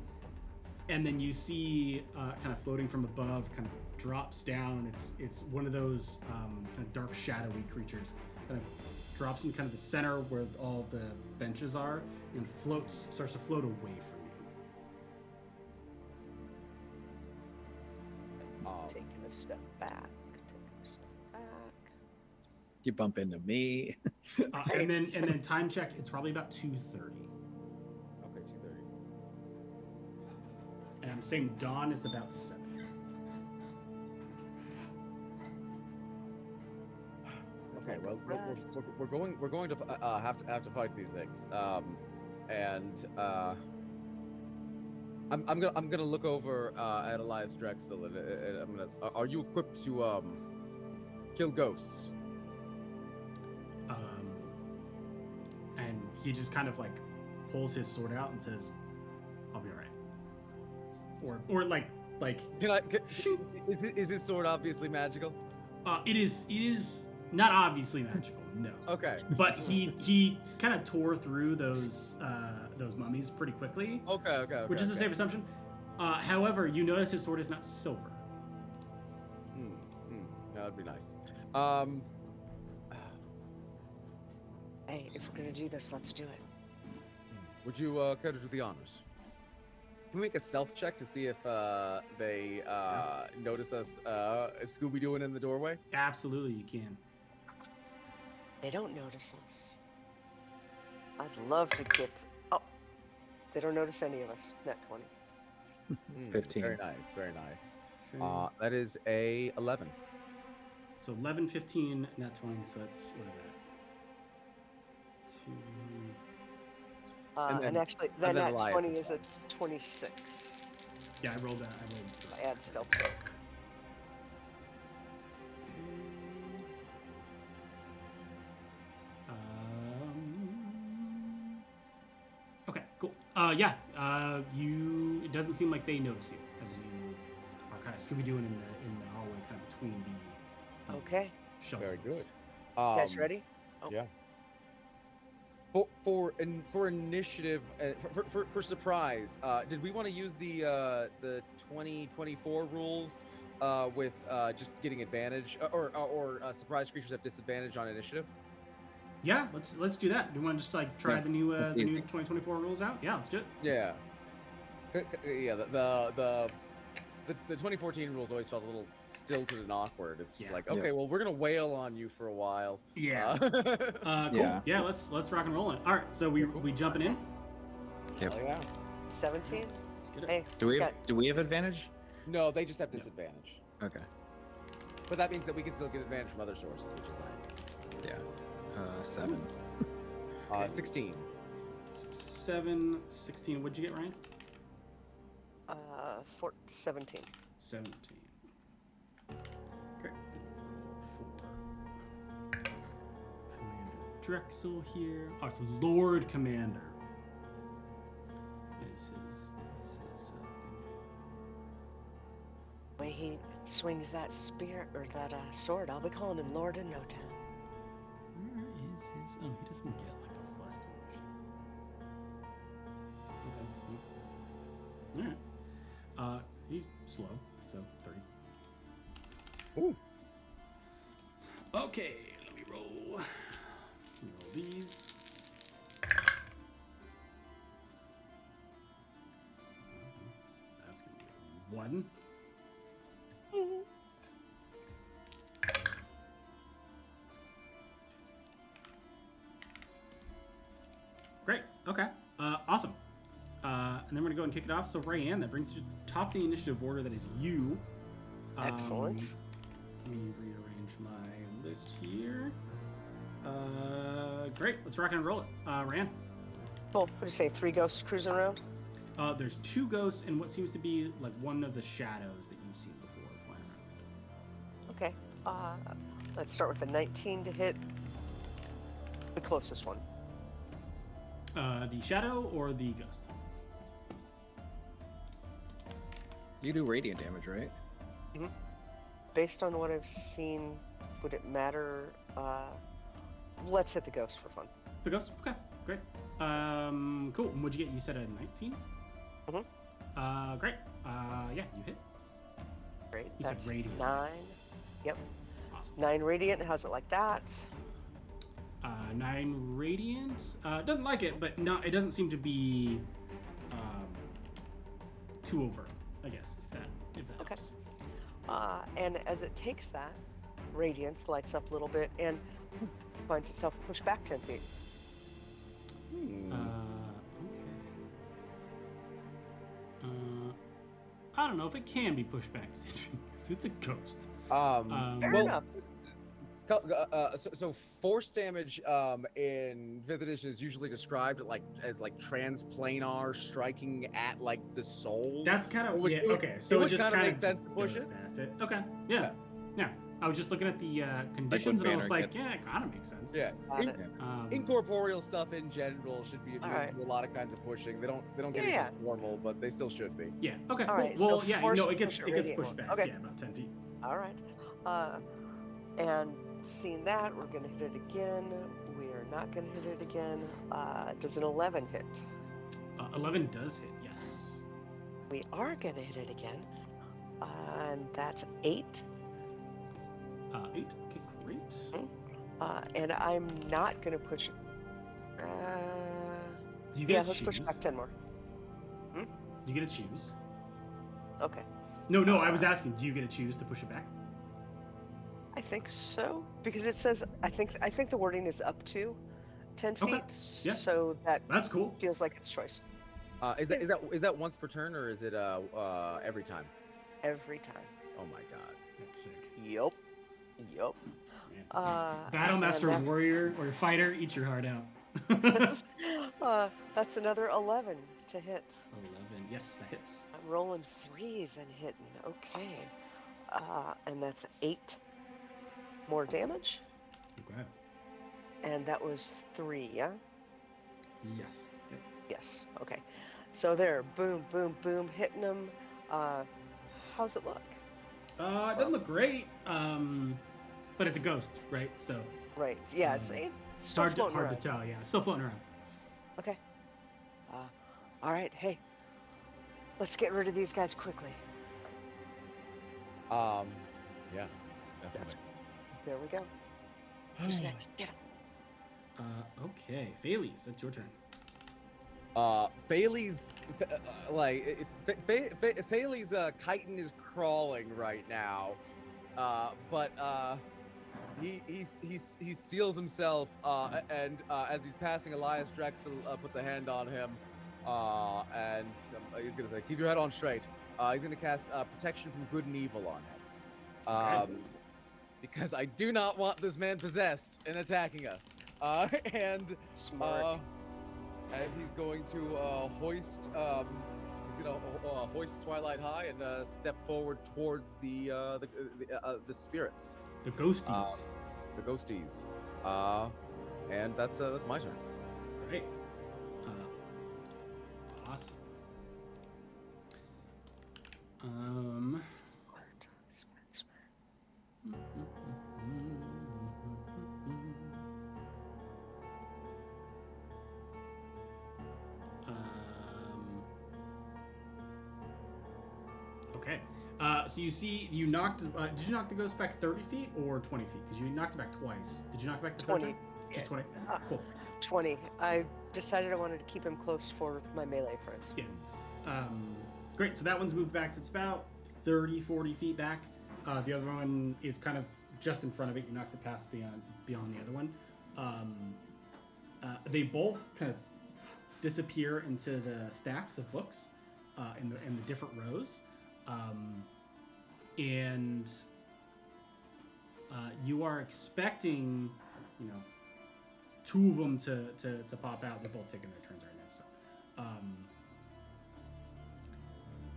then you see kind of floating from above, kind of drops down. It's one of those kind of dark, shadowy creatures. Kind of drops in kind of the center where all the benches are, and starts to float away from you. Taking a step back. You bump into me. And then time check. It's probably about 2:30. Okay, 2:30. And I'm saying dawn is about 7. Okay, well, we're going to have to fight these things. I'm gonna look over at Elias Drexel and I'm gonna. Are you equipped to kill ghosts? And he just kind of like pulls his sword out and says, "I'll be all right." Or like. Is his sword obviously magical? It is not obviously magical, no. Okay. But he kind of tore through those mummies pretty quickly. Okay. Which is a safe assumption. However, you notice his sword is not silver. That'd be nice. Hey, if we're gonna do this, let's do it. Would you care to do the honors? Can we make a stealth check to see if they notice us Scooby-Dooing in the doorway? Absolutely, you can. They don't notice us. I'd love to get. Oh, they don't notice any of us. Net 20. 15. Very nice. That is a 11. So 11, 15, not 20. So that's what is that? 2. And actually, that net 20 is a 26. Yeah, I rolled that. I add stealth. Cool. Yeah. It doesn't seem like they notice you as you are kind of Scooby-Dooing in the hallway, kind of between the Okay. shelves. Very good. You guys ready? Oh. Yeah. For initiative, for surprise, did we want to use the 2024 rules with just getting advantage or surprise creatures have disadvantage on initiative? Yeah, let's do that. Do you want to just like try Yeah, the new that's 2024 rules out? Yeah, let's do it. Yeah. Yeah. The 2014 rules always felt a little stilted and awkward. It's just Yeah. like, okay, well, we're gonna wail on you for a while. Yeah. Cool. Yeah. Yeah, let's rock and roll it. All right, so we jumping in. Yep. Oh, yeah. 17. Let's get it. Hey. Do we have advantage? No, they just have disadvantage. Okay. But that means that we can still get advantage from other sources, which is nice. Yeah. 7. 16. 7, 16. What'd you get, Ryan? 17. 17. Great. For Commander Drexel here. Oh, it's Lord Commander. Is his thing. The way he swings that spear or that sword, I'll be calling him Lord in no time. Where is his? Oh, he doesn't get like a plus 2. Okay. All right. He's slow, so 3. Ooh. Okay, let me roll. Roll these. That's gonna be a 1. Great. Okay. Awesome. And then we're gonna go and kick it off. So Rayanne, that brings you to top of the initiative order. That is you. Excellent. Let me rearrange my list here. Great. Let's rock and roll it. Rayanne. Cool. What do you say? 3 ghosts cruising around? There's 2 ghosts and what seems to be like one of the shadows that you've seen before flying around. Okay. Let's start with the 19 to hit. The closest one. The shadow or the ghost? You do radiant damage, right? Based on what I've seen, would it matter? Let's hit the ghost for fun. The ghost? Okay, great. Cool. And what'd you get? You said a 19? Great. Yeah, you hit. Great. You said That's radiant. 9. Yep. Awesome. 9 radiant. How's it like that? 9 radiant. Doesn't like it, but not. It doesn't seem to be too overt, I guess, if that Okay. helps. And as it takes that, radiance lights up a little bit and finds itself pushed back 10 feet. Okay. I don't know if it can be pushed back 10 feet. It's a ghost. Fair well, enough. So force damage in 5th edition is usually described as transplanar striking at like the soul. That's kind of It would- okay. So it it would just kinda kind make of sense to push goes it. past it. Okay. Yeah. I was just looking at the conditions and I was Banner like, gets- yeah, it kind of makes sense. Yeah. Got it. Incorporeal stuff in general should be immune Alright. to a lot of kinds of pushing. They don't get Yeah. anything formal, but they still should be. Yeah. Okay. Cool. Alright, so Well, yeah. force No, it gets push it radiant pushed one. back. Okay. Yeah, about 10 feet. All right. And seeing that, we're going to hit it again. We are not going to hit it again. Does an 11 hit? 11 does hit. Yes. We are going to hit it again. And that's 8. 8. Okay. Great. And I'm not going to push it. Do you get Yeah, to let's choose? push it back 10 more. Do you get to choose? Okay. No. I was asking. Do you get to choose to push it back? I think so. Because it says, I think the wording is up to 10 feet. Okay. Yeah. So that That's cool. feels like it's choice. Is that once per turn or is it every time? Every time. Oh my god. That's sick. Yup. Battle Master and Warrior or Fighter, eat your heart out. that's another 11 to hit. 11. Yes, that hits. I'm rolling 3s and hitting. Okay. And that's 8 more damage. Okay. And that was 3, yeah? Yes. Yep. Yes. Okay. So there, boom, boom, boom, hitting them. How's it look? It doesn't look great, but it's a ghost, right? So Right. Yeah. It's Um, still floating hard around. to tell. Yeah, it's still floating around. Okay. All right. Hey, let's get rid of these guys quickly. Yeah, That's. definitely. There we go. Who's next? Get him. Okay, Thales, it's your turn. Thales, Thales, chitin is crawling right now, but he steals himself, and as he's passing, Elias Drexel puts a hand on him, and he's gonna say, "Keep your head on straight." He's gonna cast protection from good and evil on him, because I do not want this man possessed and attacking us, and Smart. and he's going to hoist. He's gonna hoist Twilight High and step forward towards the spirits, The ghosties. the ghosties. And that's my turn. Great. Awesome. Smart. Okay. So you knocked. Did you knock the ghost back 30 feet or 20 feet? Because you knocked it back twice. Did you knock it back the 20. third time? Just 20. Cool. 20. I decided I wanted to keep him close for my melee friends. Yeah. Great. So that one's moved back. So it's about 30, 40 feet back. The other one is kind of just in front of it. You knocked it past beyond the other one. They both kind of disappear into the stacks of books in the different rows. And you are expecting, two of them to pop out. They're both taking their turns right now. So,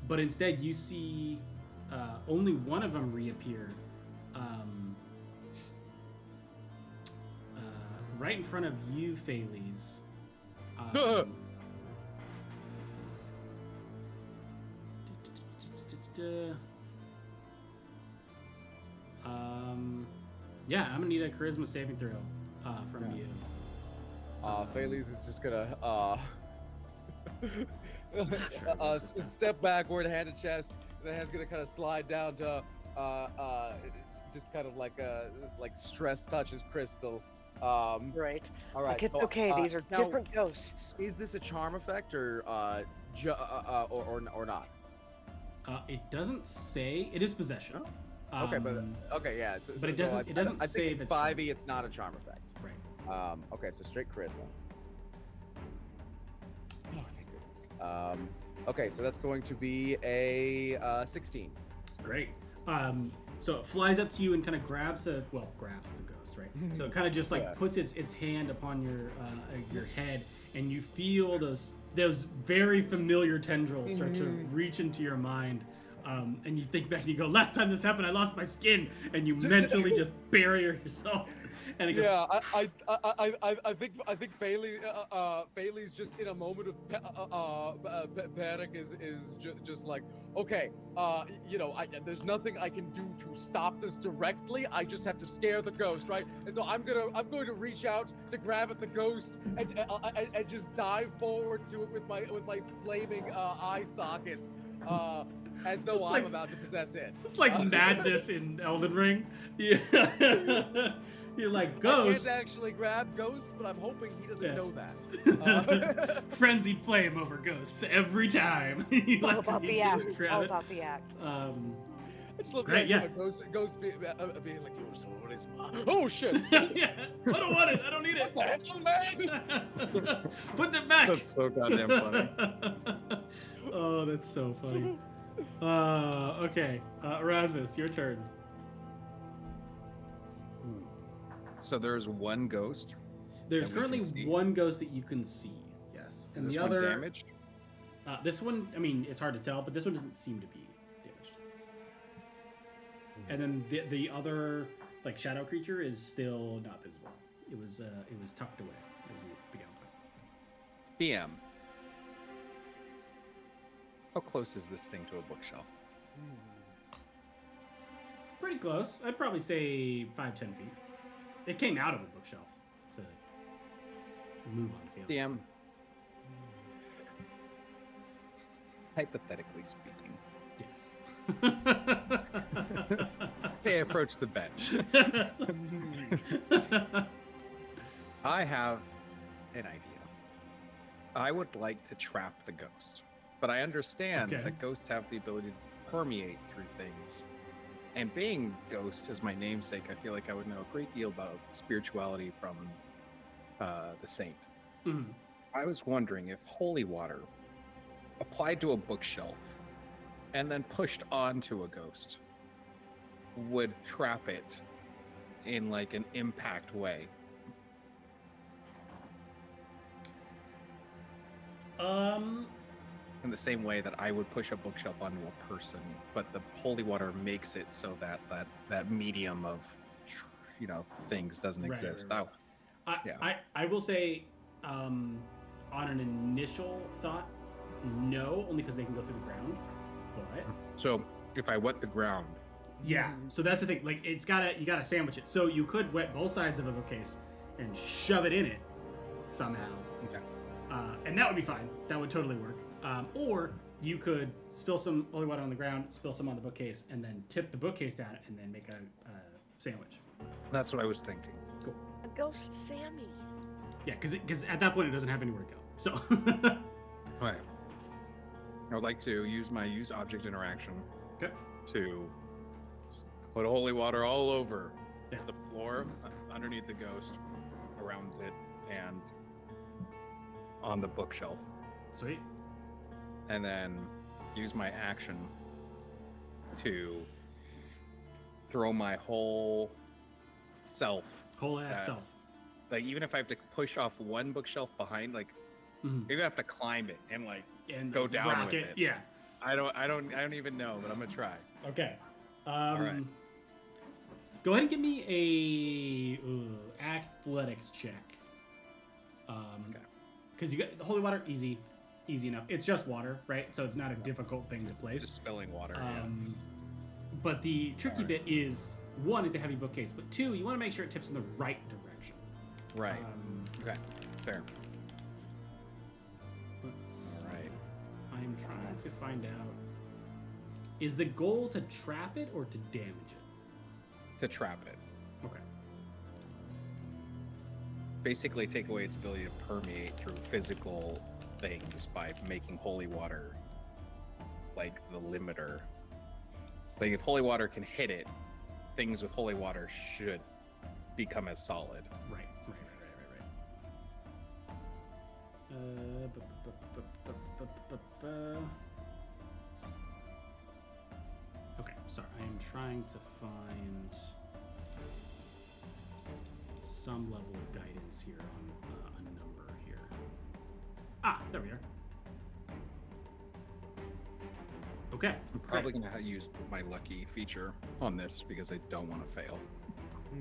but instead you see only one of them reappear right in front of you, Thales. Yeah, I'm gonna need a charisma saving throw from you. Thales is just gonna step backward, hand to chest, and the hand's gonna kind of slide down to just kind of like stress touches crystal. Right. All right. Like it's so, okay. These are now, different ghosts. Is this a charm effect or not? It doesn't say. It is possession. Oh. Okay, okay, yeah. But it doesn't. It doesn't I say think if it's it's 5e. It's not a charm effect. Right. Okay, so straight charisma. Oh, thank goodness. Okay, so that's going to be a 16. Great. So it flies up to you and kind of grabs the ghost, right? So it kind of just puts its hand upon your head, and you feel those very familiar tendrils start to reach into your mind. And you think back and you go, last time this happened, I lost my skin, and you mentally just bury yourself. And it goes, yeah, I think Faley's just in a moment of panic is just like, okay, there's nothing I can do to stop this directly. I just have to scare the ghost, right? And so I'm going to reach out to grab at the ghost and just dive forward to it with my flaming eye sockets. As though I'm about to possess it. It's like madness in Elden Ring. Yeah. You're like, ghosts. I can't actually grab ghosts, but I'm hoping he doesn't know that. Frenzied flame over ghosts every time. All about the act. All about the act. I just love Great, a ghost being like, your soul is mine. Oh shit! Yeah, I don't want it. I don't need it. What the hell, man? Put them back. That's so goddamn funny. Oh, that's so funny. Okay, Erasmus, your turn. So there's one ghost. There's that we currently can see? one ghost that you can see. Yes, Is and this the one other damaged? This one, I mean, it's hard to tell, but this one doesn't seem to be damaged. And then the other shadow creature is still not visible. It was tucked away as you began the fight. DM, How close is this thing to a bookshelf? Pretty close. I'd probably say 5-10 feet. It came out of a bookshelf to move on to the other DM. Hypothetically speaking. Yes. Hey, approach the bench. I have an idea. I would like to trap the ghost, but I understand that ghosts have the ability to permeate through things. And being ghost is my namesake, I feel like I would know a great deal about spirituality from the saint. Mm. I was wondering if holy water applied to a bookshelf and then pushed onto a ghost would trap it in like an impact way. In the same way that I would push a bookshelf onto a person, but the holy water makes it so that that medium of, things doesn't exist. Right. I will say, on an initial thought, no, only because they can go through the ground. But so if I wet the ground, yeah. So that's the thing. Like you gotta sandwich it. So you could wet both sides of a bookcase and shove it in it somehow. Okay. And that would be fine. That would totally work. Or you could spill some holy water on the ground, spill some on the bookcase, and then tip the bookcase down and then make a sandwich. That's what I was thinking. Cool. A ghost Sammy. Yeah, because at that point it doesn't have anywhere to go. So. All right. I would like to use my use object interaction to put holy water all over the floor, underneath the ghost, around it, and on the bookshelf. Sweet. And then use my action to throw my whole self. Whole ass self. Like, even if I have to push off one bookshelf behind, like, maybe I have to climb it and go down with it. Yeah. I don't even know, but I'm gonna try. Okay. All right. Go ahead and give me a athletics check. Because you got the holy water, easy enough. It's just water, right? So it's not a difficult thing to place. Just spilling water. But the tricky bit is, one, it's a heavy bookcase, but two, you want to make sure it tips in the right direction. Right. Okay. Fair. All right. I'm trying to find out. Is the goal to trap it or to damage it? To trap it. Okay. Basically take away its ability to permeate through physical things by making holy water like the limiter. Like, if holy water can hit it, things with holy water should become as solid. Right. Okay, sorry. I am trying to find some level of guidance here on a number here. Ah, there we are. Okay. I'm probably going to use my lucky feature on this because I don't want to fail.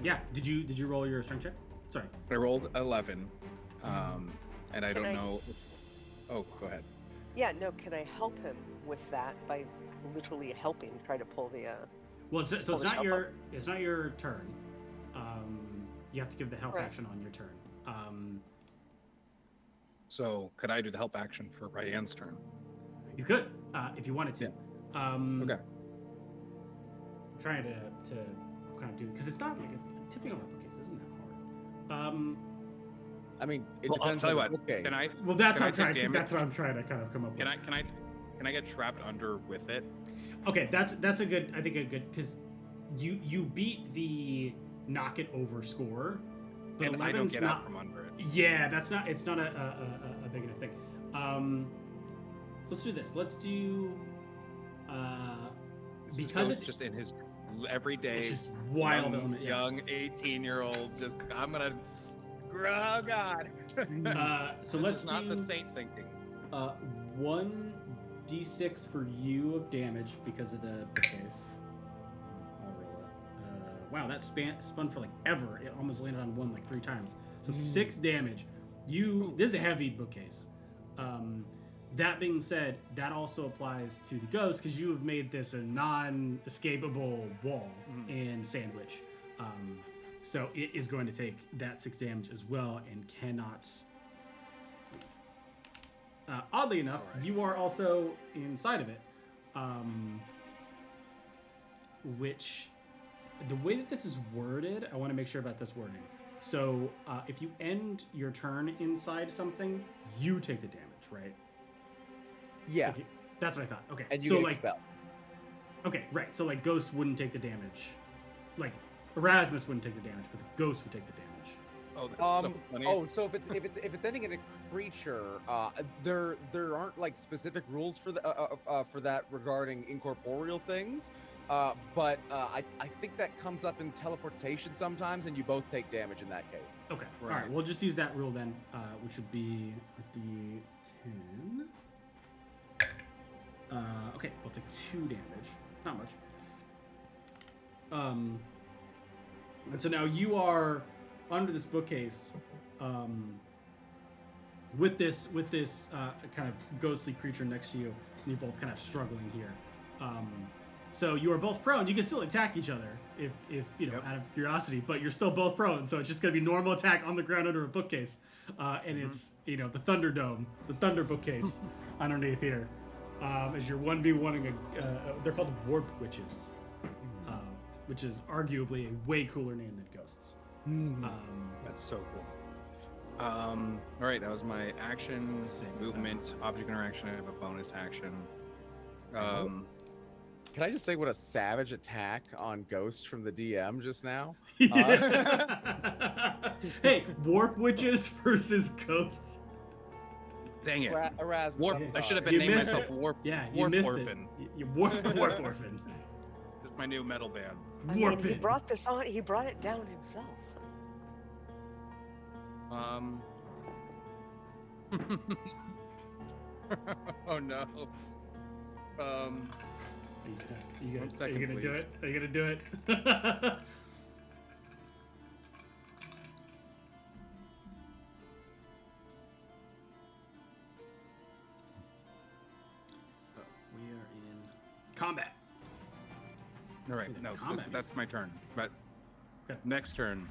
Yeah. Did you roll your strength check? Sorry. I rolled 11, and I don't know. Oh, go ahead. Yeah, no. Can I help him with that by literally helping try to pull the? Well, so it's not your turn. You have to give the help action on your turn. So could I do the help action for Ryan's turn? You could, if you wanted to. Okay. I'm trying to kind of do this because it's not like tipping over a bookcase isn't that hard. I mean, it I'll depends tell you on what. the bookcase. Can I? Well, that's can what I I'm take trying. damage? That's what I'm trying to kind of come up with. Can I get trapped under with it? Okay, that's a good. I think a good because you beat the knock it over score, but And I don't get not, out from under it. Yeah, that's not. It's not a big enough thing. So let's do this. Let's do. Because it's just in his everyday it's just wild element, young 18-year-old. Just I'm gonna. Oh God. So this let's is not do the saint thinking. 1d6 for you of damage because of the bookcase. I'll roll it. Wow, that spun for like ever. It almost landed on one like 3 times. So 6 damage. This is a heavy bookcase. That being said, that also applies to the ghost because you have made this a non-escapable wall and sandwich. So it is going to take that 6 damage as well and cannot leave. Oddly enough, you are also inside of it, which the way that this is worded, I want to make sure about this wording. So if you end your turn inside something, you take the damage, right? Yeah. Okay, that's what I thought. Okay. And you so get like, expelled. Okay, right. So like Ghost wouldn't take the damage. Like Erasmus wouldn't take the damage, but the Ghost would take the damage. Oh, that's so funny. Oh, so if it's ending in a creature, there aren't like specific rules for that regarding incorporeal things. But I think that comes up in teleportation sometimes, and you both take damage in that case. Okay. Right. All right. We'll just use that rule then, which would be a D10. Okay, we'll take 2 damage. Not much. And so now you are under this bookcase, with this kind of ghostly creature next to you. And you're both kind of struggling here. So you are both prone. You can still attack each other if you know, out of curiosity, but you're still both prone. So it's just gonna be normal attack on the ground under a bookcase, and it's the Thunderdome, the Thunder bookcase underneath here. As you're 1v1ing they're called warp witches, which is arguably a way cooler name than ghosts. That's so cool. All right, that was my action, movement, object interaction. I have a bonus action. Can I just say what a savage attack on Ghost from the DM just now? Hey, warp witches versus ghosts. Dang it. Erasmus, Warp. I'm I should have sorry. been You named missed myself it. Warp. Yeah, you Warp missed Orphan. it. You warp orphan. This is my new metal band. I mean, he brought this on. He brought it down himself. Oh no. Are you One gonna second, do please. it? Are you gonna do it? We are in combat. All right, Ooh, no, combat that's my turn. But Okay. next turn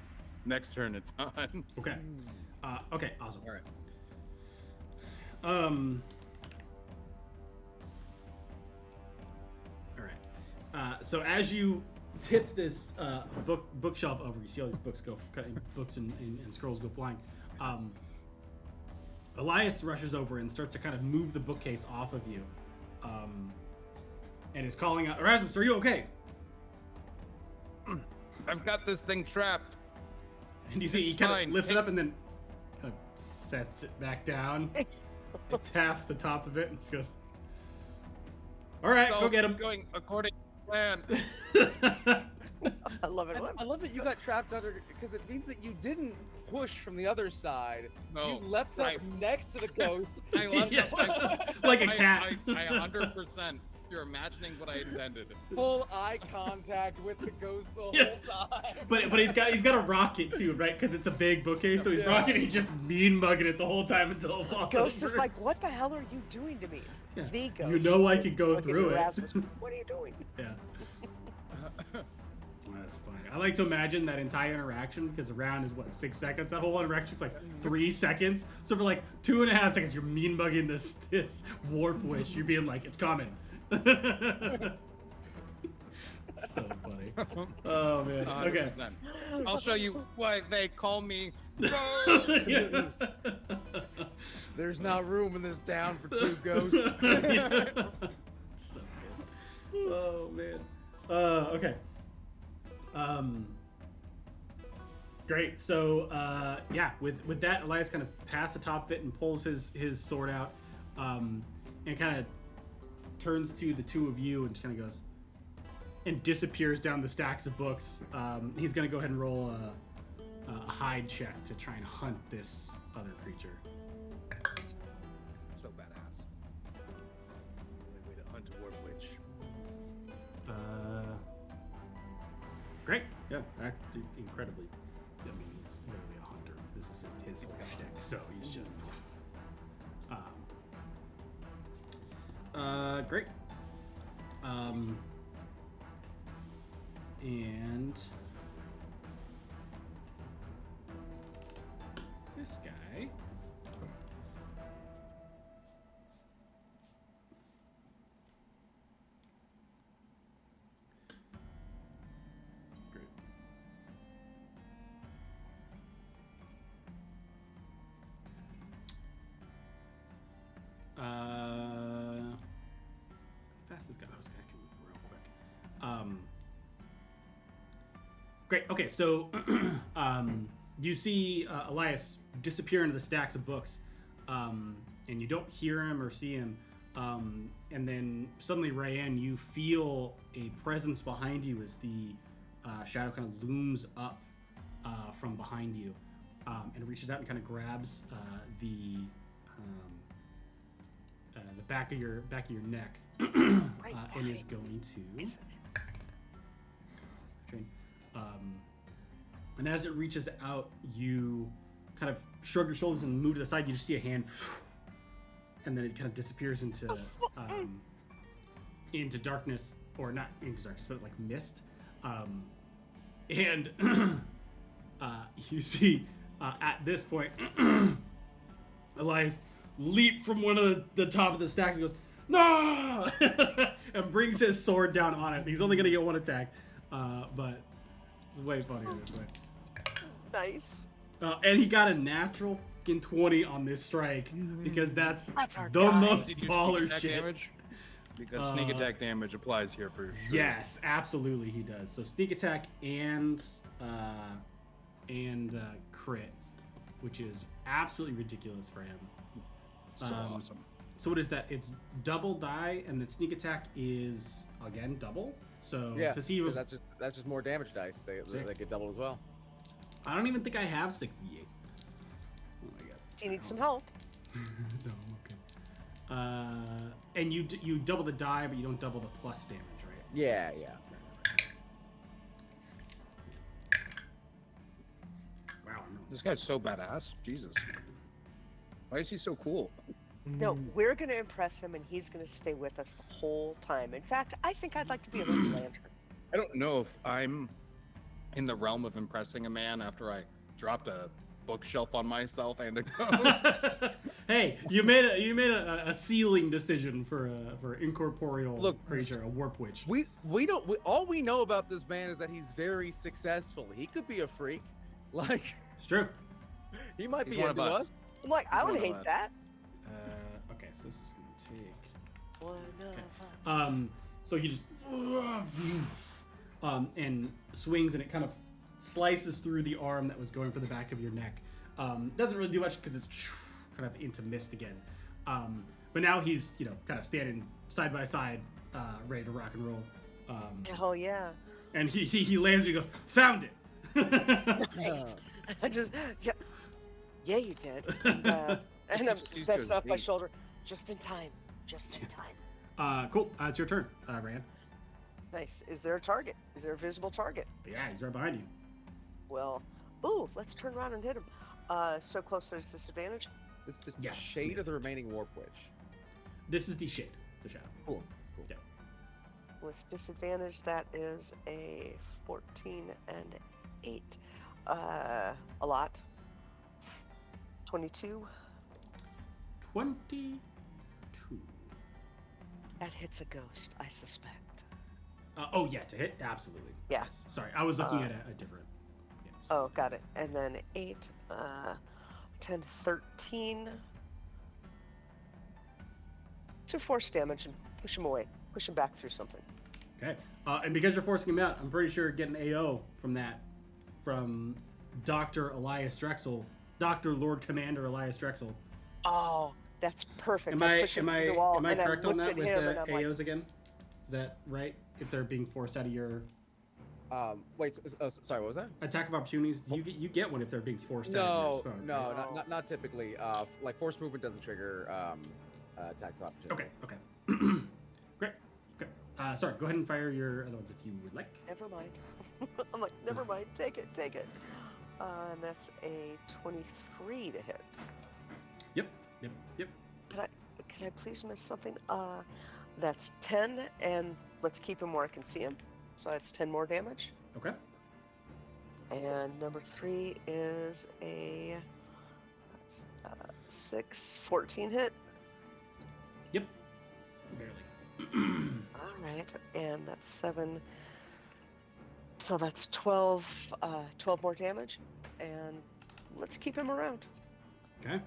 it's on. Okay. Okay. Awesome. All right. All right. So as you tip this bookshelf over, you see all these books books and scrolls go flying. Elias rushes over and starts to kind of move the bookcase off of you, and is calling out, "Erasmus, are you okay?" I've got this thing trapped. And you see It's he kind fine. of lifts it up and then kind of sets it back down. It taps the top of it and just goes, "All right, It's go all get him." Going according to plan. I love it. I love that you got trapped under, because it means that you didn't push from the other side. No, You left up next to the ghost. I love Yeah. that. Like a cat. I 100%. You're imagining what I intended. Full eye contact with the ghost the whole Yeah. time. But he's got a rocket too, right? Because it's a big bookcase, so he's rocking. He's just mean mugging it the whole time until it falls Ghost over. is like, what the hell are you doing to me? Yeah. The ghost. You know I is could go looking through at it. Erasmus, what are you doing? Yeah. That's funny. I like to imagine that entire interaction, because a round is what, 6 seconds? That whole interaction is like 3 seconds. So for like 2.5 seconds, you're mean mugging this warp wish. You're being like, it's coming. So funny. Oh man. Okay. 100%. I'll show you why they call me. Yes. There's not room in this town for 2 ghosts. Yeah. So good. Oh man. Okay. Great. So yeah, with that, Elias kind of past the top of it and pulls his sword out, and kind of turns to the two of you and just kind of goes and disappears down the stacks of books. He's gonna go ahead and roll a hide check to try and hunt this other creature. So badass. Only way to hunt a warp witch. Great. Yeah, incredibly. I mean, he's literally a hunter. This is his whole shtick, so he's just. Great. And this guy. Great. Fastest guy. Oh, this guy can move real quick. Great. Okay, so you see Elias disappear into the stacks of books, and you don't hear him or see him. And then suddenly, Ryan, you feel a presence behind you as the shadow kind of looms up from behind you, and reaches out and kind of grabs the back of your neck, and is going to. And as it reaches out, you kind of shrug your shoulders and move to the side. You just see a hand, and then it kind of disappears into darkness, or not into darkness, but like mist. And you see at this point, Elias leap from one of the top of the stacks and goes, "No!" and brings his sword down on it. He's only going to get one attack, but it's way funnier this way. Nice. And he got a natural 20 on this strike because that's our the guy. most Did you baller sneak attack shit. damage? Because sneak attack damage applies here for sure. Yes, absolutely he does. So sneak attack and crit, which is absolutely ridiculous for him. So awesome. So what is that? It's double die, and then sneak attack is again double. So Yeah, because he was, that's just more damage dice. They get doubled as well. I don't even think I have 68. Oh my god. Do you need some help? No, I'm okay. And you double the die, but you don't double the plus damage, right? Yeah. Wow. No. This guy's so badass. Jesus. Why is he so cool? No, we're going to impress him, and he's going to stay with us the whole time. In fact, I think I'd like to be a little lantern. I don't know if I'm in the realm of impressing a man after I dropped a bookshelf on myself and a ghost. Hey, you made a ceiling decision for incorporeal creature, a warp witch. We don't. All we know about this man is that he's very successful. He could be a freak. Like, It's true. he might He's be one into of us. us. I'm like, I He's don't one of hate us. that. Okay, so this is gonna take. One of Okay. us. So he just and swings, and it kind of slices through the arm that was going for the back of your neck. Doesn't really do much because it's kind of into mist again. But now he's kind of standing side by side, ready to rock and roll. Hell yeah. And he lands and he goes, "Found it." Nice. I just, yeah, you did. And I'm Just used that's those off my beats. shoulder. Just in time. Cool. It's your turn, Rand. Nice. Is there a target? Is there a visible target? Yeah, he's right behind you. Well, ooh, let's turn around and hit him. So close there's disadvantage. It's the Yes, shade yeah. of the remaining warp witch. This is the shade, the shadow. Cool. Yeah. With disadvantage, that is a 14 and 8. A lot. 22. 22. That hits a ghost, I suspect. Oh yeah, to hit, absolutely. Yeah. Yes. Sorry, I was looking at a different. Yeah, Oh, got it. And then 8, 10, 13. To force damage and push him away. Push him back through something. Okay. And because you're forcing him out, I'm pretty sure getting AO from that, from Dr. Elias Drexel, Dr. Lord Commander Elias Drexel. Oh, that's perfect. Am I I push him through the wall, and correct I on looked that at with him, the and I'm like, AOs again? Is that right? If they're being forced out of your Wait. Sorry. What was that? attack of opportunities, you get one if they're being forced out of your No, spawn. no, right? not typically. Like force movement doesn't trigger attacks of opportunity. Okay. Great. Okay. Sorry. Go ahead and fire your other ones if you would like. never mind. I'm like, never mind. Take it. And that's a 23 to hit. Yep. Can Can I please miss something? That's 10, and let's keep him where I can see him. So that's 10 more damage. Okay. And number 3 is a 6, 14 hit. Yep. Barely. All right, and that's 7. So that's 12, 12 more damage, and let's keep him around. Okay.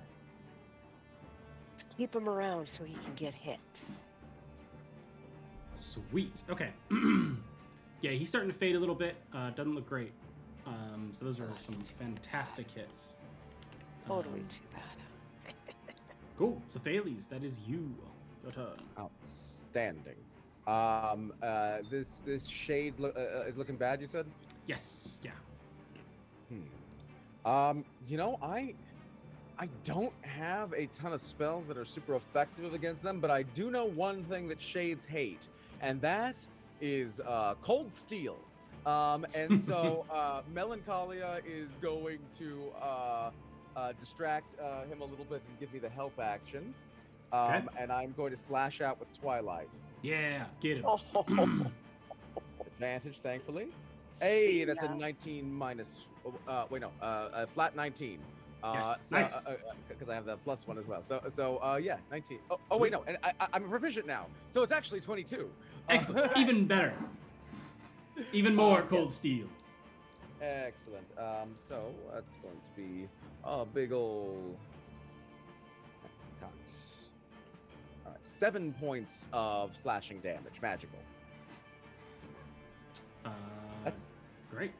Let's keep him around so he can get hit. Sweet. Okay. Yeah, he's starting to fade a little bit. Doesn't look great. So those are some fantastic hits. Totally too bad. Cool. So Thales, that is you. Your turn. Outstanding. This shade is looking bad, you said? Yes. Yeah. You know, I don't have a ton of spells that are super effective against them, but I do know one thing that shades hate, and that is cold steel. And so Melancholia is going to distract him a little bit and give me the help action. Okay. And I'm going to slash out with Twilight. Yeah. Get him. Advantage, thankfully. Hey, that's a 19 minus. A flat 19. Yes, So, nice. Because I have the +1 as well. So yeah, 19. Oh wait, no, and I'm a proficient now, so it's actually 22. Excellent. Even better. Even more cold steel. Excellent. So that's going to be a big ol'. Got 7 points of slashing damage, magical. That's great.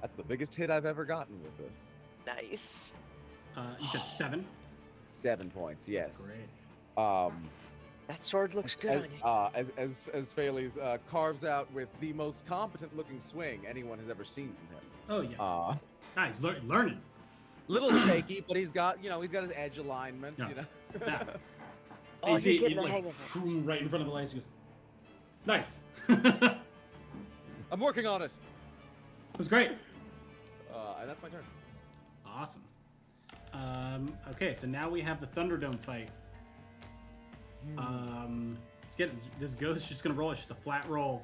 That's the biggest hit I've ever gotten with this. Nice. You said 7. 7 points, yes. Great. That sword looks good on you. As Thales carves out with the most competent looking swing anyone has ever seen from him. Oh yeah. Nice. Learning. Little shaky, but he's got his edge alignment. Yeah. You know. Yeah. Oh, You see, you're getting the like, hang of it. right in front of Elias. He goes, nice. I'm working on it. It was great. And that's my turn. Awesome. Okay, so now we have the Thunderdome fight. Let's get this ghost just gonna roll. It's just a flat roll.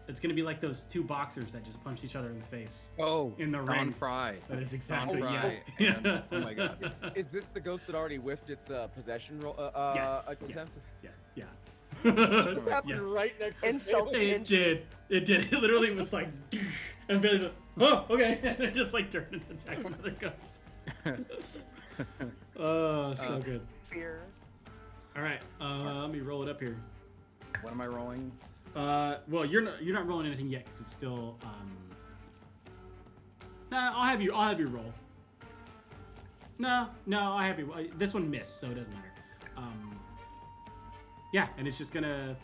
It's gonna be like those two boxers that just punched each other in the face. Oh, in the Don ring. Fry. That is exactly Don Fry. yeah. And, oh my god. Is this the ghost that already whiffed its possession roll? Yes. Attempt? Yeah. This happened Yes. right next to Insult. Bailey. It did. It literally was like, and Bailey's like, oh, okay, and it just like turned and attacked another ghost. Oh, so good. Fear. All right, let me roll it up here. What am I rolling? Well, you're not rolling anything yet because it's still. Nah, I'll have you roll. No, I'll have you. This one missed, so it doesn't matter. Yeah, and it's just gonna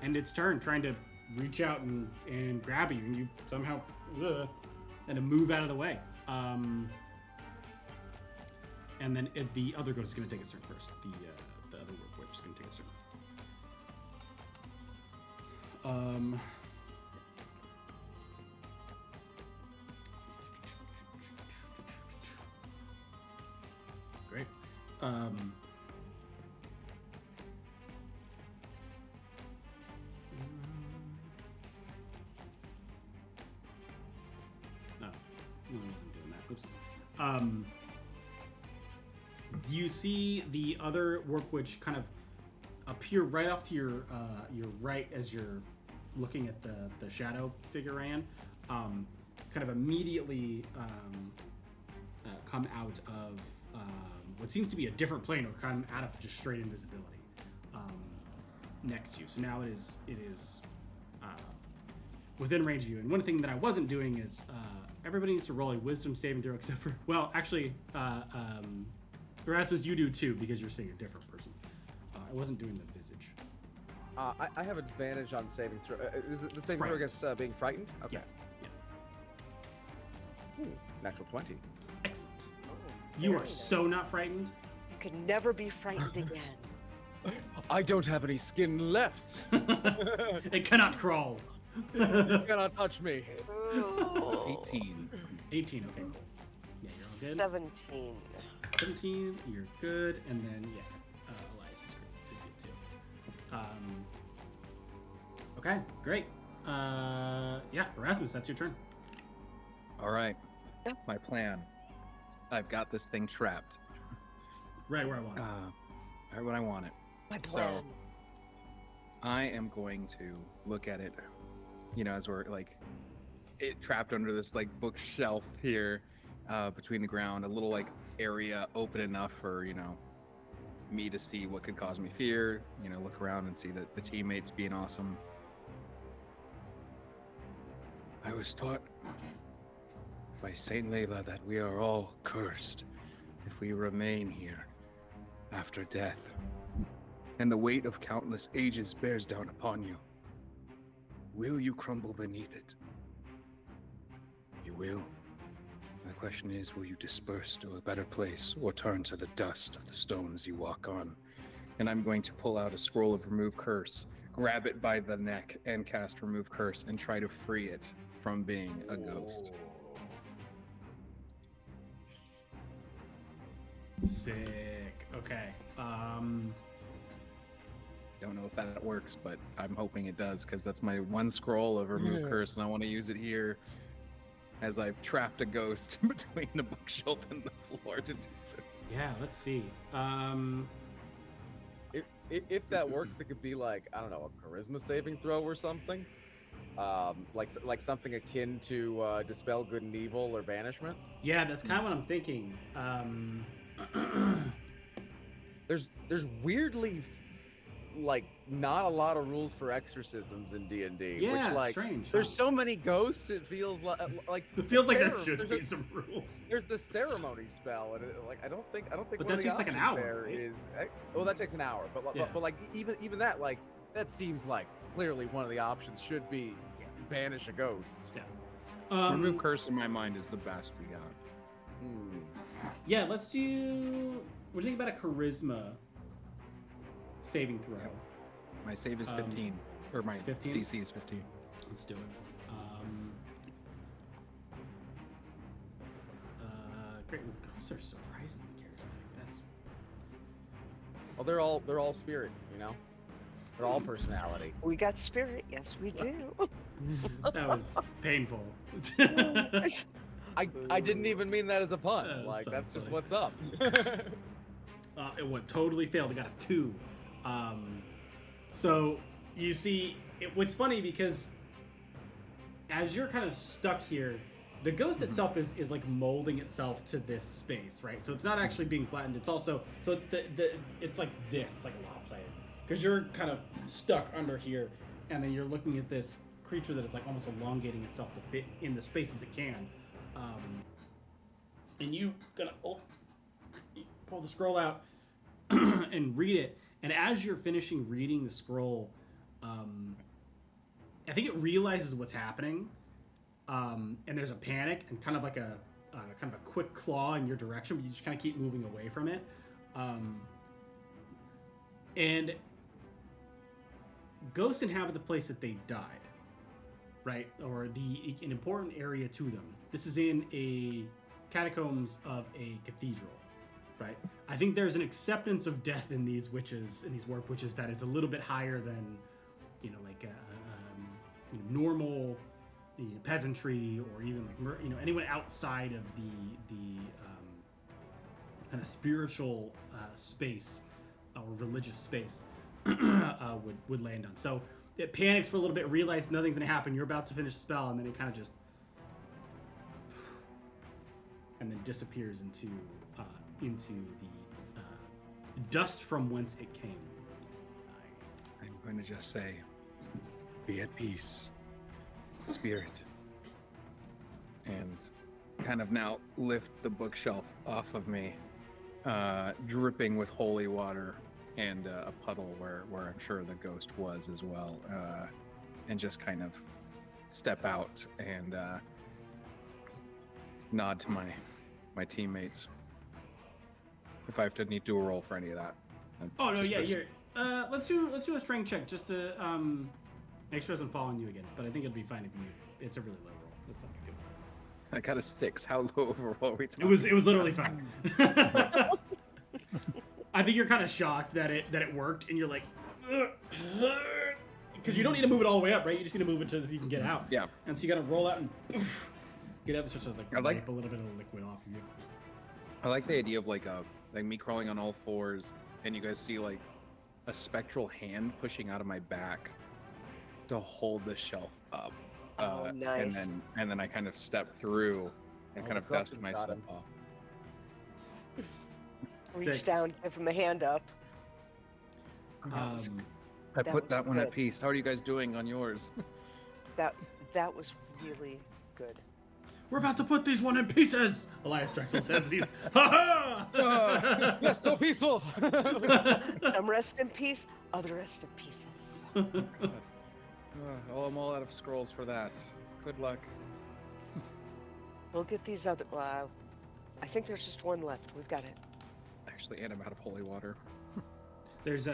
end its turn trying to reach out and grab you, and you somehow and to move out of the way. And then the other ghost is gonna take its turn first. The other witch is gonna take its turn. Great. No, I wasn't doing that. Oopsies. You see the other work witch kind of appear right off to your right as you're looking at the shadow figure Arian. Kind of immediately come out of what seems to be a different plane, or come out of just straight invisibility next to you. So now it is within range of you. And one thing that I wasn't doing is everybody needs to roll a wisdom saving throw, except for, well, actually, Erasmus, you do too, because you're seeing a different person. I wasn't doing the visage. I have advantage on saving throw. Is it the saving throw against being frightened? Okay. Yeah. Ooh, natural 20. Excellent. You are so not frightened. You can never be frightened again. I don't have any skin left. It cannot crawl. You cannot touch me. 18. 18, okay, cool. Yeah, you're all good. 17. 17, you're good, and then Elias is good too. Okay, great. Erasmus, that's your turn. All right. My plan. I've got this thing trapped. Right where I want it. Right when I want it. My plan. So I am going to look at it, as we're like it trapped under this like bookshelf here, between the ground, a little like area open enough for me to see what could cause me fear. Look around and see the teammates being awesome. I was taught by Saint Layla that we are all cursed if we remain here after death, and the weight of countless ages bears down upon you. Will you crumble beneath it? You will. The question is, will you disperse to a better place or turn to the dust of the stones you walk on? And I'm going to pull out a scroll of Remove Curse, grab it by the neck, and cast Remove Curse and try to free it from being a ghost. Sick. Okay. Don't know if that works, but I'm hoping it does, because that's my one scroll of Remove Curse, and I want to use it here as I've trapped a ghost between the bookshelf and the floor to do this. Yeah, let's see. If that works, it could be like, I don't know, a charisma saving throw or something. Like something akin to dispel good and evil or banishment. Yeah, that's kind of what I'm thinking. There's weirdly like not a lot of rules for exorcisms in D&D. Yeah, which, like, strange. There's so many ghosts. It feels like it feels like there should be some rules. There's the ceremony spell, and I don't think. But one that of the takes like an options hour. there Right? is well, that takes an hour. But like even that, like, that seems like clearly one of the options should be banish a ghost. Yeah. Remove Curse in my mind is the best we got. Yeah, let's do. We're thinking about a charisma saving throw. Yeah. My save is 15, or my 15? DC is 15. Let's do it. Great. Ghosts are surprisingly charismatic. That's. Well, they're all spirit, They're all personality. We got spirit. Yes, we do. That was painful. I didn't even mean that as a pun. Like, so that's just funny. what's up. It went totally failed. I got a 2. So you see, what's funny because as you're kind of stuck here, the ghost itself is like molding itself to this space, right? So it's not actually being flattened. It's also it's like this. It's like lopsided because you're kind of stuck under here, and then you're looking at this creature that is like almost elongating itself to fit in the space as it can. And you gonna pull the scroll out and read it. And as you're finishing reading the scroll, I think it realizes what's happening, and there's a panic and kind of like a kind of a quick claw in your direction, but you just kind of keep moving away from it. And ghosts inhabit the place that they died, right? Or an important area to them. This is in a catacombs of a cathedral. Right. I think there's an acceptance of death in these witches, in these warp witches, that is a little bit higher than, normal peasantry, or even like anyone outside of the kind of spiritual space or religious space would land on. So it panics for a little bit, realizes nothing's gonna happen. You're about to finish the spell, and then it kind of just and then disappears into the dust from whence it came. I'm going to just say, be at peace, spirit. And kind of now lift the bookshelf off of me, dripping with holy water and a puddle where I'm sure the ghost was as well, and just kind of step out and nod to my teammates. If I have to need to do a roll for any of that. Oh no, yeah, here. Let's do a strength check just to make sure it doesn't fall on you again. But I think it'll be fine if you. It's a really low roll. That's not a good I got a 6. How low overall are we talking? It was literally 5. I think you're kind of shocked that it worked, and you're like, because you don't need to move it all the way up, right? You just need to move it so you can get out. Yeah. And so you got to roll out and get up and start to like I like- wipe a little bit of liquid off of you. I like the idea of like me crawling on all fours, and you guys see like a spectral hand pushing out of my back to hold the shelf up. Oh, nice. And then I kind of step through and kind of dust Got myself him. off. Reach 6. down, give him a hand up. I That put was that one at good. peace. How are you guys doing on yours? That was really good. We're about to put these one in pieces. Elias Drexel says he's ha ha. Yes, so peaceful. Some rest in peace, other rest in pieces. Oh, I'm all out of scrolls for that. Good luck. We'll get these other. I think there's just one left. We've got it. Actually, and I'm out of holy water. There's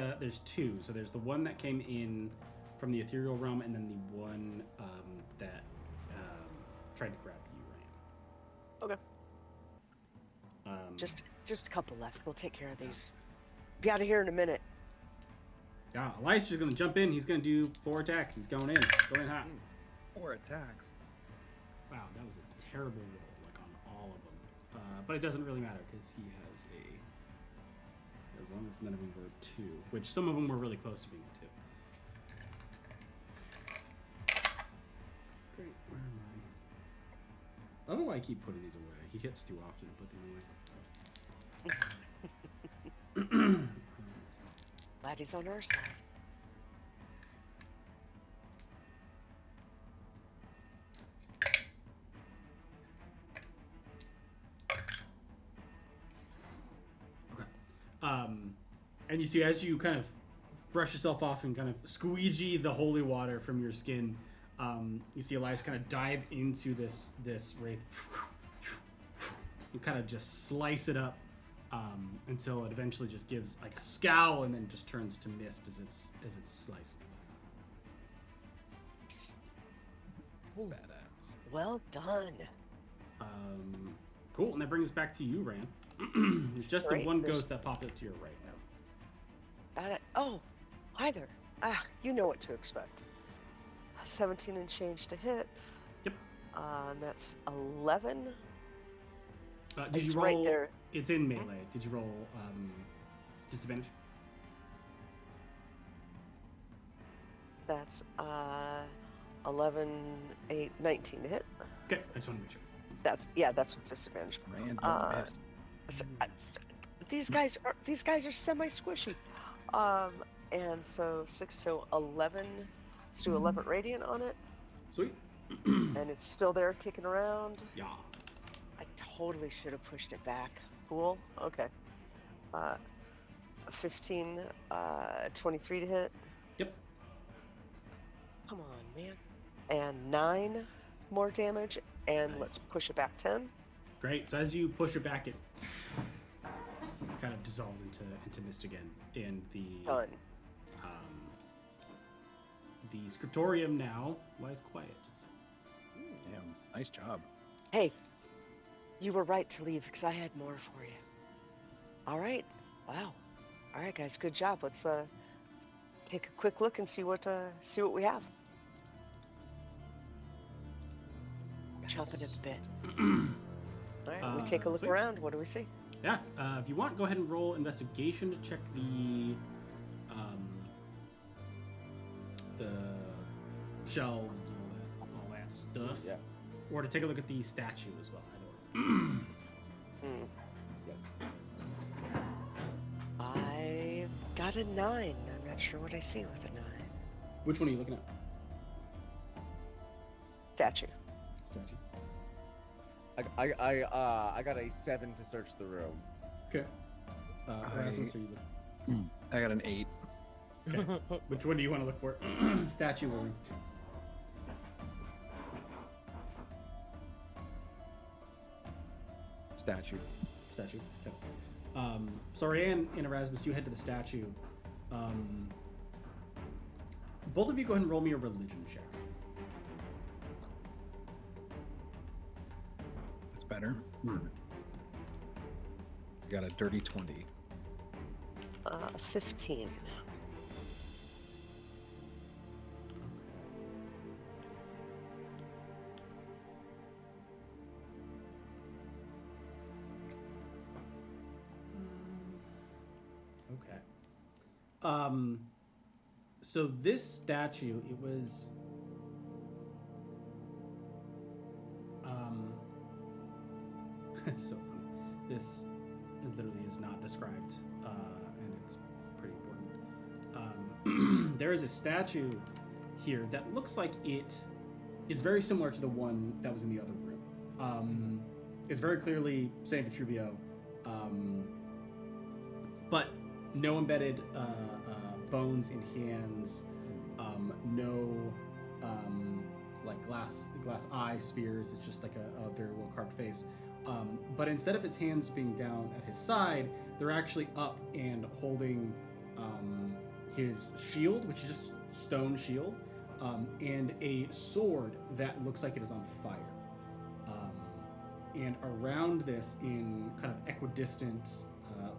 2. So there's the one that came in from the ethereal realm, and then the one that tried to grab you, Ryan. Okay. Just a couple left. We'll take care of these. Be out of here in a minute. Yeah, Elias is gonna jump in. He's gonna do 4 attacks. He's going hot. 4 attacks. Wow, that was a terrible roll, like on all of them. But it doesn't really matter because he has as long as none of them were 2, which some of them were really close to being a 2. Great, where am I? I don't know why I keep putting these away. He hits too often to put them away. Glad he's on our side. And you see, as you kind of brush yourself off and kind of squeegee the holy water from your skin, you see Elias kind of dive into this wraith and kind of just slice it up until it eventually just gives like a scowl and then just turns to mist as it's sliced. Badass. Well done. Cool, and that brings us back to you, Ran. There's just the Right, one there's- ghost that popped up to your right now. Oh, hi there. You know what to expect. 17 and change to hit. Yep. And that's 11. Did It's you roll? right there. It's in melee. Did you roll disadvantage? That's 11, 8, 19 to hit. Okay, I just want to make sure. That's with disadvantage. Random miss. So, these guys are semi squishy. And so 6, so 11. Let's do 11 radiant on it, Sweet. and it's still there kicking around. Yeah. I totally should have pushed it back. Cool. Okay. 15, 23 to hit. Yep. Come on, man. And 9 more damage, and let's Nice. push it back 10. Great. So as you push it back, it kind of dissolves into mist again, and Done. the scriptorium now lies quiet. Damn, nice job. Hey, you were right to leave because I had more for you. All right. Wow. All right, guys. Good job. Let's take a quick look and see what we have. Chomping at the bit. All right. We take a look Sweet. around. What do we see? Yeah. If you want, go ahead and roll investigation to check the shelves and all that stuff. Yes. Or to take a look at the statue as well. Yes. I've got a 9. I'm not sure what I see with a 9. Which one are you looking at? Statue. Statue. I got a 7 to search the room. Okay. Erasmus, are you looking? I got an 8. Okay. Which one do you want to look for? Statue or room? Statue. Statue. Okay. So Arian and Erasmus, you head to the statue. Both of you go ahead and roll me a religion check. better. You got a dirty 20. 15. Okay. So this statue, it was it's so funny. This literally is not described, and it's pretty important. There is a statue here that looks like it is very similar to the one that was in the other room. It's very clearly Saint Vitruvio, but no embedded bones in hands, no like glass eye spheres. It's just like a very well carved face. But instead of his hands being down at his side, they're actually up and holding his shield, which is just stone shield, and a sword that looks like it is on fire. And around this, in kind of equidistant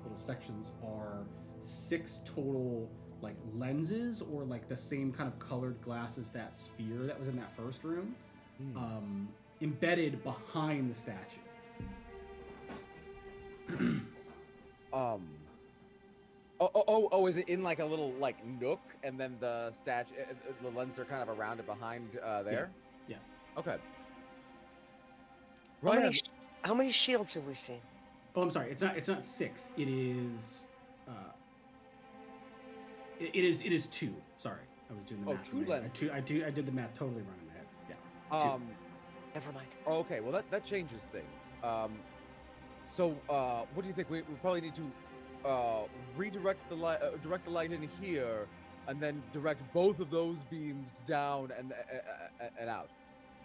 little sections, are 6 total like lenses, or like the same kind of colored glass as that sphere that was in that first room, embedded behind the statue. Is it in like a little like nook, and then the statue, the lenses are kind of around it behind there? Yeah. Okay. How many shields have we seen? Oh, I'm sorry. It's not 6. It is. It is 2. Sorry, I was doing the math. 2 lenses. I did the math totally wrong in my head. Yeah. 2. Never mind. Okay. Well, that changes things. So what do you think? We probably need to redirect the light, direct the light in here, and then direct both of those beams down and out.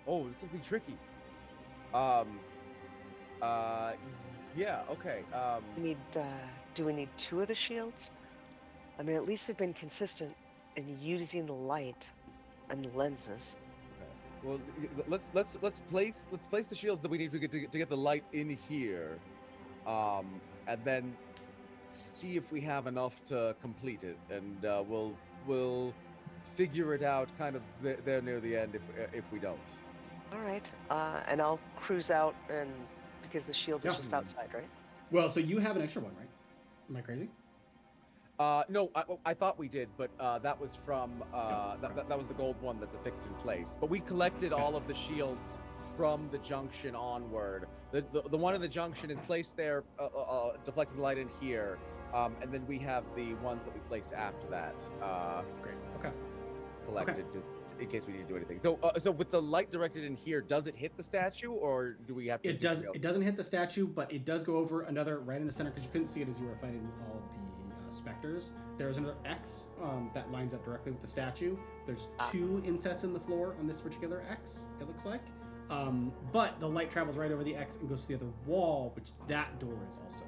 Oh, this will be tricky. Yeah. Okay. Do we need 2 of the shields? I mean, at least we've been consistent in using the light and lenses. Okay. Well, let's place the shields that we need to get the light in here, and then see if we have enough to complete it, and we'll figure it out kind of there near the end if we don't. All right. And I'll cruise out, and because the shield is just outside, right? Well, so you have an extra one, right? Am I crazy? No, I thought we did, but that was from that was the gold one that's affixed in place. But we collected all of the shields from the junction onward. The one in the junction is placed there, deflecting the light in here, and then we have the ones that we placed after that. Great. Okay. Collected in case we need to do anything. So with the light directed in here, does it hit the statue, or do we have to? It does. It doesn't hit the statue, but it does go over another right in the center, because you couldn't see it as you were fighting all of the specters. There's another X that lines up directly with the statue. There's 2 insets in the floor on this particular X, it looks like. But the light travels right over the X and goes to the other wall, which that door is also.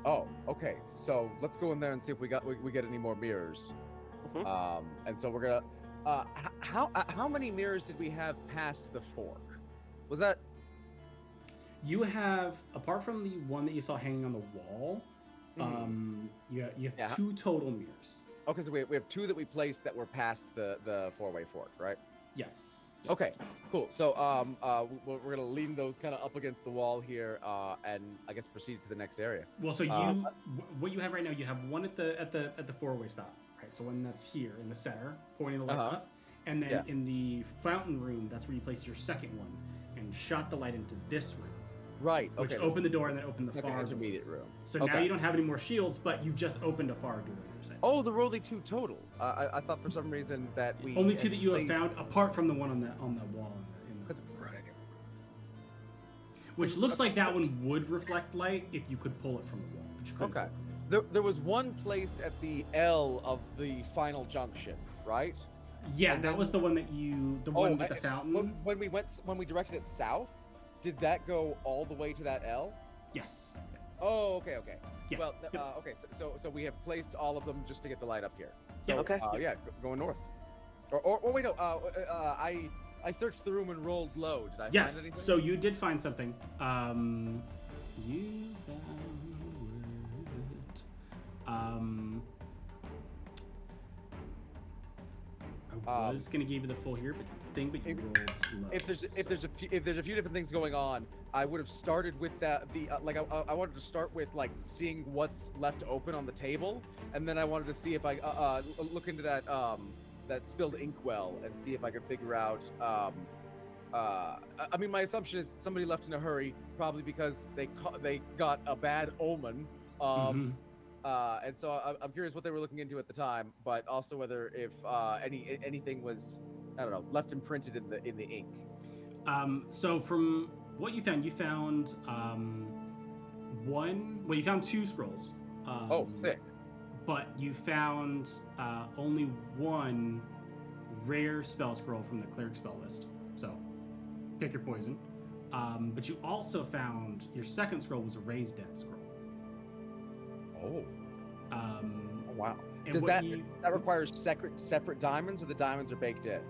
Oh, okay. So let's go in there and see if we get any more mirrors. Mm-hmm. And so we're gonna. How many mirrors did we have past the fork? Was that? You have, apart from the one that you saw hanging on the wall, you have 2 total mirrors. Okay, so we have 2 that we placed that were past the 4-way fork, right? Yes. Okay, cool. So we're gonna lean those kind of up against the wall here, and I guess proceed to the next area. Well, so what you have right now, you have one at the 4-way stop, right? So one that's here in the center, pointing the light up, and then in the fountain room, that's where you placed your second one and shot the light into this room. Right. Which opened the door and then opened the far intermediate room. So now you don't have any more shields, but you just opened a far door. You're saying. Oh, there were only 2 total. I thought for some reason that we only 2 that you have found, apart from the one on the wall. Right. Which looks like that one would reflect light if you could pull it from the wall. But you couldn't. Okay. There was one placed at the L of the final junction, right? Yeah, that was the one that one with the fountain. When we directed it south, did that go all the way to that L? Yes. Oh, okay. Yeah. Well, okay. So we have placed all of them just to get the light up here. So, okay. Going north. Or wait, no. I searched the room and rolled low. Did I find Yes, anything? so you did find something. You found, where is it? I was gonna give you the full here, but you rolled low. If there's a few different things going on, I would have started with that. I wanted to start with like seeing what's left open on the table, and then I wanted to see if I look into that that spilled inkwell and see if I could figure out. I mean, my assumption is somebody left in a hurry, probably because they got a bad omen. And so I'm curious what they were looking into at the time, but also whether if anything was, I don't know, left imprinted in the ink. So from what you found you found 2 scrolls. Oh, sick. But you found only 1 rare spell scroll from the cleric spell list. So pick your poison. But you also found your second scroll was a raised dead scroll. Oh. Oh wow. Does that requires separate diamonds, or the diamonds are baked in?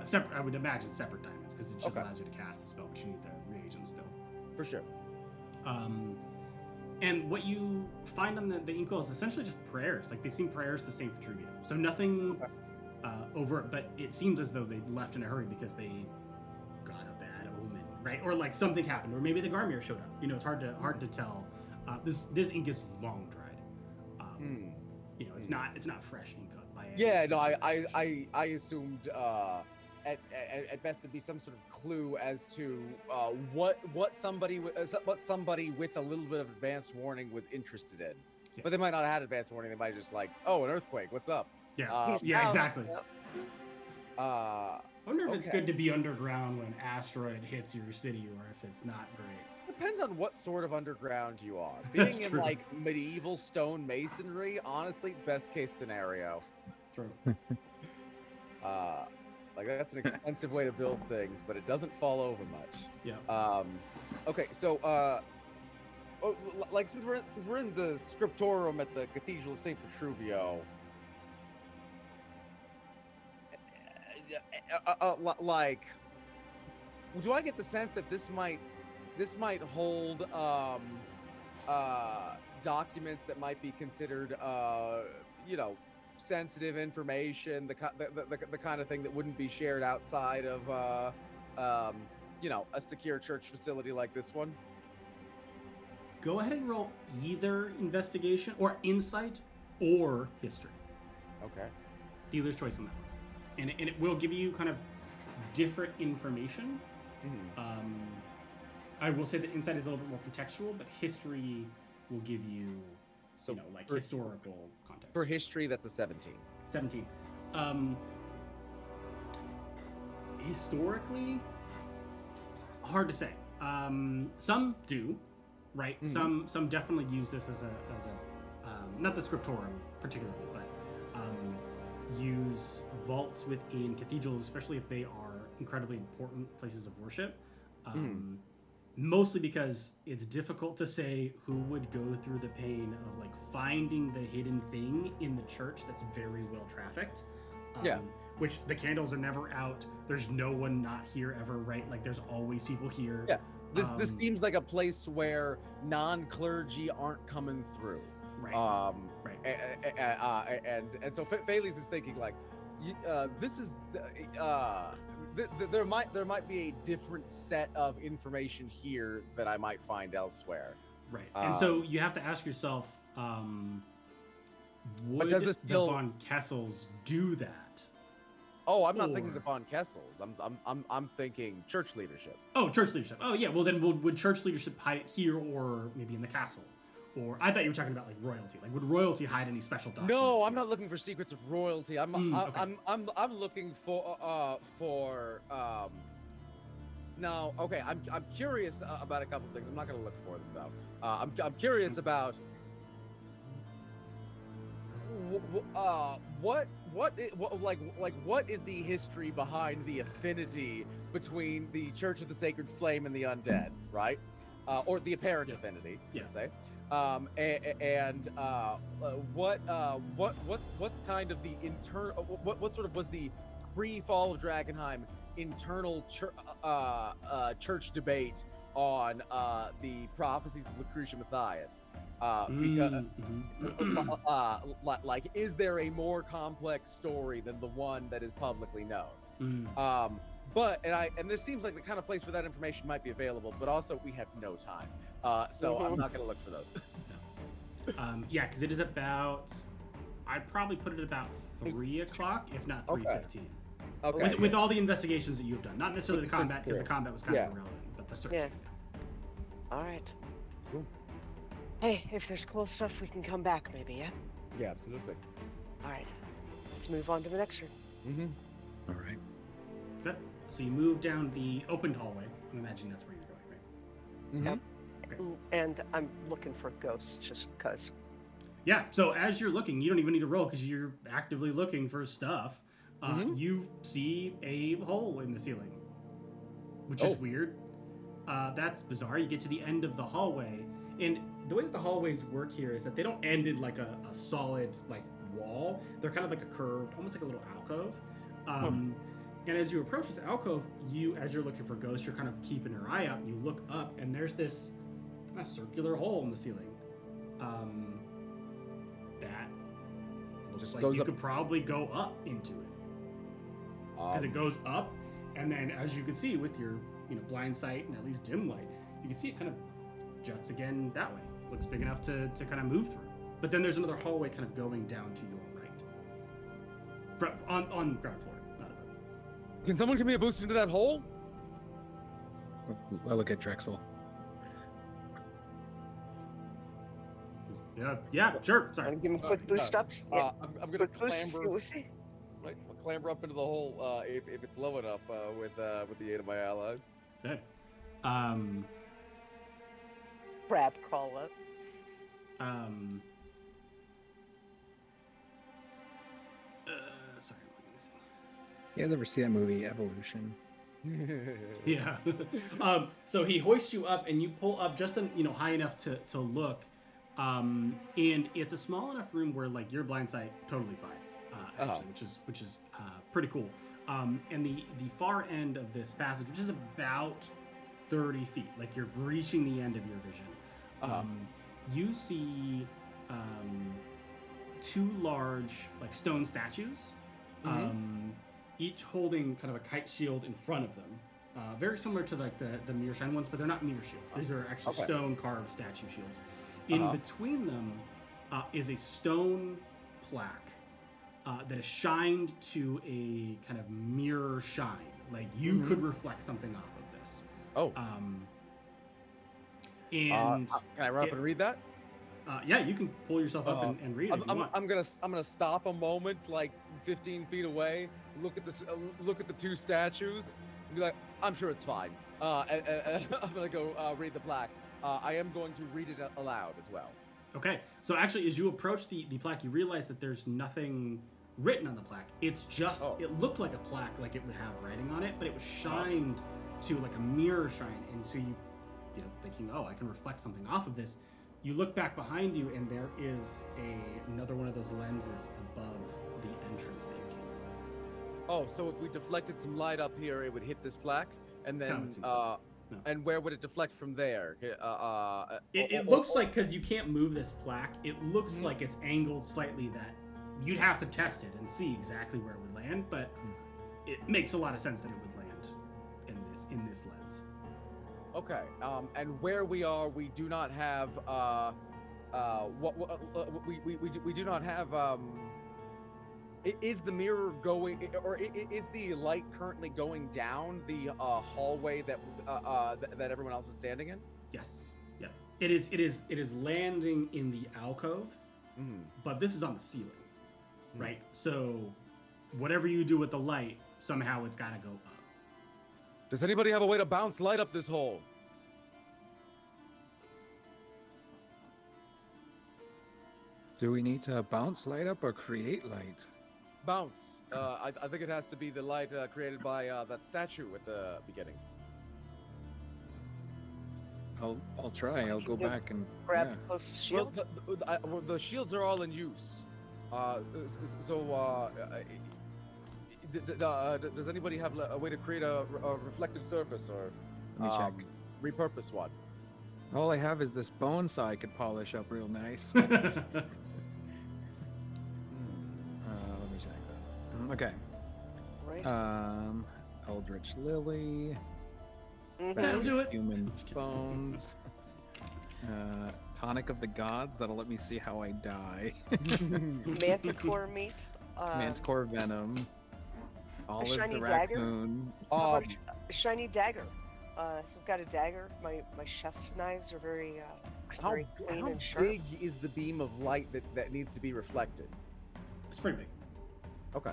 Separate. I would imagine separate diamonds, because it just allows you to cast the spell, but you need the reagents still. For sure. And what you find on the inkwell is essentially just prayers. Like, they seem prayers to Saint Petruvia. So nothing overt, but it seems as though they left in a hurry because they got a bad omen, right? Or like something happened, or maybe the Garmir showed up. You know, it's hard to tell. This ink is long dried. You know, it's not fresh ink by any Yeah, no, I assumed at best it'd be some sort of clue as to what somebody with a little bit of advanced warning was interested in. Yeah. But they might not have had advanced warning. They might just like, oh, an earthquake. What's up? Yeah, yeah, exactly. Yep. I wonder if it's good to be underground when an asteroid hits your city, or if it's not great. Depends on what sort of underground you are. Being in true. like medieval stone masonry, honestly, best case scenario. True. Like that's an expensive way to build things, but it doesn't fall over much. Yeah. Okay, so like since we're in the scriptorum at the Cathedral of Saint Petruvio, like, do I get the sense that this might hold documents that might be considered sensitive information, the kind of thing that wouldn't be shared outside of a secure church facility like this one? Go ahead and roll either investigation or insight or history. Okay. Dealer's choice on that one. And it will give you kind of different information. Mm-hmm. I will say that insight is a little bit more contextual, but history will give you, historical context. For history, that's a 17. 17. Historically, hard to say. Some do, right? Mm-hmm. Some definitely use this as a not the scriptorum particularly, but use vaults within cathedrals, especially if they are incredibly important places of worship. Mostly because it's difficult to say who would go through the pain of like finding the hidden thing in the church that's very well trafficked. Which the candles are never out. There's no one not here ever, right? Like there's always people here. Yeah. This seems like a place where non-clergy aren't coming through. Right. Right. And so Pheles is thinking like, this is there might be a different set of information here that I might find elsewhere. Right. And so you have to ask yourself, would does this the Von Kessels do that? Oh, I'm not thinking the Von Kessels. I'm thinking church leadership. Oh, church leadership. Oh, yeah. Well, then would church leadership hide it here or maybe in the castle? Or I thought you were talking about like royalty. Like, would royalty hide any special documents? No, I'm here? not looking for secrets of royalty. I'm looking for no. Okay, I'm curious about a couple things. I'm not going to look for them though. I'm curious about what is the history behind the affinity between the Church of the Sacred Flame and the undead, right? Or the apparent affinity, let's say. What's kind of the what sort of was the pre-fall of Drakkenheim internal church debate on the prophecies of Lucretia Matthias. Because, like, is there a more complex story than the one that is publicly known? But and this seems like the kind of place where that information might be available, but also we have no time, so I'm not going to look for those. Yeah, because it is about. I'd probably put it about 3 o'clock, if not 3:15. Okay. With all the investigations that you've done, not necessarily the combat, because the combat was kind of irrelevant, but the search. Yeah. All right. Cool. Hey, if there's cool stuff, we can come back, maybe. Yeah. Yeah, absolutely. All right. Let's move on to the next room. All right. Good. So you move down the opened hallway. I'm imagining that's where you're going, right? Yep. And I'm looking for ghosts, just cause. Yeah. So as you're looking, you don't even need to roll because you're actively looking for stuff. You see a hole in the ceiling, which is weird. That's bizarre. You get to the end of the hallway, and the way that the hallways work here is that they don't end in like a solid like wall. They're kind of like a curved, almost like a little alcove. And as you approach this alcove, as you're looking for ghosts, you're kind of keeping your eye out. You look up, and there's this kind of circular hole in the ceiling. That looks Just like goes you up. could probably go up into it. Because it goes up, and then as you can see with your blind sight and at least dim light, you can see it kind of juts again that way. Looks big enough to kind of move through. But then there's another hallway kind of going down to your right. On ground floor, not above you. Can someone give me a boost into that hole? I'll look at Drexel. Yeah, sure. Sorry. Want to give him quick boost ups? Yeah. I'm gonna Quick boost. See clamber. what we see. Right, I'll clamber up into the hole if it's low enough with the aid of my allies. Okay. Crab crawl up. Sorry, I'm looking at this thing. You guys ever see that movie Evolution? Yeah. So he hoists you up, and you pull up just high enough to look. And it's a small enough room where like your blind sight totally fine, actually, which is pretty cool. And the far end of this passage, which is about 30 feet, like you're reaching the end of your vision. You see 2 large like stone statues, each holding kind of a kite shield in front of them. Very similar to like the mirror shine ones, but they're not mirror shields. These are actually stone carved statue shields. In between them is a stone plaque that is shined to a kind of mirror shine. Like you could reflect something off of this. And can I run up and read that? Yeah, you can pull yourself up and read it if you want. I'm gonna stop a moment, like 15 feet away. Look at this. Look at the 2 statues. And be like, I'm sure it's fine. And I'm gonna go read the plaque. I am going to read it aloud as well. Okay. So actually, as you approach the plaque, you realize that there's nothing written on the plaque. It's just, it looked like a plaque, like it would have writing on it, but it was shined to like a mirror shine. And so you thinking, I can reflect something off of this. You look back behind you, and there is another one of those lenses above the entrance that you came in. So if we deflected some light up here, it would hit this plaque, and then No. And where would it deflect from there? It looks like, because you can't move this plaque, it looks like it's angled slightly, that you'd have to test it and see exactly where it would land, but it makes a lot of sense that it would land in this lens. Okay. And where we are, we do not have we do not have is the mirror going, or is the light currently going down the hallway that everyone else is standing in? Yes. Yeah. It is landing in the alcove, but this is on the ceiling, right? So whatever you do with the light, somehow it's got to go up. Does anybody have a way to bounce light up this hole? Do we need to bounce light up or create light? Bounce. I think it has to be the light created by that statue at the beginning. I'll try. I'll go back and Grab the closest shield. Well, the shields are all in use. Does anybody have a way to create a reflective surface or Let me check. repurpose one? All I have is this bone saw I could polish up real nice. Let me check that. Okay. Right. Eldritch Lily. That'll do it. Human bones. Tonic of the gods. That'll let me see how I die. Manticore meat. Manticore venom. Olive shiny the dagger? raccoon. How about a shiny dagger? So I've got a dagger. My chef's knives are very very clean how and sharp. big is the beam of light that needs to be reflected? It's pretty big. Okay.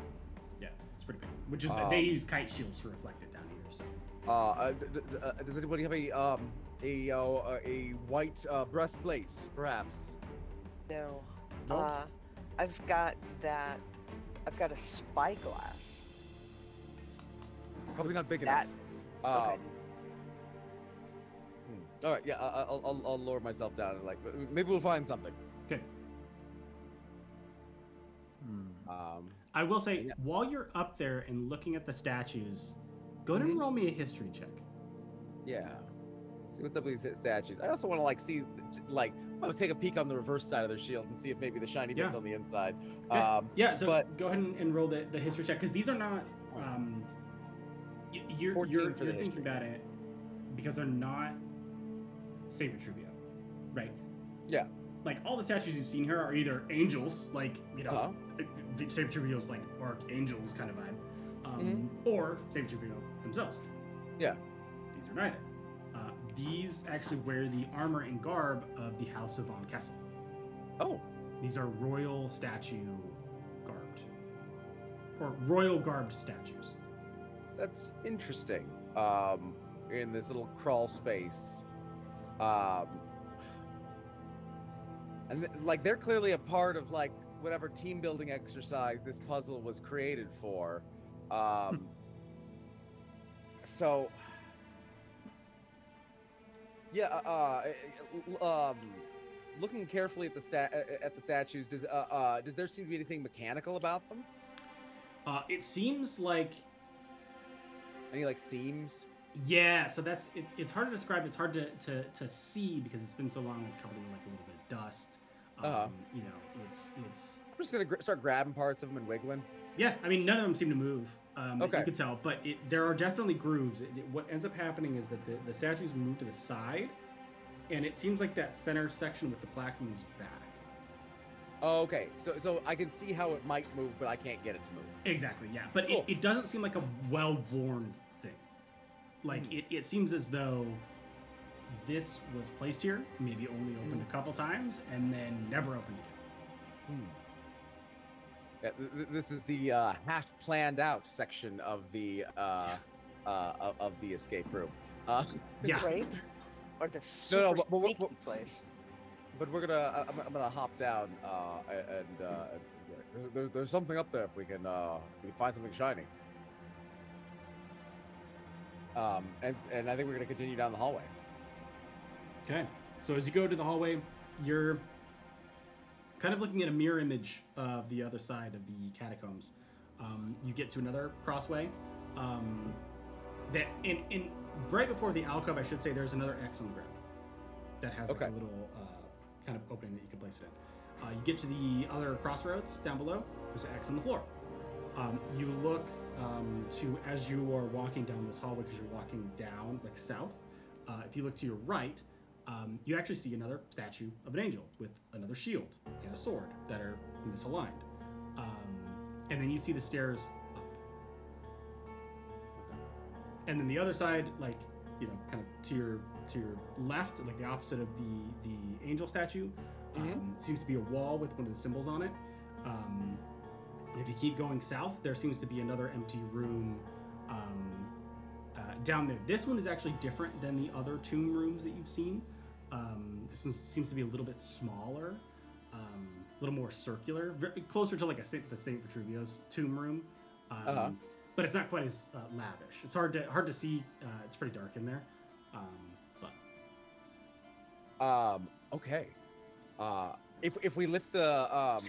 Yeah, it's pretty big. Which is they use kite shields to reflect it down here. So. Does anybody have a white breastplate, perhaps? No. No? I've got that. I've got a spyglass. Probably not big That. enough. Okay. All right, yeah, I'll lower myself down and maybe we'll find something. Okay. Hmm. I will say, Yeah. while you're up there and looking at the statues, go ahead and roll me a history check. Yeah. See what's up with these statues. I also want to see, I'll take a peek on the reverse side of their shield and see if maybe the shiny bit's Yeah. on the inside. Yeah, so but go ahead and roll the history check, because these are not. You're 14 for the thinking history. about it because they're not Saint Vitruvio, right? Yeah. Like all the statues you've seen here are either angels, like Saint Vitruvio's like archangels kind of vibe, or Saint Vitruvio themselves. Yeah. These are neither. These actually wear the armor and garb of the House of Von Kessel. Oh. These are royal statue garbed, or royal garbed statues. That's interesting. In this little crawl space. And they're clearly a part of whatever team building exercise this puzzle was created for. So yeah, looking carefully at the statues, does there seem to be anything mechanical about them? It seems like Any seams? yeah. So that's it, it's hard to describe. It's hard to see because it's been so long. It's covered in a little bit of dust. You know, it's. I'm just gonna start grabbing parts of them and wiggling. Yeah, I mean, none of them seem to move. Okay. You could tell, but there are definitely grooves. What ends up happening is that the statues move to the side, and it seems like that center section with the plaque moves back. Oh, okay. So I can see how it might move, but I can't get it to move. Exactly, yeah. But Cool. it doesn't seem like a well-worn thing. Like, it seems as though this was placed here, maybe only opened a couple times, and then never opened again. Yeah, this is the half planned out section of the escape room. Yeah. Right? Or the super sneaky place. But we're gonna I'm gonna hop down and there's something up there if we can find something shiny. And I think we're gonna continue down the hallway. Okay. So as you go to the hallway, you're kind of looking at a mirror image of the other side of the catacombs. You get to another crossway. That in right before the alcove, I should say, there's another X on the ground that has like a little kind of opening that you can place it in. You get to the other crossroads down below. There's an X on the floor. You look to as you are walking down this hallway, because you're walking down like south. If you look to your right, you actually see another statue of an angel with another shield and a sword that are misaligned. And then you see the stairs up. And then the other side, like, you know, kind of to your left, like the opposite of the angel statue, seems to be a wall with one of the symbols on it. If you keep going south, there seems to be another empty room down there. This one is actually different than the other tomb rooms that you've seen. This one seems to be a little bit smaller, a little more circular, closer to like the Saint Vitruvio's tomb room. But it's not quite as lavish. It's hard to see. It's pretty dark in there. Okay. If we lift the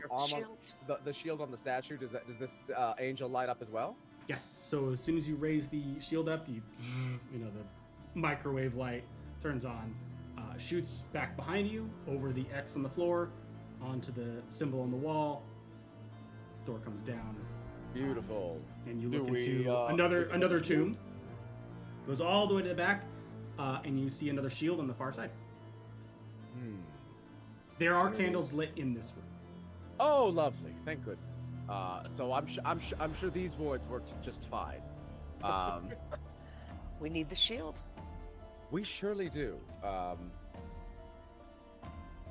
arm Shields. the shield on the statue, does this angel light up as well? Yes. So as soon as you raise the shield up, the microwave light turns on, shoots back behind you over the X on the floor, onto the symbol on the wall. Door comes down, Beautiful. and you Do look we, into look another at the tomb. Goes all the way to the back, and you see another shield on the far side. There are There it candles is. lit in this room. Oh, lovely. Thank goodness. So I'm sure these wards worked just fine. We need the shield. We surely do.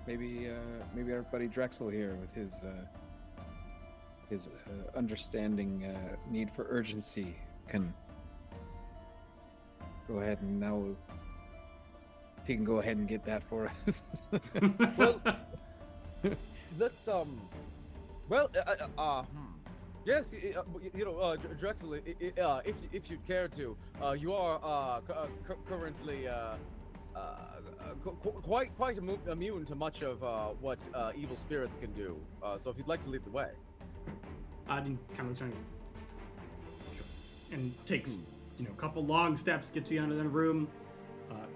Maybe our buddy Drexel here with his understanding need for urgency can go ahead and now. If he can go ahead and get that for us. Well, let's yes, Drexel, if you'd care to, you are currently quite immune to much of what evil spirits can do. So if you'd like to lead the way. Odin kind of looks around you. And takes a couple long steps, gets you into the room,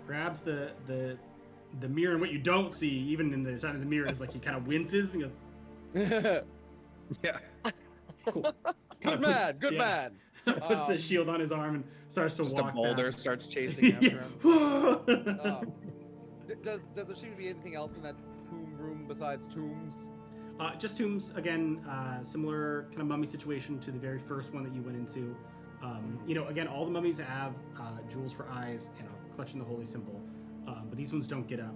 grabs the mirror, and what you don't see, even in the side of the mirror, is like he kind of winces and goes, Yeah. "Cool." Good man. Puts the shield on his arm and starts to Just walk a boulder back. starts chasing after him. Does there seem to be anything else in that tomb room besides tombs? Just tombs again, similar kind of mummy situation to the very first one that you went into. Again, all the mummies have jewels for eyes and are clutching the holy symbol, but these ones don't get up.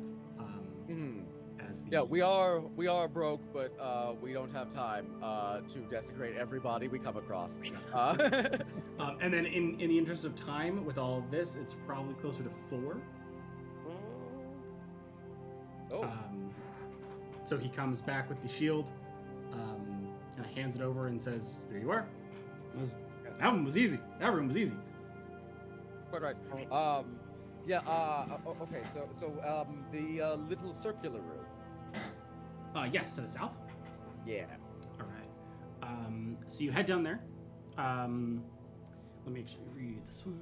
As the... Yeah, we are broke, but we don't have time to desecrate everybody we come across. And then in the interest of time, with all of this, it's probably closer to 4. Oh. So he comes back with the shield, and hands it over and says, "Here you are." That one was easy. That room was easy. Quite right. Right. Okay. So the little circular room. Yes, to the south. Yeah. All right. So you head down there. Let me actually read this one.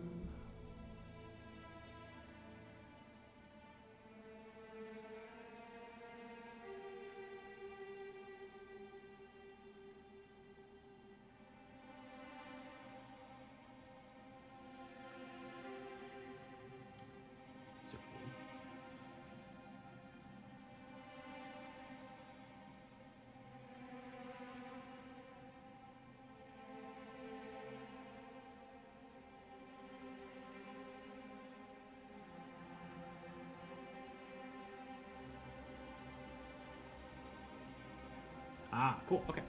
Cool. Okay.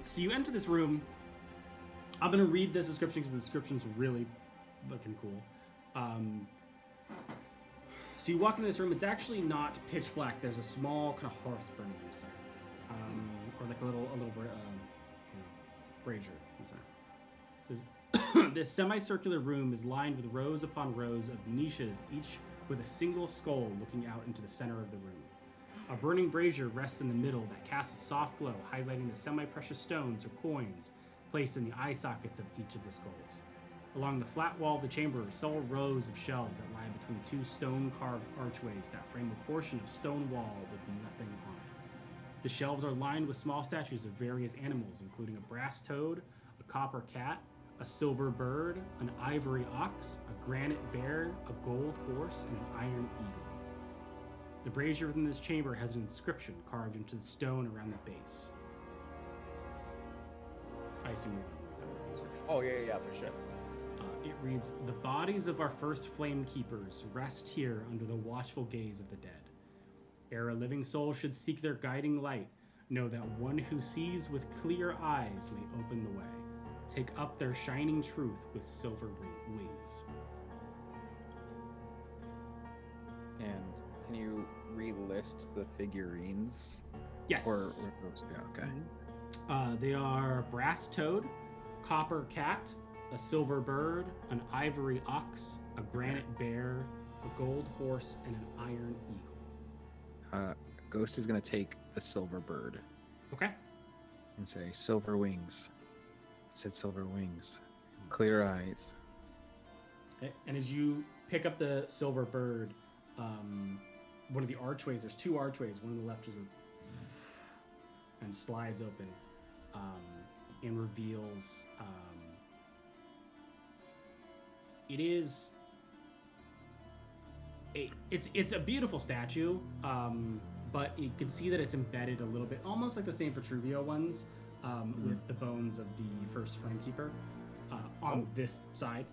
So you enter this room. I'm gonna read this description because the description's really looking cool. So you walk into this room. It's actually not pitch black. There's a small kind of hearth burning in the center, or like a little brazier in the center. It says this semicircular room is lined with rows upon rows of niches, each with a single skull looking out into the center of the room. A burning brazier rests in the middle that casts a soft glow, highlighting the semi-precious stones or coins placed in the eye sockets of each of the skulls. Along the flat wall of the chamber are several rows of shelves that lie between 2 stone-carved archways that frame a portion of stone wall with nothing on it. The shelves are lined with small statues of various animals, including a brass toad, a copper cat, a silver bird, an ivory ox, a granite bear, a gold horse, and an iron eagle. The brazier within this chamber has an inscription carved into the stone around the base. I assume you're familiar with that inscription. Oh yeah, for sure. It reads, "The bodies of our first flame keepers rest here under the watchful gaze of the dead. Ere a living soul should seek their guiding light, know that one who sees with clear eyes may open the way. Take up their shining truth with silver wings." And can you relist the figurines? Yes. Okay. They are brass toad, copper cat, a silver bird, an ivory ox, a granite bear, a gold horse, and an iron eagle. Ghost is gonna take the silver bird Okay. and say, "Silver wings." It said silver wings. Clear eyes. Okay, and as you pick up the silver bird, one of the archways, there's two archways. One on the left is and slides open and reveals it is it's a beautiful statue, but you can see that it's embedded a little bit, almost like the Saint Vitruvio ones, with the bones of the first Flamekeeper on this side.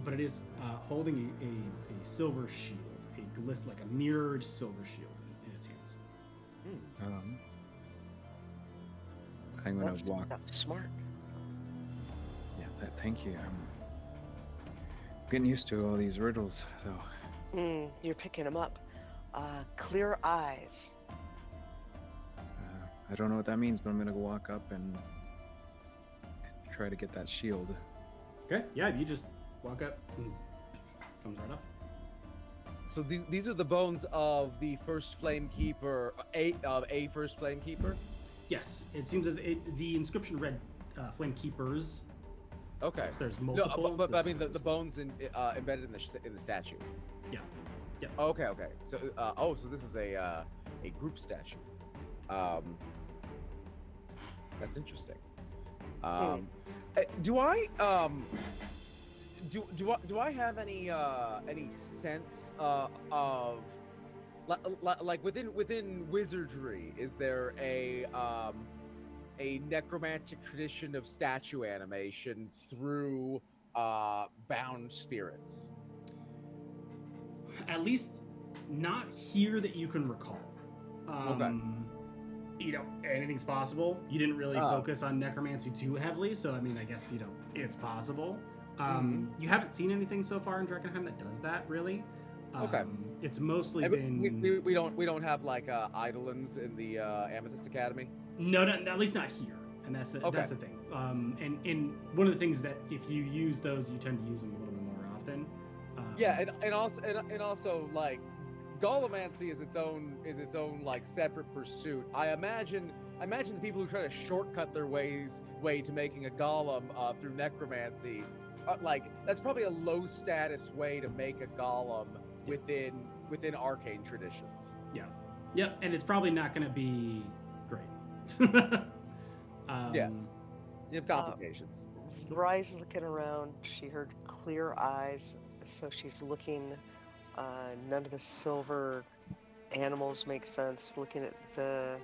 But it is holding a silver shield, like a mirrored silver shield in its hands. I'm gonna walk. That was smart. Yeah, thank you. I'm getting used to all these riddles, though. You're picking them up. Clear eyes. I don't know what that means, but I'm gonna go walk up and try to get that shield. Okay, yeah, you just walk up and comes right up. So these are the bones of the first Flamekeeper, a first Flamekeeper? Yes, it seems as the inscription read Flamekeepers. Okay. So there's multiple. No, but I mean the bones embedded in the statue. Yeah. Yep. Okay. So so this is a group statue. That's interesting. Do I do I have any sense of like within wizardry, is there a necromantic tradition of statue animation through bound spirits? At least not here that you can recall. Okay. Anything's possible. You didn't really focus on necromancy too heavily, so I mean, I guess it's possible. You haven't seen anything so far in Drakkenheim that does that, really. Okay. It's mostly been. We don't have like eidolons in the Amethyst Academy. No, at least not here, and that's the thing. And one of the things that if you use those, you tend to use them a little bit more often. Yeah, and also like Gollemancy is its own like separate pursuit. I imagine the people who try to shortcut their way to making a golem through necromancy, like that's probably a low status way to make a golem within arcane traditions. Yeah, and it's probably not going to be great. Yeah, you have complications. Rye's looking around. She heard clear eyes, so she's looking. None of the silver animals make sense. Looking at the,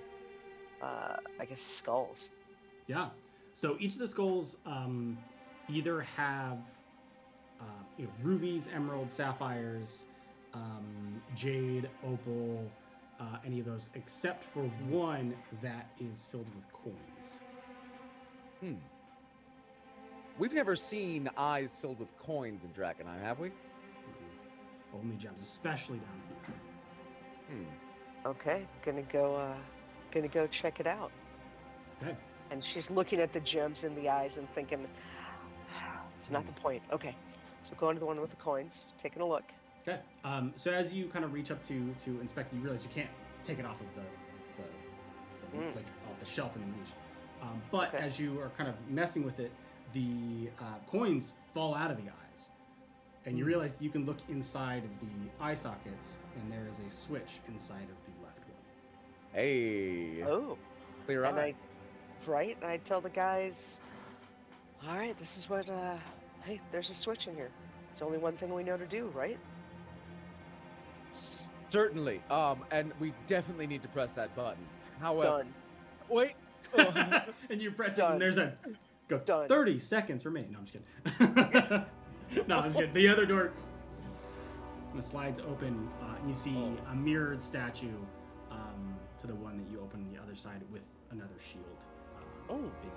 I guess, skulls. Yeah. So each of the skulls either have rubies, emeralds, sapphires, jade, opal, any of those, except for one that is filled with coins. We've never seen eyes filled with coins in Drakkenheim, have we? Only gems, especially down here. Okay, gonna go check it out. Okay. And she's looking at the gems in the eyes and thinking, it's not the point. Okay, so going to the one with the coins, taking a look. Okay. So as you kind of reach up to inspect, you realize you can't take it off of like off the shelf in the niche. But as you are kind of messing with it, the coins fall out of the eyes. And you realize you can look inside of the eye sockets, and there is a switch inside of the left one. Hey. Oh. Clear eye. And I tell the guys, all right, this is what, hey, there's a switch in here. It's only one thing we know to do, right? Certainly. And we definitely need to press that button. However, Done. Wait. And you press it, and there's a Done. 30 seconds remaining. No, I'm just kidding. No, I'm just kidding. The other door slides open, and you see a mirrored statue to the one that you opened on the other side with another shield being held.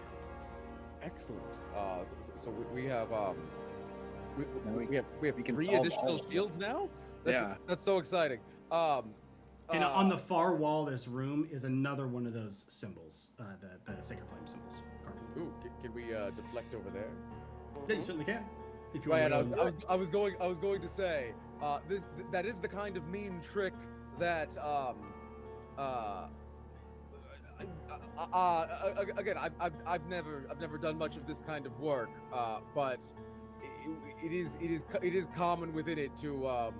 Excellent. So we have we have we can 3 solve all additional of them. shields now. Yeah. That's so exciting. And on the far wall of this room is another one of those symbols, the Sacred Flame symbols. Ooh, can we deflect over there? Yeah, you certainly can. If you Right, want to I was going to say that is the kind of mean trick that again, I've never done much of this kind of work, but it is common within it to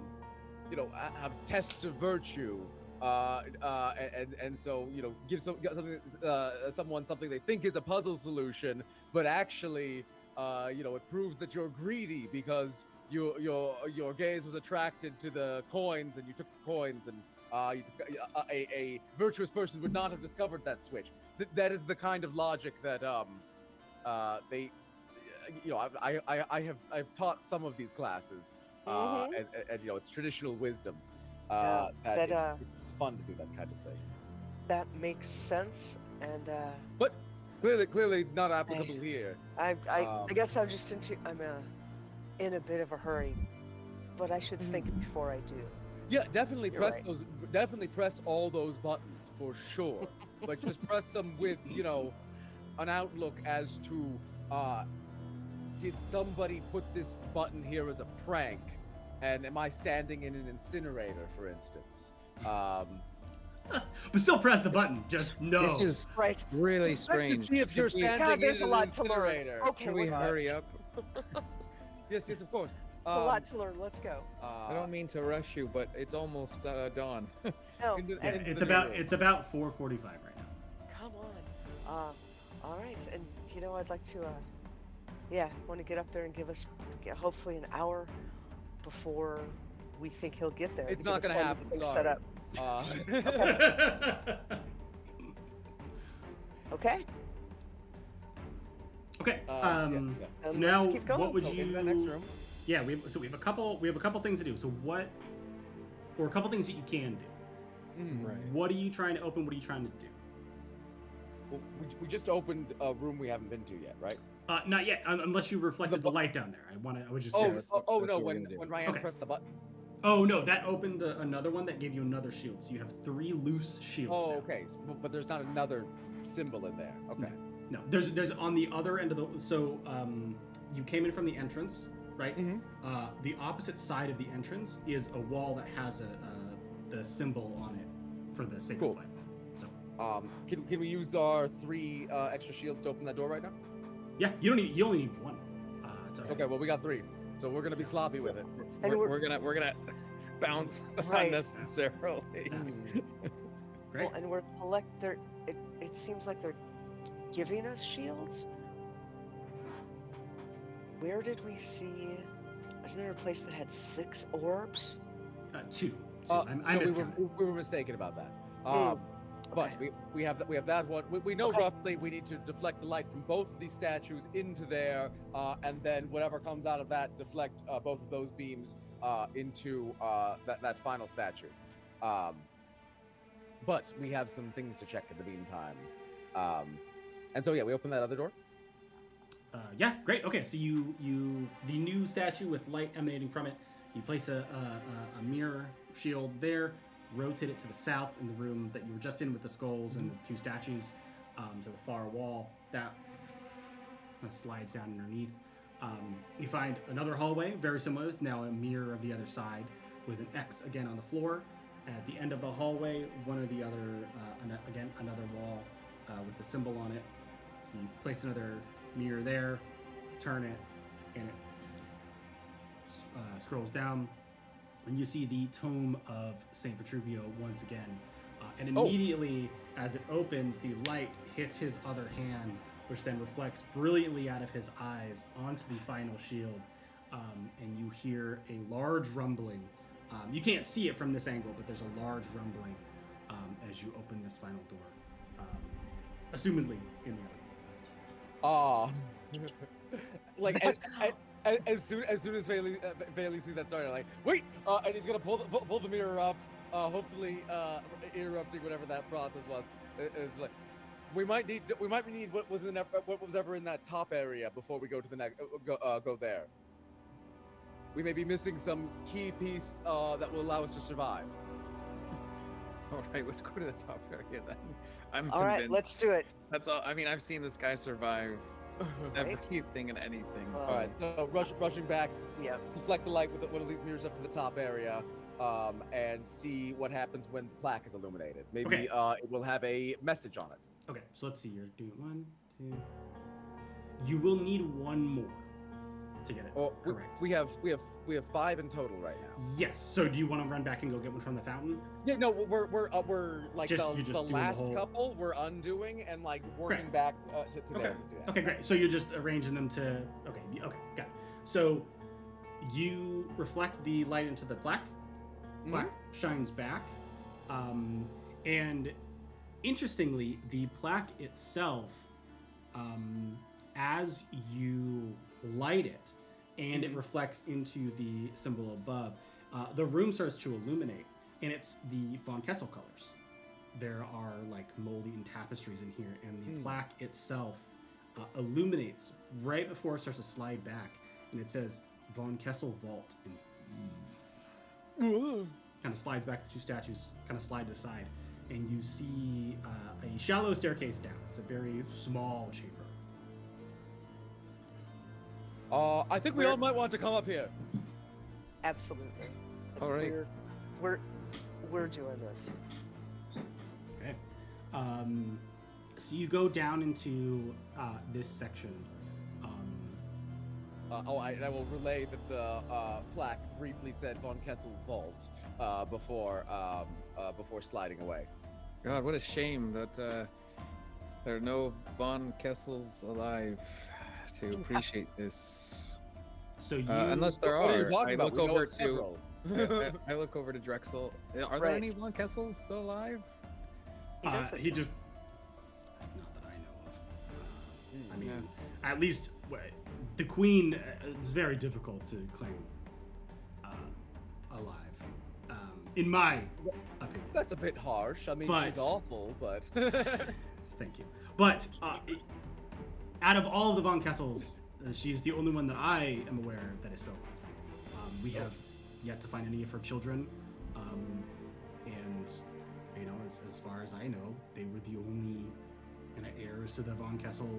have tests of virtue, and so give someone something they think is a puzzle solution, but actually it proves that you're greedy because your gaze was attracted to the coins and you took the coins, and a virtuous person would not have discovered that switch. That is the kind of logic that they I've taught some of these classes, and it's traditional wisdom. It's fun to do that kind of thing. That makes sense, and but clearly not applicable here. I guess I'm in a bit of a hurry, but I should think before I do. Yeah, definitely You're press right. those. Definitely press all those buttons for sure. But just press them with an outlook as to did somebody put this button here as a prank, and am I standing in an incinerator, for instance? But still press the button. Just no. This is Right. really Let's strange. just see if you're standing God, there's in a an lot to learn. incinerator. Okay, Can we what's hurry next? up? Yes, of course. It's a lot to learn. Let's go. I don't mean to rush you, but it's almost dawn. No, Into- Yeah, into it's the about room. it's about 4:45 right now. come on. All right, and I'd like to, want to get up there and give us, hopefully an hour before we think he'll get there. It's to not give us gonna time to get happen. things set Sorry. up. Okay. Okay. Yeah. So Let's now, keep going. what would Oh, you? in the next room. Yeah, we have a couple things to do. So what, or a couple things that you can do. Mm. Right. What are you trying to open? What are you trying to do? Well, we just opened a room we haven't been to yet, right? Not yet, unless you reflected the bu- light down there. I was just Oh, curious. no! what we're When gonna do. Ryan Okay. pressed the button. Oh no, that opened another one that gave you another shield. So you have 3 loose shields. Oh, now. okay. But there's not another symbol in there. Okay. No, there's on the other end of the. So you came in from the entrance, right? Mhm. The opposite side of the entrance is a wall that has the symbol on it for the sacred Cool. flame. So Can we use our 3 extra shields to open that door right now? yeah, you only need 1. It's Okay. Well, we got 3, so we're gonna be sloppy with it. And We're gonna bounce Right. unnecessarily. great. Well, and it seems like they're giving us shields. Where did we see? Wasn't there a place that had 6 orbs? 2. No, I we miscounted. were mistaken about that. But Okay. we have that one. We know Okay. roughly we need to deflect the light from both of these statues into there, and then whatever comes out of that, deflect both of those beams into that final statue. But we have some things to check in the meantime. And so yeah, we open that other door. Yeah, great. Okay, so you the new statue with light emanating from it. You place a mirror shield there. Rotate it to the south in the room that you were just in with the skulls and the 2 statues, to the far wall. That kind of slides down underneath. You find another hallway, very similar. It's now a mirror of the other side with an X again on the floor. At the end of the hallway, one or the other, again, another wall with the symbol on it. So you place another mirror there, turn it, and it scrolls down. And you see the Tome of Saint Vitruvio once again. And immediately, as it opens, the light hits his other hand, which then reflects brilliantly out of his eyes onto the final shield. And you hear a large rumbling. You can't see it from this angle, but there's a large rumbling as you open this final door. Assumedly in the other. Like as soon as Bailey sees that started, like wait, and he's gonna pull the mirror up, hopefully interrupting whatever that process was. It's like we might need what was ever in that top area before we go to the next go there. We may be missing some key piece that will allow us to survive. All right, let's go to the top area then. I'm All right, convinced. let's do it. That's all. I mean, I've seen this guy survive Never Right. keep thinking anything. Well, All right, so rushing back, Yep. deflect the light with one of these mirrors up to the top area, and see what happens when the plaque is illuminated. Maybe it will have a message on it. Okay, so let's see. You're doing 1, 2. You will need one more to get it Oh, correct. we have 5 in total right now. Yes. So do you want to run back and go get one from the fountain? Yeah, no, we're like You're just the doing the last whole- couple we're undoing and like working Great. back to Okay. there to do that. Okay, great. So you're just arranging them to. Okay, got it. So you reflect the light into the plaque. Plaque shines back, and interestingly, the plaque itself, as you light it, and it reflects into the symbol above, the room starts to illuminate, and it's the Von Kessel colors. There are like moldy and tapestries in here, and the plaque itself illuminates right before it starts to slide back, and it says Von Kessel Vault, and kind of slides back. The two statues kind of slide to the side, and you see a shallow staircase down. It's a very small chamber. I think we all might want to come up here. Absolutely. All right. We're doing this. Okay. So you go down into this section. I will relay that the plaque briefly said Von Kessel Vault before sliding away. God, what a shame that there are no Von Kessels alive to appreciate this. So you Unless there What are you are, talking I about? look We know over of to several. I look over to Drexel. Are there Right. any Von Kessels still alive? he just not that I know of. I mean, Yeah. at least the queen is very difficult to claim alive, in my opinion. That's a bit harsh. I mean, But- she's awful, but Thank you. But out of all of the Von Kessels, she's the only one that I am aware that is still alive. We have yet to find any of her children, and you know, as far as I know, they were the only kind of heirs to the Von Kessel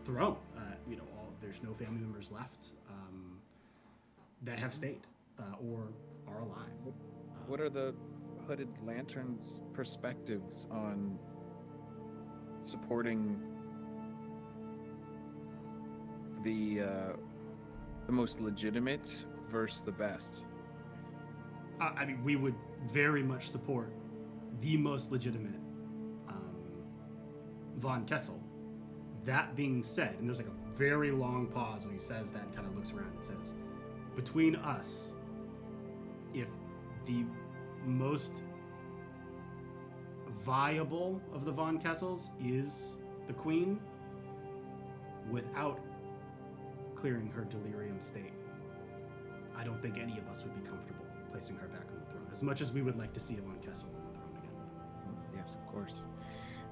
throne. You know, there's no family members left that have stayed or are alive. What are the Hooded Lantern's perspectives on supporting the most legitimate versus the best? I mean, we would very much support the most legitimate Von Kessel. That being said, and there's like a very long pause when he says that and kind of looks around and says, between us, if the most viable of the Von Kessels is the queen, without clearing her delirium state, I don't think any of us would be comfortable placing her back on the throne, as much as we would like to see a Von Kessel on the throne again. Yes, of course.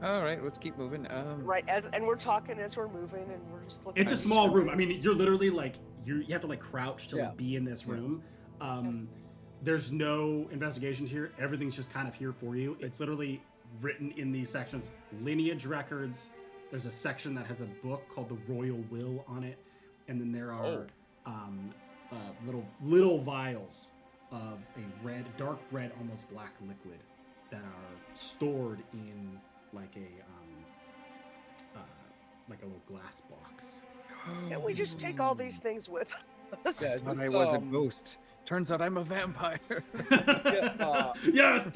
All right, let's keep moving. Right, and we're talking as we're moving, and we're just looking. It's a at each small other. room. I mean, you're literally like you have to like crouch to Yeah. like be in this room. There's no investigations here. Everything's just kind of here for you. It's literally written in these sections: lineage records. There's a section that has a book called the Royal Will on it, and then there are little vials of a dark red, almost black liquid that are stored in like a little glass box. And we just take all these things with us. Yeah, Thought just, I was a ghost. Turns out I'm a vampire. Yes.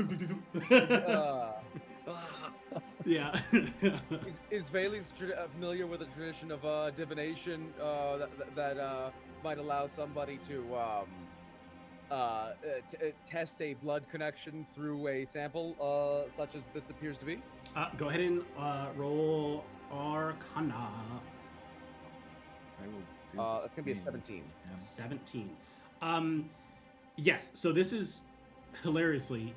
Yeah. Is Valey's familiar with the tradition of divination that might allow somebody to test a blood connection through a sample, such as this appears to be? Go ahead and roll Arcana. I will do That's this gonna be a thing. 17. Yeah. 17. Yes. So this is hilariously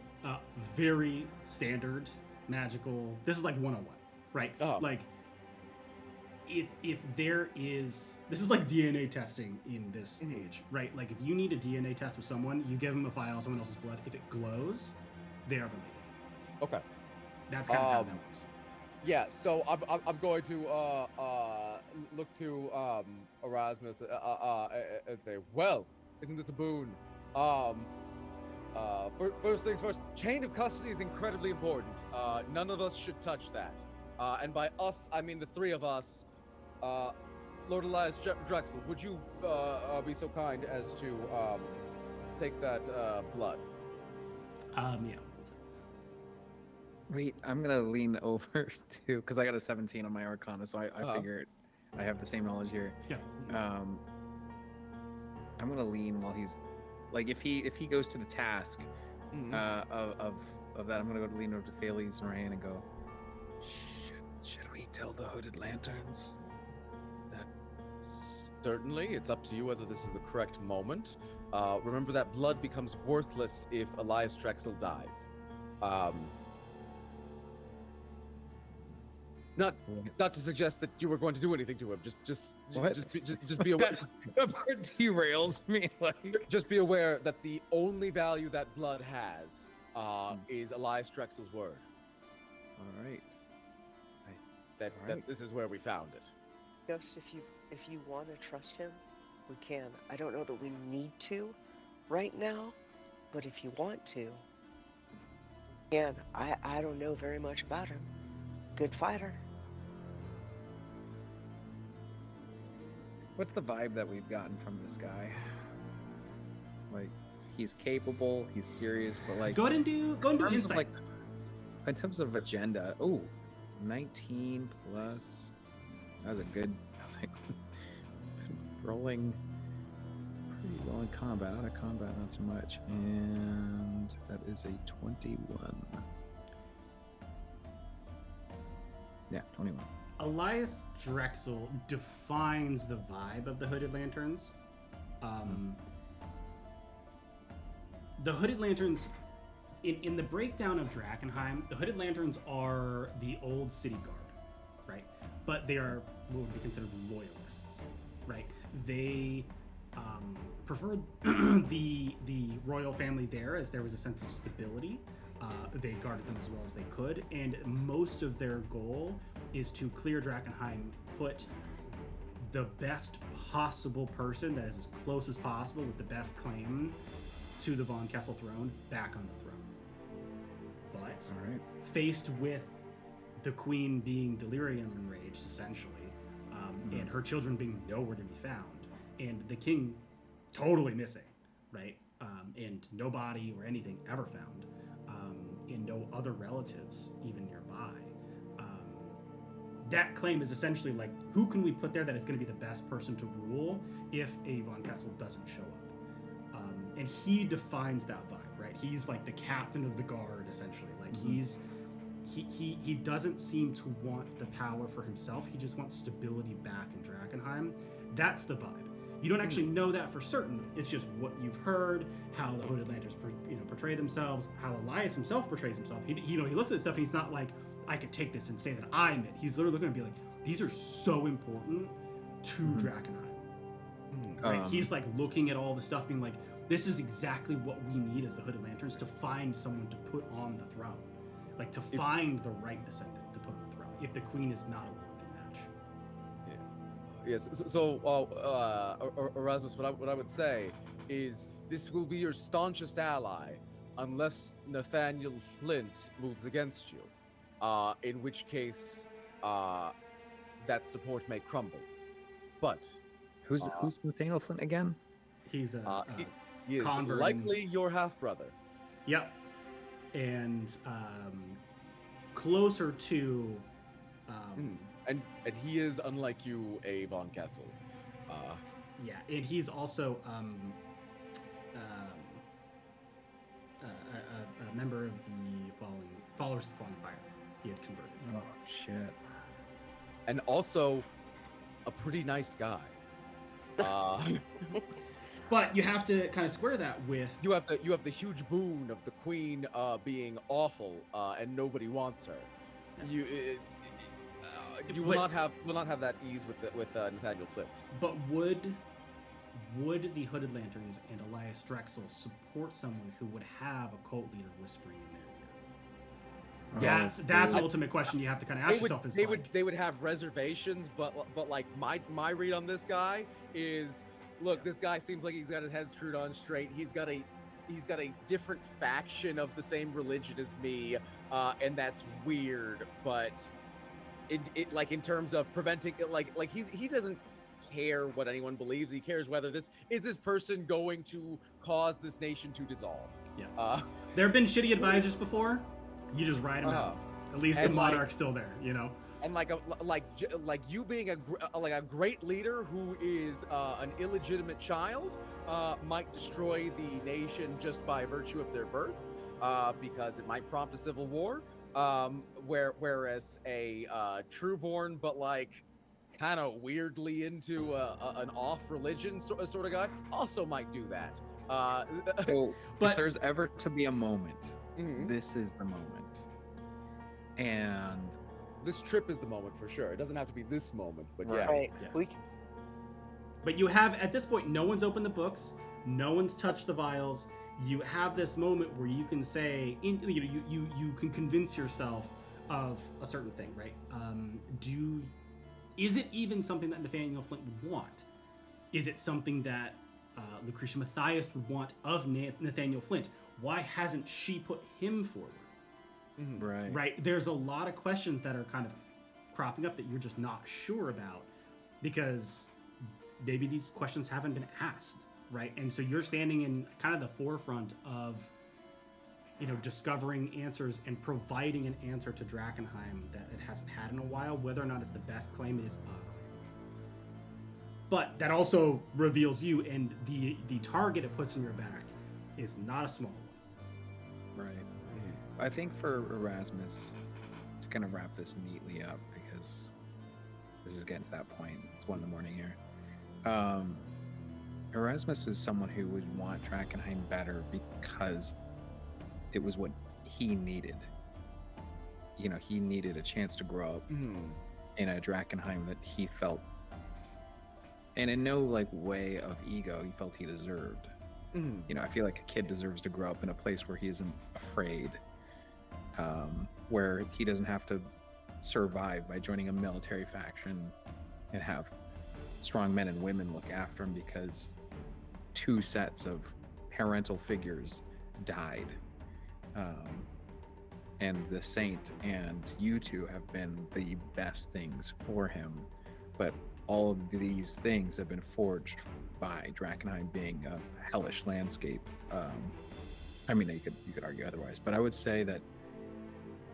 very standard magical. This is like 101, right? Oh. Like if there is, this is like DNA testing in this age, right? Like if you need a DNA test with someone, you give them a vial of someone else's blood. If it glows, they are related. Okay. That's kind of how that works. Yeah, so I'm going to look to Erasmus and say, "Well, isn't this a boon? First things first. Chain of custody is incredibly important. None of us should touch that. And by us, I mean the three of us. Lord Elias Drexel, would you be so kind as to take that blood?" Yeah. Wait, I'm gonna lean over to because I got a 17 on my Arcana, so I figured I have the same knowledge here. Yeah. I'm gonna lean while he's like if he goes to the task of that, I'm gonna go to lean over to Thales and Ryan and go, should we tell the Hooded Lanterns that? Certainly, it's up to you whether this is the correct moment. Remember that blood becomes worthless if Elias Drexel dies. Not to suggest that you were going to do anything to him. Just be aware. That part derails me. Like, just be aware that the only value that blood has is Elias Drexel's word. all right. That this is where we found it. Ghost, if you want to trust him, we can. I don't know that we need to right now, but if you want to, again, I don't know very much about him. Good fighter. What's the vibe that we've gotten from this guy? Like, he's capable, he's serious, but like, Go ahead and do insight. like, in terms of agenda, 19 plus. That was a good. I was like, rolling pretty well in combat. Out of combat, not so much. And that is a 21. Yeah, 21. Elias Drexel defines the vibe of the Hooded Lanterns. The Hooded Lanterns, in the breakdown of Drakkenheim, the Hooded Lanterns are the old city guard, right? But they are what would be considered loyalists, right? They preferred the royal family there, as there was a sense of stability. They guarded them as well as they could, and most of their goal is to clear Drakkenheim, put the best possible person that is as close as possible with the best claim to the Von Kessel throne back on the throne. But faced with the queen being delirium enraged, essentially, and her children being nowhere to be found, and the king totally missing, right? And no body or anything ever found, and no other relatives even nearby. That claim is essentially like, who can we put there that is going to be the best person to rule if a Von Kessel doesn't show up? And he defines that vibe, right? He's like the captain of the guard, essentially. Like he doesn't seem to want the power for himself. He just wants stability back in Drakkenheim. That's the vibe. You don't actually know that for certain. It's just what you've heard, how the Hooded Lanterns portray themselves, how Elias himself portrays himself. He looks at this stuff and he's not like, I could take this and say that I'm it. He's literally looking and be like, these are so important to Drakkenheim. Right? He's like looking at all the stuff being like, this is exactly what we need as the Hooded Lanterns to find someone to put on the throne. Like to find the right descendant to put on the throne if the queen is not a worthy match. Yes. So, Erasmus, what I would say is this will be your staunchest ally, unless Nathaniel Flint moves against you. In which case, that support may crumble. But who's Nathaniel Flint again? He's he is convert likely your half brother. Yep, and closer to. And he is, unlike you, a Von Kessel. Yeah, and he's also a member of the followers of the Falling Fire. He had converted. Oh shit! And also, a pretty nice guy. But you have to kind of square that with you have the huge boon of the queen being awful and nobody wants her. You will not have that ease with Nathaniel Flint. But would the Hooded Lanterns and Elias Drexel support someone who would have a cult leader whispering in their ear? That's dude. an ultimate question you have to kind of ask yourself. Is they would have reservations, but like my read on this guy is, look, this guy seems like he's got his head screwed on straight. He's got a different faction of the same religion as me, and that's weird. But it like in terms of preventing it, like he doesn't care what anyone believes. He cares whether this person going to cause this nation to dissolve. Yeah. There have been shitty advisors before. You just ride them out. At least the monarch's still there, you know. And like you being a great leader who is an illegitimate child might destroy the nation just by virtue of their birth, because it might prompt a civil war. Whereas a trueborn but like kind of weirdly into an off religion sort of guy also might do that. So, but if there's ever to be a moment, Mhm. this is the moment. And This trip is the moment for sure. It doesn't have to be this moment, but yeah. Right. Yeah. But you have, at this point, no one's opened the books, no one's touched the vials. You have this moment where you can say, you can convince yourself of a certain thing, right? Is it even something that Nathaniel Flint would want? Is it something that Lucretia Mathias would want of Nathaniel Flint? Why hasn't she put him forward? Mhm. Right. There's a lot of questions that are kind of cropping up that you're just not sure about because maybe these questions haven't been asked, right? And so you're standing in kind of the forefront of, discovering answers and providing an answer to Drakkenheim that it hasn't had in a while. Whether or not it's the best claim, it is a claim. But that also reveals you, and the target it puts in your back is not a small one. right. I think for Erasmus, to kind of wrap this neatly up, because this is getting to that point. It's 1 a.m. here. Erasmus was someone who would want Drakkenheim better because it was what he needed. He needed a chance to grow up in a Drakkenheim that he felt, and in no way of ego, he felt he deserved. I feel like a kid deserves to grow up in a place where he isn't afraid, where he doesn't have to survive by joining a military faction and have strong men and women look after him because 2 sets of parental figures died. And the Saint and you two have been the best things for him, but all of these things have been forged by Drakkenheim being a hellish landscape. You could argue otherwise, but I would say that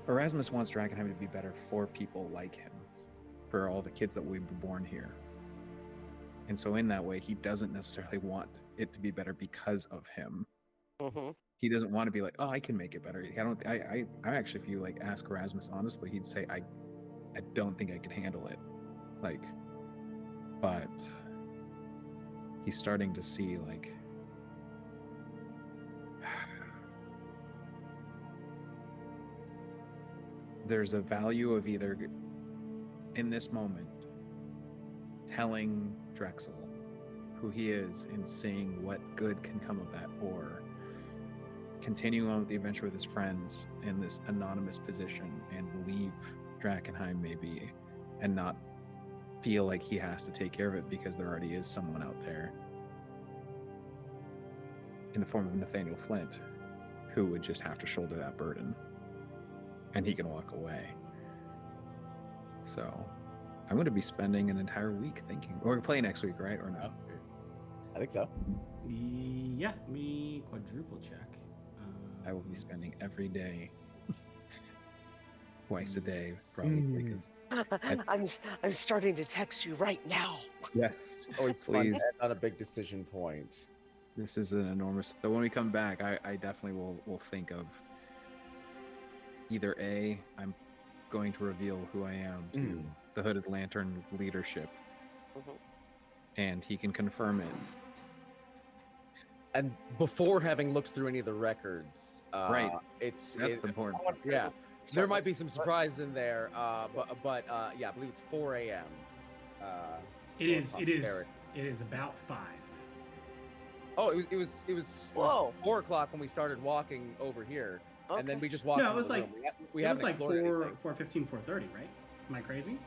Erasmus wants Drakkenheim to be better for people like him, for all the kids that will be born here. And so in that way, he doesn't necessarily want it to be better because of him. Mm-hmm. He doesn't want to be like, oh, I can make it better. I actually, if you ask Erasmus honestly, he'd say, I don't think I can handle it. But he's starting to see there's a value of either in this moment telling Drexel who he is and seeing what good can come of that, or continuing on with the adventure with his friends in this anonymous position and leave Drakkenheim maybe and not feel like he has to take care of it because there already is someone out there in the form of Nathaniel Flint who would just have to shoulder that burden and he can walk away. So I'm going to be spending an entire week thinking. We're playing next week, right? Or no? I think so. Yeah, let me quadruple check. I will be spending every day, twice a day, probably. Because I'm starting to text you right now. yes, Always fun. please. Not a big decision point. This is an enormous. So when we come back, I definitely will think of either A, I'm going to reveal who I am to the Hooded Lantern leadership, and he can confirm it. And before having looked through any of the records, Right. That's the important part. Yeah, there might be some surprise in there, but yeah, I believe it's 4 a.m. It is about 5. Oh, it was Whoa. 4 o'clock when we started walking over here. and then Okay. we just walked. No, it into was the like room. We it haven't was like explored anything. 4:15, 4:30, right? Am I crazy? Am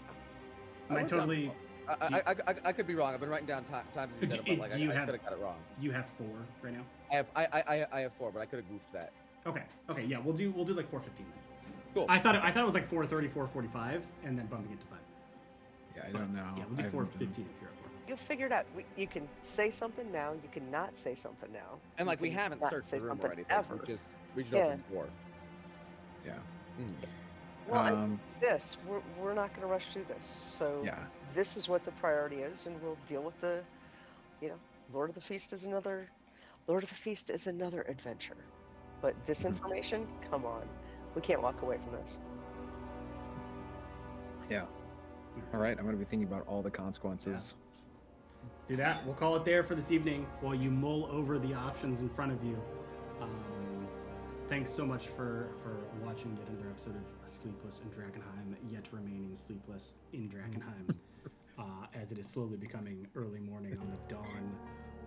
I I wrote down- totally? I could be wrong. I've been writing down times as you said it, but like Do I you could have- have got it wrong. You have 4 right now. I have 4, but I could have goofed that. Okay. Yeah, we'll do like 4:15 then. Cool. I thought it was like 4:30, 4:45, and then bumping it to 5. Yeah, I don't know. Yeah, we'll do 4:15 if you're up for it. You figured out you can say something now. You can not say something now. And like You we can haven't not searched say the room or something anything. ever. We just Yeah. opened the door. Yeah. Well, I Um, this we're not going to rush through this. So yeah. this is what the priority is, and we'll deal with the, Lord of the Feast is another adventure. But this Mhm. information, come on, we can't walk away from this. Yeah. All right. I'm going to be thinking about all the consequences. Let's do that. We'll call it there for this evening while you mull over the options in front of you. Thanks so much for watching yet another episode of Sleepless in Drakkenheim, yet remaining sleepless in Drakkenheim, as it is slowly becoming early morning on the dawn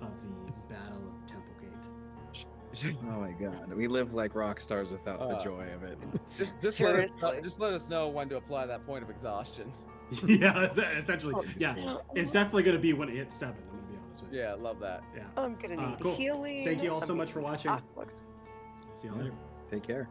of the Battle of Templegate. Oh my God. We live like rock stars without the joy of it. Just let us know when to apply that point of exhaustion. Yeah, essentially. Yeah, it's definitely going to be when it hits 7. I'm going to be honest with you. Yeah, love that. I'm gonna need cool. healing. Thank you all so I'm much for gonna need watching. aqua. See you later. Take care.